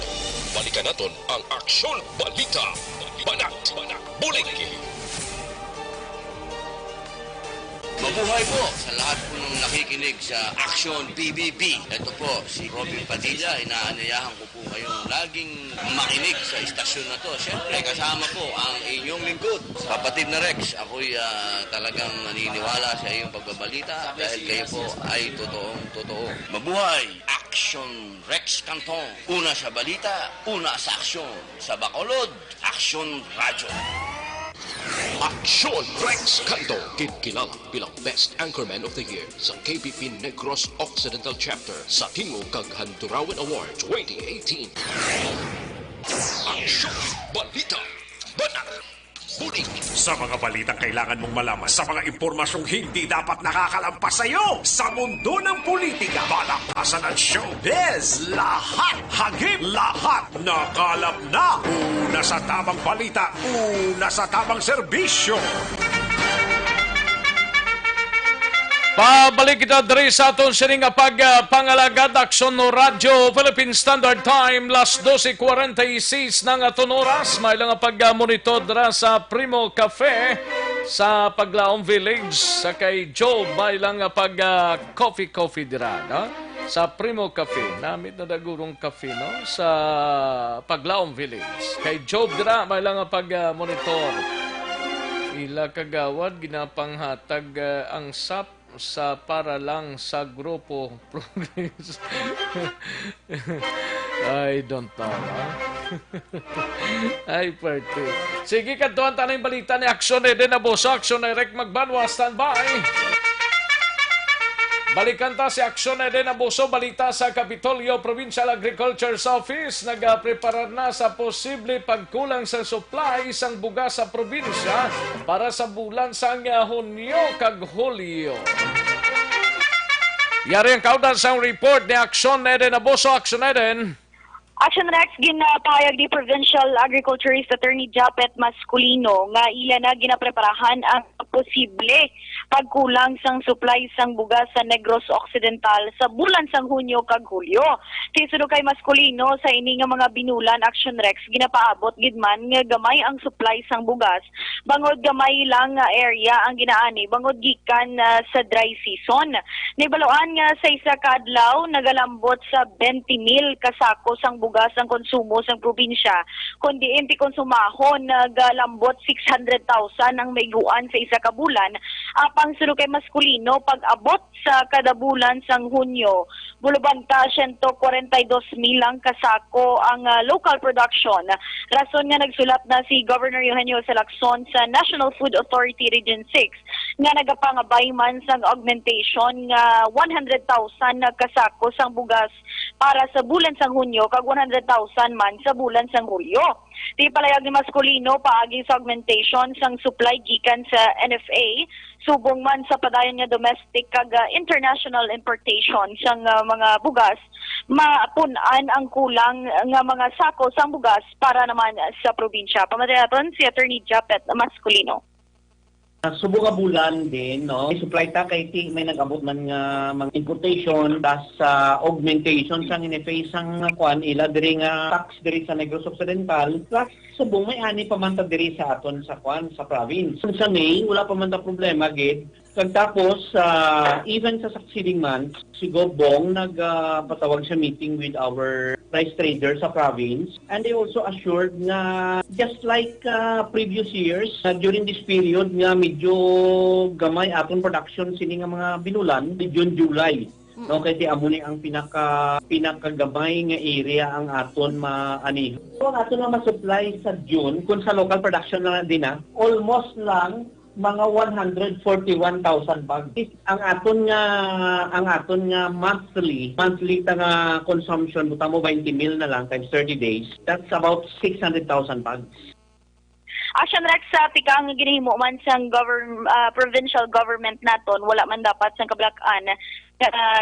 balikan natin ang Aksyon Balita. Banat, bulig. Mabuhay po sa lahat po ng nakikinig sa Action PBB. Ito po, si Robin Padilla. Inaanyayahan ko po kayong laging makinig sa istasyon na to. Siyempre, kasama po ang inyong lingkod. Kapatid na Rex, ako'y talagang naniniwala sa iyong pagbabalita dahil kayo po ay totoong-totoo. Mabuhay! Action Rex Canton. Una sa balita, una sa aksyon. Sa Bacolod, Action Radyo. Aksyon Rex Canto, kilala bilang Best Anchorman of the Year sa KBP Negros Occidental Chapter sa Tingog kag Handurawan Award 2018. Aksyon Balita, Banat, Bulig. Sa mga balitang kailangan mong malaman, sa mga impormasyong hindi dapat nakakalampas sa iyo, sa mundo ng politika, balakasan at showbiz, lahat, hagip, lahat, nakalap na. Una sa tamang balita, una sa tamang serbisyo. Pabalik kita diri sa aton sining pagpangalagad Aksyon no Radyo Philippine Standard Time, las 12:46 ng aton oras. May lang pag-monitor dira sa Primo Cafe sa Paglaom Village sa kay Joe. May lang coffee dira, no? Sa Primo Cafe, namit na dagurong cafe, no? Sa Paglaom Village. Kay Joe dira, may lang pag-monitor. Ila kagawad ginapanghatag ang SAP sa para lang sa grupo Progress. I don't know. Ay, perte. Sige, kantuan tayo ng balita ni Aksyon Eden Abuso. Aksyon Eric Magbanwa, standby. Balikan ta si Aksyon Eden Abuso, balita sa Kapitolyo Provincial Agriculture's Office. Nagpreparar na sa posible pagkulang sa supply isang bugas sa probinsya para sa bulan sang Hunyo kag Hulyo. Yari ang kaudan sa report ni Aksyon Eden Abuso. Aksyon Eden. Action Rex, ginapayag ni Provincial Agriculturist Attorney Japet Masculino nga ila na ginapreparahan ang posible pagkulang sang supply sang bugas sa Negros Occidental sa bulan sang Hunyo kag Hulyo. Tisuro kay Masculino sa ini nga mga binulan Action Rex ginapaabot gid man nga gamay ang supply sang bugas bangod gamay lang nga area ang ginaani bangod gikan sa dry season. Nibaloan nga sa isa ka adlaw nagalambot sa 20,000 kasako sang bugas ang konsumo sang probinsya kundi inti konsumahon nagalambot 600,000 ang mayguan sa isa ka bulan. Apang suno kay Masculino pag-abot sa kada bulan sang Hunyo bulubanta 142,000 ang kasako ang local production. Rason nga nagsulat na si Governor Eugenio Salacson sa National Food Authority Region 6 nga nagapangabay man sang augmentation nga 100,000 na kasako sang bugas para sa bulan sang Hunyo kag 100,000 man sa bulan sang Hulyo. Di palayag ni Masculino paagi sa augmentation sang supply gikan sa NFA subong man sa padayon nga domestic kag international importation sang mga bugas maapunan ang kulang nga mga sako sang bugas para naman sa probinsya. Pamadayon si Attorney Japet Masculino. Subo ka bulan din, no? May supply ta kay ti may nag-abot man nga mga importation tas augmentation sang in-face sang kuan ila diri nga tax diri sa Negros Occidental plus subong may ani pa man ta diri sa aton sa kuan sa province. Sa May wala pa man ta problema gid. Tapos even sa succeeding months si Gobong nagpatawag sa meeting with our rice traders sa province and they also assured na just like previous years during this period nga medyo gamay aton production sini nga mga binulan June July no kay ti amo ni ang pinakagamay nga area ang aton maani so ang aton na ma-supply sa June kun sa local production na din almost lang mga 141,000 bags. Ang aton nga monthly ta nga consumption buta mo 20,000 na lang times 30 days. That's about 600,000 bags. Action Rex sa tikang ginahimo man sang provincial government naton wala man dapat sang kablakan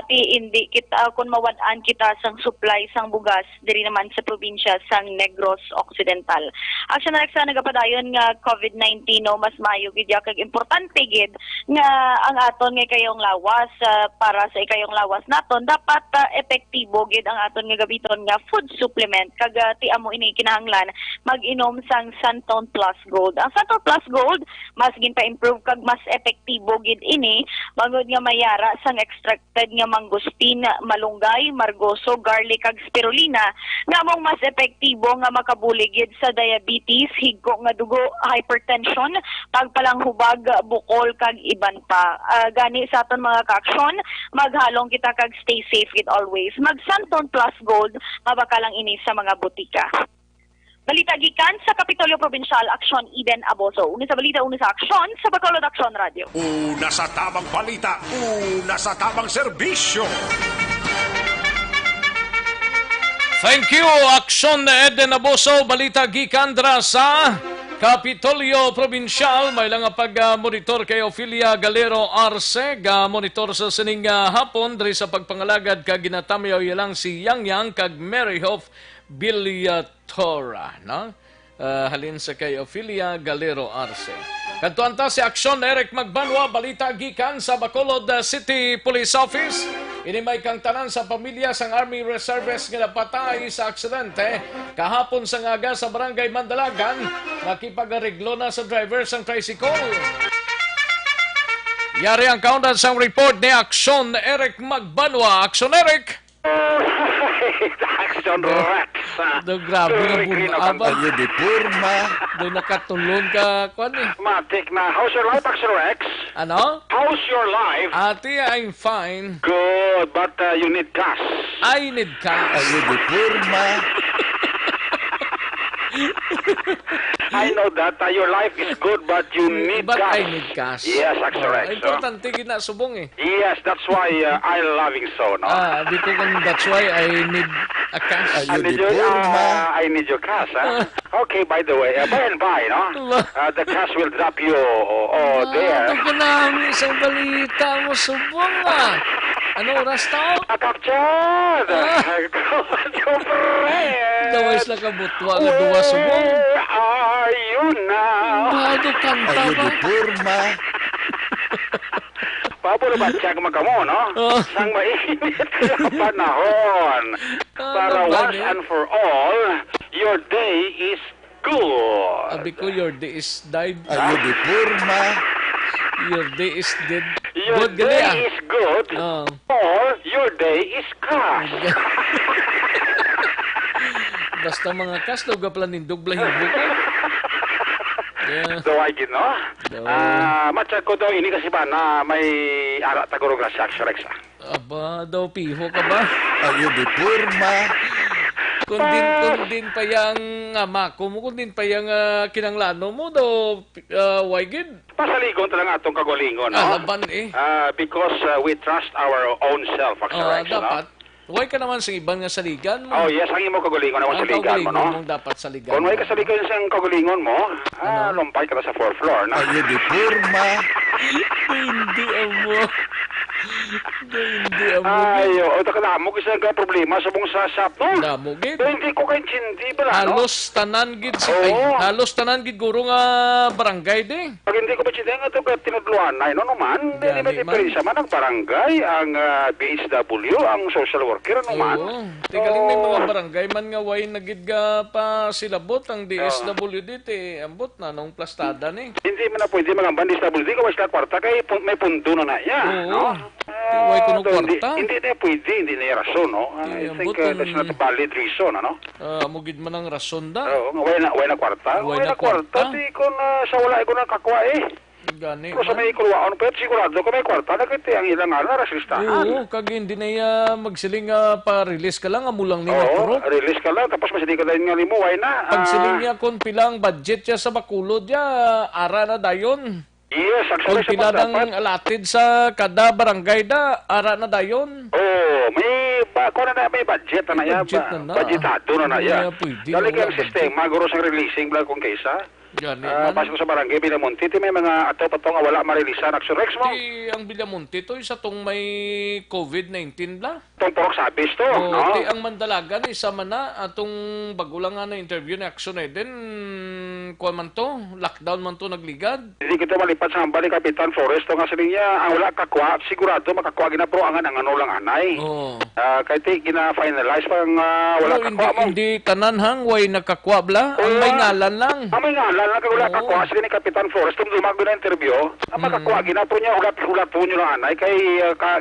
ti indi kita kun mawad-an kita sang supply sang bugas diri naman sa probinsya sang Negros Occidental. Action Rex sa nagapadayon nga COVID-19 no mas maayo gid kag importante gid nga ang aton nga kayong lawas para sa ikayong lawas naton dapat epektibo gid ang aton nga gabiton nga food supplement kag ti amo ini kinahanglan mag-inom sang Santon Plus Gold. Ang Santon Plus Gold mas ginpa-improve kag mas epektibo gid ini bangod nga mayara sang extract nga mangustin, malunggay, margoso, garlic kag spirulina nga mong mas epektibo nga makabuligid sa diabetes, higko nga dugo, hypertension, pagpalanghubag, bukol kag iban pa. Gani sa aton mga ka-aksyon, maghalong kita kag stay safe with always. Mag Santon Plus Gold, mabakalang ini sa mga butika. Balita gikan sa Kapitolyo Provincial, Aksyon Eden Abuso. Una sa balita, una sa aksyon sa Bacolod Aksyon Radio. Una sa tamang balita, una sa tamang serbisyo. Thank you, Aksyon Eden Abuso. Balita gikan dra sa Kapitolyo Provincial. May lang pag-monitor kay Ophelia Galero Arce. Monitor sa sining hapon diri sa pagpangalagad kag ginatamyaw ilang si Yang kag Mary Hoff Biliatora, no? Halin sa kay Ophelia Galero Arce. Kantuan ta si Aksyon Eric Magbanwa, balita gikan sa Bacolod City Police Office. Ini may kang tanan sa pamilya sang Army Reservists nga napatay sa aksidente kahapon sa ngaga sa Barangay Mandalagan, nakipag-areglo na sa driver sang tricycle. Yari ang countdown sang report ni Aksyon Eric Magbanwa. Aksyon Eric! Action Rex. Do grabe na bunaba. Ayo di purma. Do nakatulong ka kwan eh. Matik na. How's your life, Action Rex? Ano? How's your life? Ate, I'm fine. Good, but you need cash. I need cash. Ayo di purma. I know that your life is good, but you need But cash. I need cash. Yes, Action Rex. Importante gina subong eh. Yes, that's why I loving so, no? Because that's why I need a cash. I need your cash, huh? Okay, by the way, by and by, no? The cash will drop you there. Ano ka na ang isang balita mo subong ah? Ano oras tao? Kapchad! Good, your friend! Dawais lang kabutwa nga duwa subong. Where are you now? Bago kanta ba? Purma. Pabor ba siya magkamo, no? Sang mainit na panahon. Para once and for all, your day is good. Sabi ko, your day is died. Ayo di purma. Your day is dead. Your Good gani day is good, or your day is cash. Basta mga kas, daw ka pala nindog blahibo ko. Yeah. So, I get, no? Matcha ko daw ini kasi ba na may ara tagurog na si Action Rex. Aba, daw piho ka ba? Ayo di purma. Kundin pa yung mako mo, kundin pa yung kinanglano mo, daw waigid. Pasaligon talaga atong kagalingon, no? Alaban eh. Because we trust our own self, Action Rex, dapat. no? Huwag ka naman sa ibang nga saligan mo. Oh, yes, ang imo kagalingon naman sa ligan mo, no? Ang dapat saligan. Kung may kasaligan sa kagalingon mo, lumpay ka na sa 4th floor, no? Ayo di purma. Hindi amo. Hindi amo. Ayo, o takadamo kasi ang problema sa mong sasap, no? Damo gid. Hindi ko kayo chindi ba, no? Halos tanan gid halos tanan gid guro nga barangay de. Pag hindi ko ba chindi nga ito tinudluanay, no naman? Hindi may diferensya man ang barangay, ang BHW, ang social worker, no man? Oo. Tigaling na mga barangay man nga way nagid ga pa silabot ang DSWD te ambot na nung plastada ni. Hindi man na pwede magamban DSWD kung sila kwarta kay may punto na ya, no? Way kuno kwarta. Hindi na pwede, hindi na rason, no? I think that's not a valid reason, ano? Mugid man ang rason da. Oo, way na kwarta. Way na kwarta, di ko na sa wala ko na kakwa eh. Gani. Kung sa may kulwaon, pero sigurado ko may kwarta na kiti ang ilang na rasistahan. Oo, kag hindi na magsiling pa-release ka lang, amulang ni Oo, release ka lang, tapos masili ka dahil nga limuway na. Pagsiling niya kung pilang budget niya sa bakulod niya, ara na dayon. Yes, kung pila ng alatid sa kada barangay da, ara na dayon. Oo, may budget na ya. Budgetado na ya. Dali kang sistema, guro sa releasing bla kung kaysa. Pasok sa barangay Bilamonte, may mga ato-pato nga wala marilisan Action Rex mo. Ang Bilamonte to, isa tong may COVID-19 bla. Itong porok sabis to, no? Ang Mandalagan, isa man na, atong bago lang nga na interview ni Action Eden, kuha man to, lockdown man to nagligad. Hindi kita malipat sa hamba ni Kapitan Flores to nga sabi niya, ang wala kakwa, sigurado makakuha ginapro ang ano lang anay. Kahit gina-finalize pang wala kakwa mo. Hindi tanan hang, way nakakuha bla, ang may ngalan lang. Ang may ngalan lang, wala kakwa, sige ni Kapitan Flores, tung dumago na interview, ang makakuha ginapro niya, ulat po nyo lang anay, kay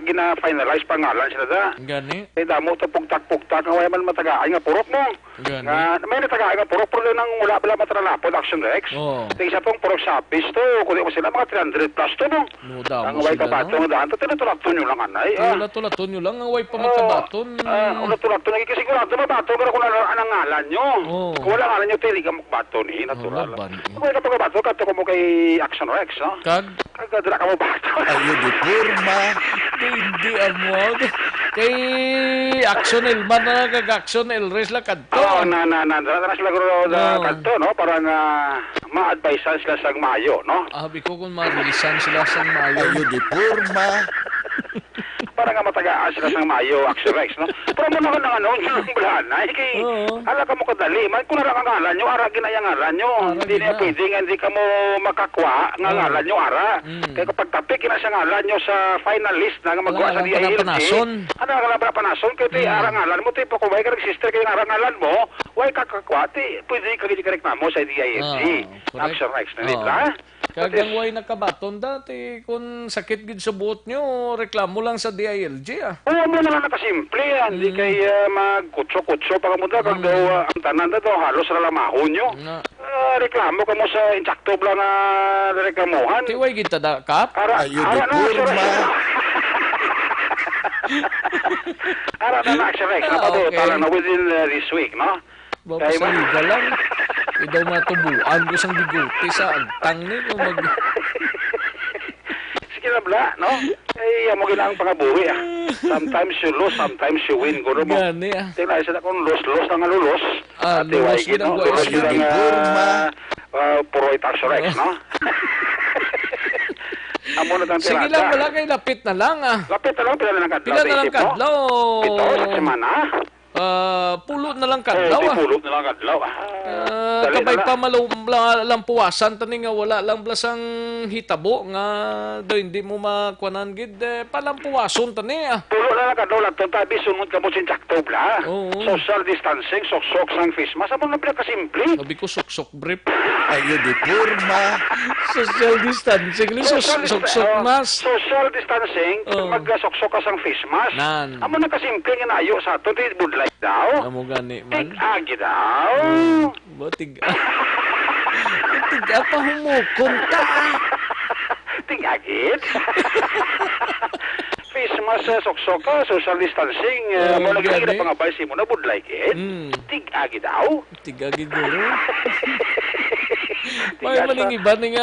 gina-finalize pang ngalan sila da. Gani. Kaya damo ito pugtak-pugtak, nga way man matagaan nga purok mo. Gani. May natagaan nga purok, pero nang wala bala matralapod Action Rex. Isa pong purok sapis to, kundi mo sila mga 300 plus to, no? No, damo ang way kabaton, daan to, tinutulaton nyo lang anay. Tinutulaton nyo lang, ang way pa magkabaton. Tinutulaton, nagkikasigurado mabato, pero kung anong ngalan nyo. Kung wala ngalan nyo, tili ka magbaton, natural. Kung wala ka pagkabato, kato ko mo kay Action Rex, no? Kagdala ka mo bato. Ayo di purma. Hindi amod. Kay Action Elman na kag-Action Elres la kadto. Na sila guro kadto, no? Para na ma-advisean sila sa Mayo, no? Abi ko kung ma-releasean sila sa Mayo. Ayo di purma. Para nga matagaan sila sa Mayo, Action Rex, no? Pero mo naman ng yung blanay, kay hala ka mo kadali, man kung narang ang ngalan nyo, ara ginayang ngalan nyo. Hindi na pwede nga, hindi ka mo makakwa nga ngalan nyo, ara. Kaya kapag tapik, kinasa ngalan nyo sa final list na magawa sa DILG, ano nga panason, kaya ti ara ngalan mo, ti pakubay ka nag-sister kayo ara ngalan mo, way kakakwa, ti pwede ka reklamo sa DILG. Action Rex, na nila, Kagang way nakabaton dati, kung sakit gid sa buot nyo, reklamo lang sa DILG. DILG Oo mo naman nakasimple yan. Hindi kay magkutso-kutso pa kamunta kag daw ang tanan na daw halos na lamahon nyo. Reklamo ka mo sa insakto lang reklamuhan. Tiway kita da kap? Ayun di purma. Ara na action Rex. Tala na within this week, no? Bapak sa liga lang. Idaw matubuan ko sang biguti sa agtang ni kung mag... Sige na bla, no? Eh, mo ginang pangabuhi Sometimes you lose, sometimes you win. Guro mo. Gani Tingnan isa na kung lose na lulos. Lulos yun ang guys. Puro itaksyo Rex, no? Sige lang, wala kayo. Lapit na lang Lapit na lang, pila na lang kadlaw. Pila na lang kadlaw. Ito, sa semana. Pulot na lang kadlaw Pulot na lang kadlaw kabay pa malampuwasan tani nga wala lang blasang hitabo nga do hindi mo makuanan gid palampuwason tani Pulot na lang kadlaw lang tabi sunod ka mo sinsakto bla. Social distancing, sok-sok sang face mask. Amo na pila ka simple. Sabi ko sok-sok brief. Ayun di purma. Social distancing ni sok-sok mask. Social distancing, mag-sok-sok ka sang face mask. Amo na ka simple nga nayo sa ato di budlay daw. Amo gani man. Tig-agi daw. Botig. Tiga pa humukon ka. Tig-agit. Face mask, sok-sok ka, social distancing. Mo lagi na pangabay si mo na budlay kit. Tig-agi daw. Tig-agi guro. May maning iba ni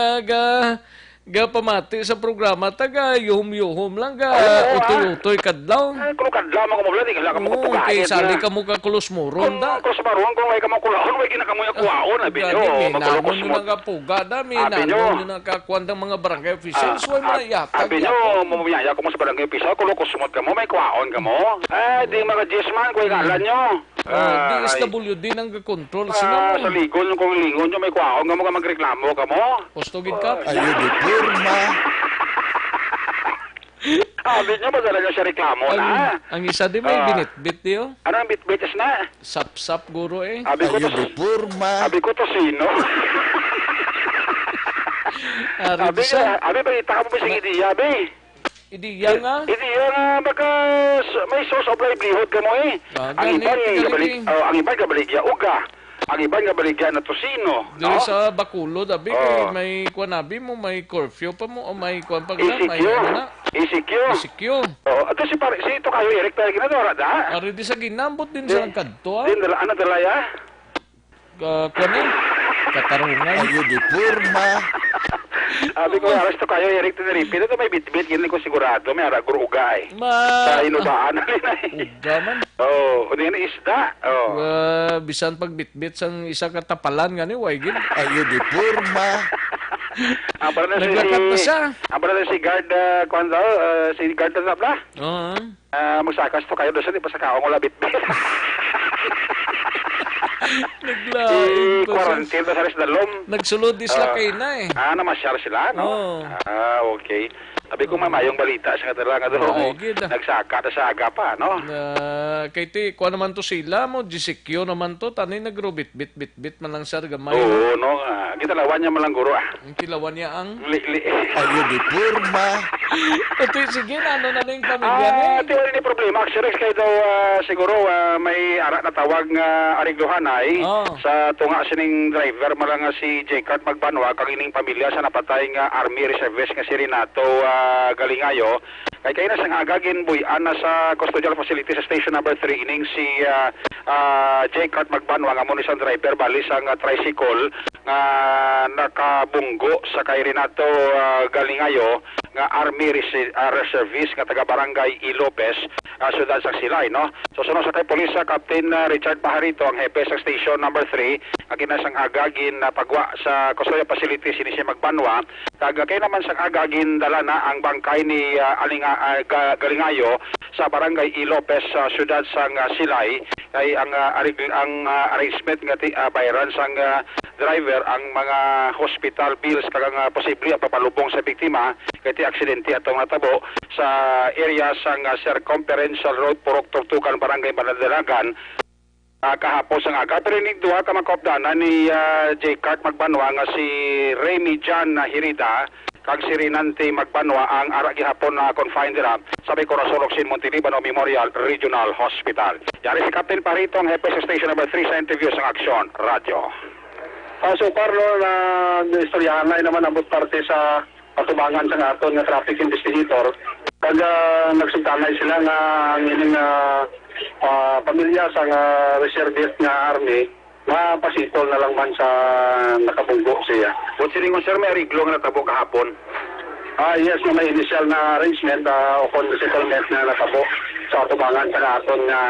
ga pamati sa programa taga yuhom-yuhom lang ga utoy-utoy kadlaw. Kulo kadlaw mo mo di ka mo Okay, pugayet. sali ka mo ka kulos moron da. Kulos moron kung may ka mo kulahon, may ginakamoy kuwaon abi nyo. Magkulokos mo nga puga dami na na kakuan mga barangay officials way mo yatag. Abi nyo mo biyaya ko mo sa barangay official kulokos mo ka mo may kuwaon ka mo. Di mga jesman ko ngalan nyo. DSWD nang ga-control sila mo. Sa ligon kung lingon nyo may kuwaon ka mo ka magreklamo ka mo. Postogid ka. Ayun di purma. Abi nyo ba talaga siya reklamo na? Ang isa di may binitbit diyo. Ano ang bitbites na? Sap-sap guro Abi ko to purma. Abi ko to sino? Abi ba ita mo ba sing ideya abi? Ideya nga? Ideya nga baka may source of livelihood ka mo Ang iban ka baligya uga. Ang iban nga baligya na tosino. Dili sa Bacolod abi may kuanabi mo may curfew pa mo o may kuan pa may na. ECQ. Ato si ito kayo Eric tayo ginadora da. Ari di sa ginambot din sa kadto Din dala ana dala ya. Kuan katarungan. Ayun di purma. Abi ko aras to kayo Eric Tenerife. Ito may bit-bit gini ko sigurado may ara gurugay. Sa inubaan Uga man. Ano yan isda? Bisan pag bit-bit sang isa katapalan nga ni way gid. Ayun di purma. Naglakat na siya. Abra si guard si guard na bla. Magsakas to kayo doon sa kaong wala bit-bit. Naglain pa quarantine sa res dalom. Nagsulod isla kay na namasyar sila, no? Okay. Sabi ko mamayong balita sa katala nga doon. Nagsaka na sa aga pa, no? Kay ti, kuha naman to sila mo, GCQ naman to, tanay nagrobit-bit man lang sir, gamay. Oo, no? Kitalawan niya malang guro, Ang kilawan niya ang? Ayun, di purma. Ito, sige, ano na yung pamilya niya? Ito yung problema. Actually, kayo daw siguro may arak na tawag nga arigluhan ay sa tunga sining driver malang si J-Cart Magbanwa, kang ining pamilya sa napatay nga Army Reservist nga si Renato Galingayo. Kaya na sang agagin buyan na sa custodial facility sa station number 3 ining si J-Cart Magbanwa nga mo isang driver balis ang tricycle nga nakabunggo sa kay Renato Galingayo nga Army Reservist nga taga Barangay Ilopez, Ciudad sa Silay, no? So sunod sa kay Polisa Captain Richard Pajarito ang hepe sa station number 3 nga kinasang agagin pagwa sa custodial facility sini si Magbanwa kag kay naman sang agagin dala na ang bangkay ni Galingayo sa Barangay Ilopez sa Ciudad sang Silay kay ang arrangement nga bayaran sang driver ang mga hospital bills kag ang posible papalubong sa biktima kay aksidente atong natabo sa area sang Circumferential Road Purok Tortukan Barangay Banadalagan kahapon sang aga. Pero ning duha ka makopdana ni J-Cart Magbanwa nga si Remy Jan Hirida kag si Rinanti Magbanwa ang ara gihapon na confined dira sa may Corazon Ocsin Montelibano Memorial Regional Hospital. Yari si Captain Parito ang hepe sa station number 3 sa interview sa Aksyon Radio. So Carlo, na istoryahan na naman abot parte sa patubangan sa aton nga traffic investigator. Pag nagsugtanay sila nga ang ining pamilya sa reservist nga army, mapasitol na lang man sa nakabunggo siya. Kung siningon sir, may ariglo nga natabo kahapon. Yes, na may initial na arrangement upon the settlement na natabo sa atubangan sa aton nga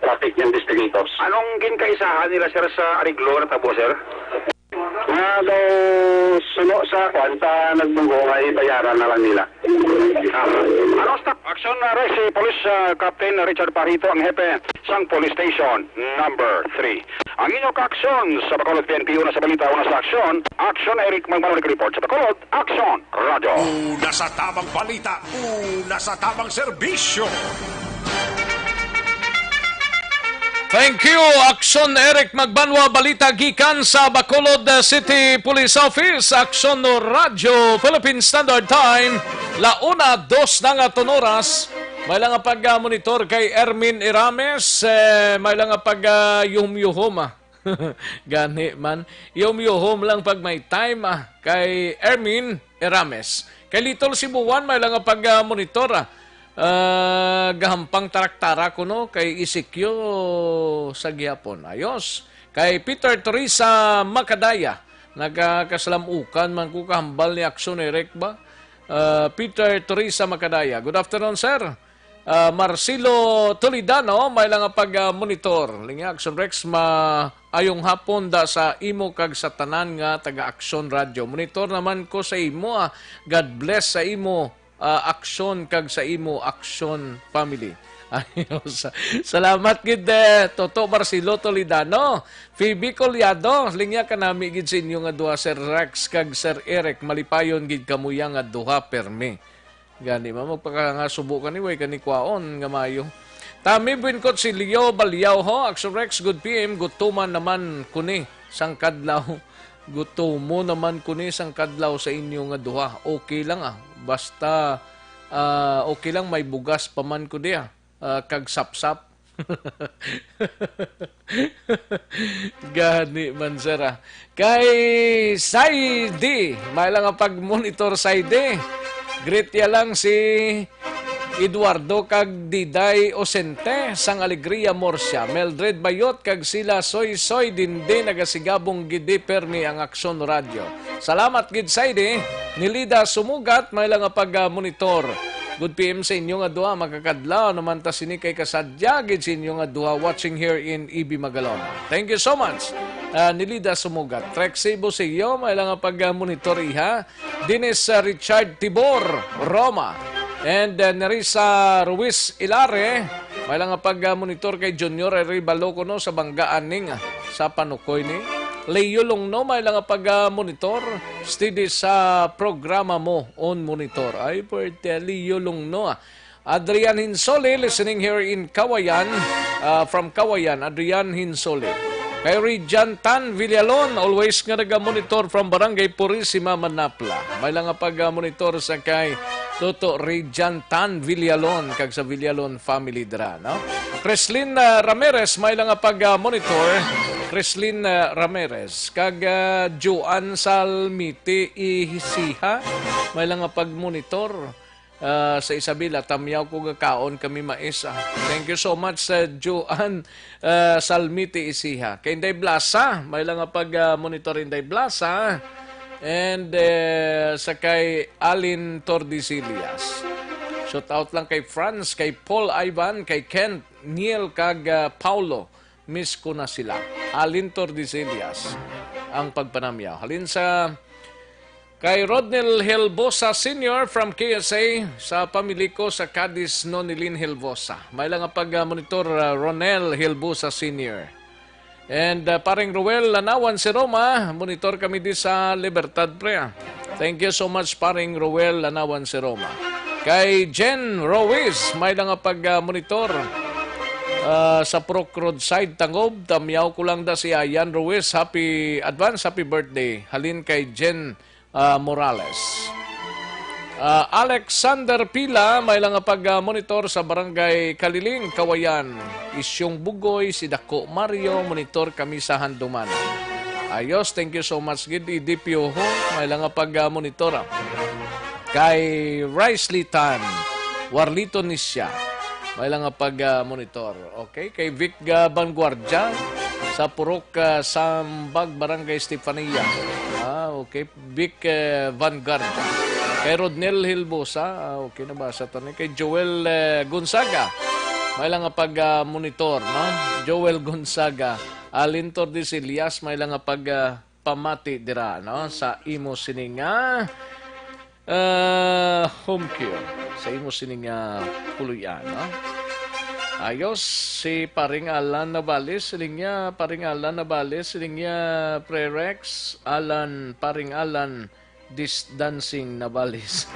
traffic investigators. Anong ginkaisahan nila sir sa ariglo na natabo sir? Nga daw suno sa kwanta nagbunggo ay bayaran na lang nila. Ano stop? Action arrest si Police Captain Richard Parito ang hepe sang Police Station number 3. Ang inyong kaaksyon sa Bacolod PNP una sa balita una sa aksyon, Action Eric Magmanulik report sa Bacolod, Action Radio. Una sa tamang balita, una sa tamang serbisyo. Thank you, Aksyon Eric Magbanwa, balita gikan sa Bacolod City Police Office, Aksyon Radio, Philippine Standard Time, 1:02 na nga tonoras. May lang pag-monitor kay Ermin Irames, may lang pag-yuhum-yuhum. Gani man, yuhum-yuhum lang pag may time kay Ermin Irames. Kay Little Cebuan, may lang pag-monitor gahampang taraktara ko no kay Isikyo sa gihapon. Ayos. Kay Peter Teresa Macadaya, nagkasalamukan man ko kahambal ni Aksyon Eric ba? Peter Teresa Macadaya. Good afternoon, sir. Marcelo Toledano, may lang pag-monitor. Linga Aksyon Rex, ayong hapon da sa imo kag sa tanan nga taga Aksyon Radio. Monitor naman ko sa imo. God bless sa imo. Aksyon kag sa imo Aksyon family. Ayos. Salamat gid Toto Marcelo Toledano. Phoebe Collado, linya ka nami gid sa inyo nga duha Sir Rex kag Sir Eric, malipayon gid kamuya nga duha perme. Gani ma magpakangasubo ka ni way kani kwaon nga mayo. Tami binkot si Leo Balyaw ho, Aksyon Rex, good PM, gutuman naman kuni sang kadlaw. Gutumo naman kuni sang kadlaw sa inyo nga duha. Okay lang basta okay lang may bugas pa man ko diya kag sapsap. Gani man sir. Kay Saidi, may lang pag-monitor Saidi. Greet ya lang si Eduardo kag Diday Osente sang Alegria Morsia. Meldred Bayot kag sila soy dindi nagasigabong gidi permi ang Aksyon Radio. Salamat gid Saidi. Nilida Sumugat may lang pag-monitor. Good PM sa inyo nga duha, makakadlaw naman ta sini kay kasadya gid sa inyo nga duha watching here in EB Magalona. Thank you so much. Nilida Sumugat. Trexie Bosio, may lang pag-monitor iha. Dennis Richard Tibor, Roma. And Nerissa Ruiz Ilare, may lang pag-monitor kay Junior Ribaloco no sa Banggaan ning sa Panukoy ni. Leo Longno, may lang pag-monitor. Steady sa programa mo on monitor. Ay, pwede Leo Longno. Adrian Hinsole, listening here in Kawayan. From Kawayan, Adrian Hinsole. Kay Rijan Tan Villalon, always nga nag-monitor from Barangay Purisima, Manapla. May lang pag-monitor sa kay Toto Rijan Tan Villalon, kag sa Villalon family dra, no? Creslin Ramirez, may lang pag-monitor. Creslin Ramirez, kag Joan Salmiti Ihisiha, may lang pag-monitor. Sa Isabela, tamyaw ko gakaon kami maisa. Thank you so much sa Joan Salmiti Isiha. Kay Inday Blasa, may lang pag-monitor Inday Blasa. And sa kay Alin Tordesillas. Shout out lang kay Franz, kay Paul Ivan, kay Kent, Neil, kag Paulo. Miss ko na sila. Alin Tordesillas ang pagpanamyaw. Halin sa kay Rodnel Helbosa Sr. from KSA sa pamilya ko sa Cadiz Nonilin Helbosa. May lang pag-monitor Ronel Helbosa Sr. And paring Ruel Lanawan si Roma, monitor kami di sa Libertad Prea. Thank you so much paring Ruel Lanawan si Roma. Kay Jen Ruiz, may lang pag-monitor sa Proc Roadside Tangob. Tamyaw ko lang da si Ayan Ruiz. Happy birthday. Halin kay Jen Morales. Alexander Pila, may lang pag-monitor sa Barangay Kaliling, Kawayan. Isyong Bugoy, si Dako Mario, monitor kami sa Handumanan. Ayos, thank you so much. Gid Idipyo ho, may lang pag-monitor. Kay Rice Litan, Warlito Nisya, may lang pag-monitor. Okay, kay Vic Vanguardia, sa Purok Sambag, Barangay Estefania. Okay, Vic Vanguardia. Kay Rodnel Hilbosa, okay na ba sa tanong? Kay Joel Gonzaga, may lang pag-monitor, no? Joel Gonzaga, Alintor de Silias, may lang pag-pamati dira, no? Sa imo sininga home care. Sa imo sininga puluyan, no? Ayos, si Paring Alan Navales, silingya Paring Alan Navales, silingya Prerex, Paring Alan Dancing Navales.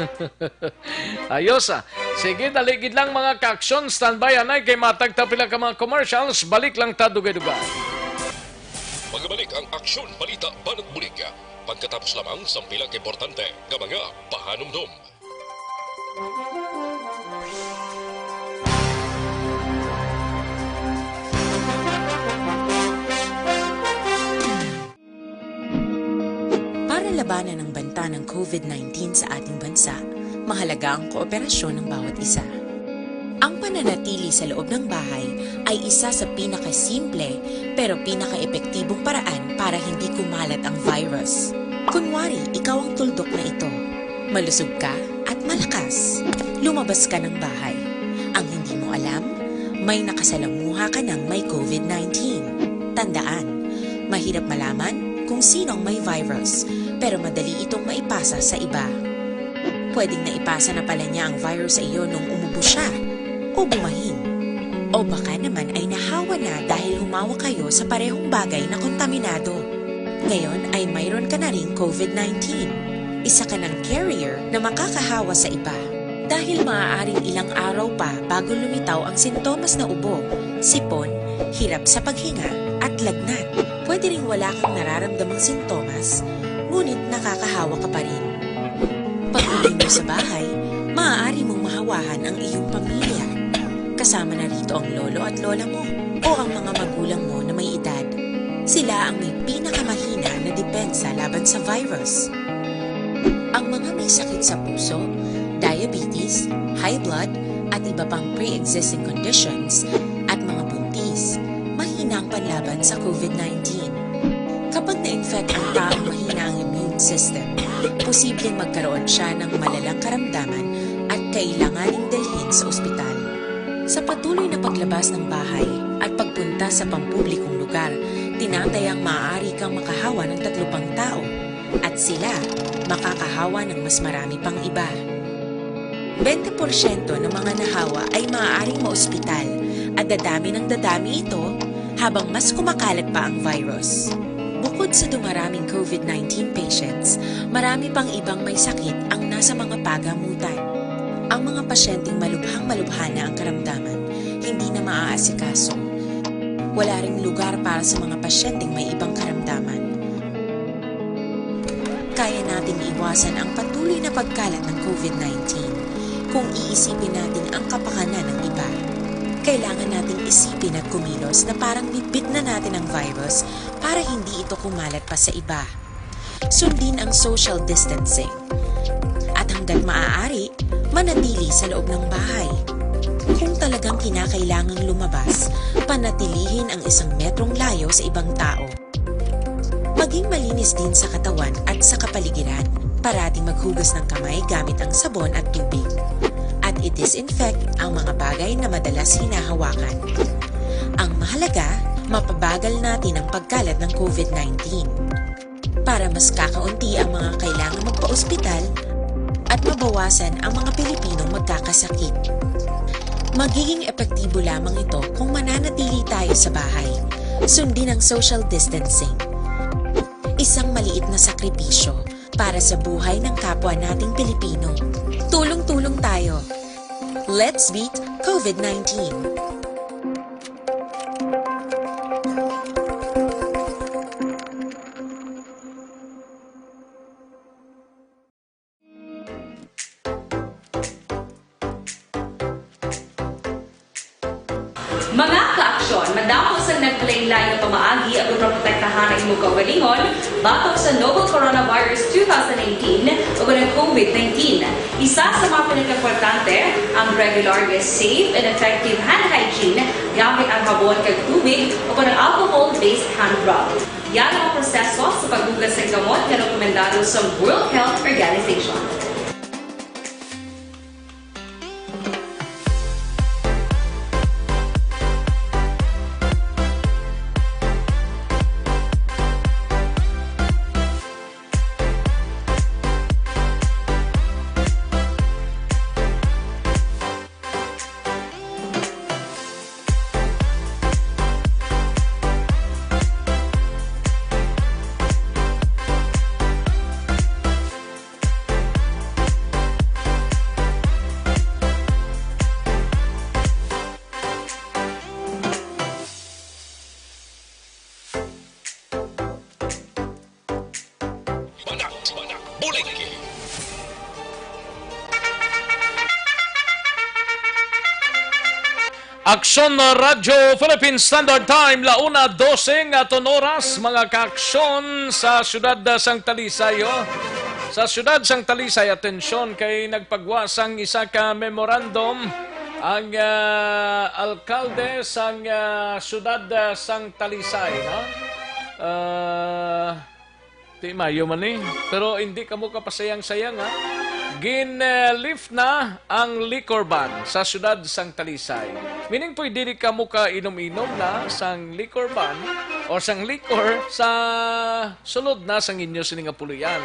Ayos Sige, daligid lang mga ka-aksyon. Standby anay kay matag tapila ka mga commercials. Balik lang ta dugay-dugay. Magbalik ang Aksyon Balita Banat Bulig. Pagkatapos lamang sa pilang importante nga mga pahanumdum. Para labanan ang banta ng COVID-19 sa ating bansa, mahalaga ang kooperasyon ng bawat isa. Ang pananatili sa loob ng bahay ay isa sa pinakasimple pero pinaka-epektibong paraan para hindi kumalat ang virus. Kunwari, ikaw ang tuldok na ito. Malusog ka at malakas. Lumabas ka ng bahay. Ang hindi mo alam, may nakasalamuha ka ng may COVID-19. Tandaan, mahirap malaman kung sinong may virus, pero madali itong maipasa sa iba. Pwedeng naipasa na pala niya ang virus sa iyo nung umubo siya o bumahin. O baka naman ay nahawa na dahil humawa kayo sa parehong bagay na kontaminado. Ngayon ay mayroon ka na ring COVID-19. Isa ka ng carrier na makakahawa sa iba. Dahil maaaring ilang araw pa bago lumitaw ang sintomas na ubo, sipon, hirap sa paghinga at lagnat. Pwede ring wala kang nararamdamang sintomas, ngunit nakakahawa ka pa rin. Pag-uwi mo sa bahay, maaari mong mahawahan ang iyong pamilya. Kasama na rito ang lolo at lola mo o ang mga magulang mo na may edad. Sila ang may pinakamahina na depensa laban sa virus. Ang mga may sakit sa puso, diabetes, high blood, at iba pang pre-existing conditions at mga buntis, mahina ang panlaban sa COVID-19. Kapag na-infect ang taong mahina ang immune system, posibleng magkaroon siya ng malalang karamdaman at kailanganing dalhin sa ospital. Sa patuloy na paglabas ng bahay at pagpunta sa pampublikong lugar, tinatayang maaari kang makahawa ng 3 pang tao at sila makakahawa ng mas marami pang iba. 20% ng mga nahawa ay maaaring maospital at dadami ng dadami ito habang mas kumakalat pa ang virus. Bukod sa dumaraming COVID-19 patients, marami pang ibang may sakit ang nasa mga pagamutan. Ang mga pasyenteng malubhang-malubha na ang karamdaman, hindi na maaasikaso. Wala ring lugar para sa mga pasyenteng may ibang karamdaman. Kaya nating iwasan ang patuloy na pagkalat ng COVID-19 kung iisipin natin ang kapakanan ng iba. Kailangan nating isipin at kumilos na parang bitbit na natin ang virus para hindi ito kumalat pa sa iba. Sundin ang social distancing. At hanggat maaari, manatili sa loob ng bahay. Kung talagang kinakailangang lumabas, panatilihin ang 1 metrong layo sa ibang tao. Maging malinis din sa katawan at sa kapaligiran. Parating maghugas ng kamay gamit ang sabon at tubig. At i-disinfect ang mga bagay na madalas hinahawakan. Ang mahalaga, mapabagal natin ang pagkalat ng COVID-19. Para mas kakaunti ang mga kailangang magpa-ospital at mabawasan ang mga Pilipinong magkakasakit. Magiging epektibo lamang ito kung mananatili tayo sa bahay. Sundin ang social distancing. Isang maliit na sakripisyo para sa buhay ng kapwa nating Pilipino. Tulong-tulong tayo. Let's beat COVID-19. Mga ka-aksyon, madapos ang nagpalaylay ng pamaagi ang protektahan ang imong kaugalingon batok sa novel coronavirus 2018 o ng COVID-19. Isa sa mga pinaka-importante ang regular, safe and effective hand hygiene gamit ang habon kag tubig o ng alcohol-based hand rub. Yan ang proseso sa paghugas ng gamot na rekomendado sa World Health Organization. Aksyon Radyo Philippine Standard Time, 1:12 oras, mga kaaksyon sa siyudad sang Talisay. Sa siyudad sang Talisay, atensyon kay nagpagwasang isa ka memorandum ang alkalde sang siyudad sang Talisay. Di mayo man pero hindi kamo kapasayang-sayang Gin-lift na ang liquor ban sa siyudad sang Talisay. Meaning pwede di ka mo ka inom-inom na sang liquor ban o sang liquor sa sulod na sang inyo siningapuluyan.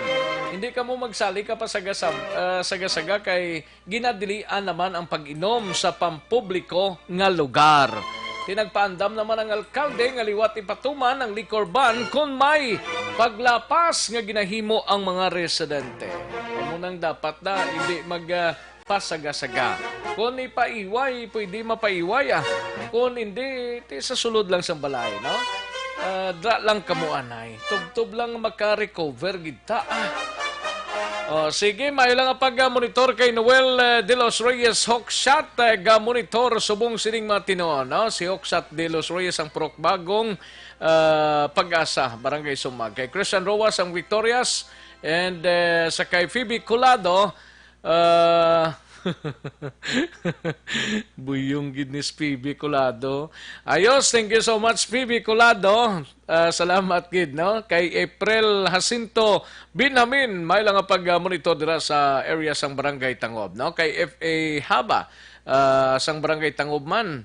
Hindi ka mo magsali ka pa saga-saga kay ginadilian naman ang pag-inom sa pampubliko nga lugar. Tinagpaandam naman ang alkalde nga liwat ipatuman ang liquor ban kung may paglapas nga ginahimo ang mga residente. Nang dapat na hindi magpasaga-saga. Kung ipaiway, pwede mapaiway Kung hindi, sa sulod lang sa balay, no? Dra lang kamuanay. Tub-tub lang maka-recover gita. Sige, may lang pag-monitor kay Noel de los Reyes Hawkshot. Monitor subong sining matinoon. No? Si Hawkshot de los Reyes ang Bagong Pag-asa, Barangay Sumag. Kay Christian Roas ang Victorias. And sa kay Phoebe Colado, buyong gidnis Phoebe Colado. Ayos, thank you so much Phoebe Colado. Salamat gid, no? Kay April Jacinto Binamin, may lang pag-monitor dira sa area sang Barangay Tangob, no? Kay F.A. Haba, sang Barangay Tangob man,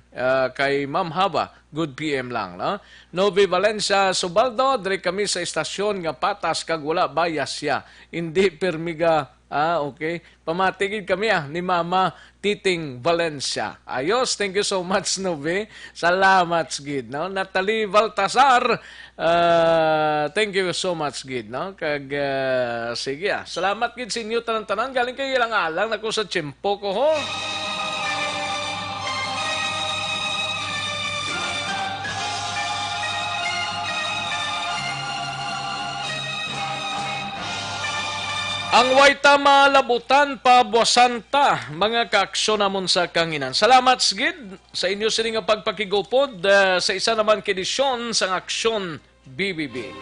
kay Ma'am Haba, good PM lang, no? Novi Valencia Subaldo, dire kami sa estasyon nga patas kag wala bayas siya. Hindi permiga. Okay. Pamatigid kami ni Mama Titing Valencia. Ayos, thank you so much, Novi. Salamat, gid, no? Natalie Baltasar, thank you so much, gid, no? Kag, sige, salamat, gid, sa inyo tanan-tanan. Galing kayo ilang alang na ko sa tiyempo ko, ho? Ang waita malabutan pabwasanta, mga kaaksyon namon sa kanginan. Salamat gid sa inyo sining pagpakigupod sa isa naman kedisyon sa Aksyon BBB.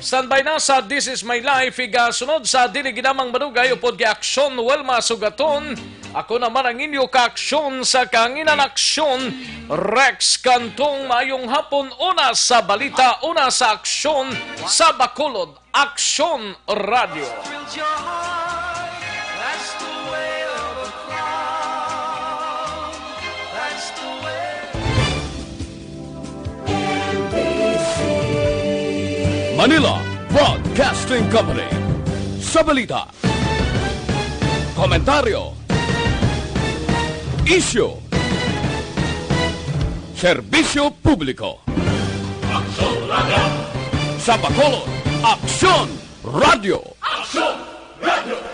Standby na sa This Is My Life, sunod sa dili ginamang madugay upod kay Aksyon Welma Sugaton. Ako naman ang inyo kaaksyon sa kanginan Aksyon, Rex Cantong. Mayong hapon, una sa balita, una sa aksyon sa Bacolod, Aksyon Radio. Manila Broadcasting Company. Sa balita, komentaryo, isyu, serbisyo publiko. Aksyon Radio. Sa Bacolod, Aksyon Radio. Aksyon Radio.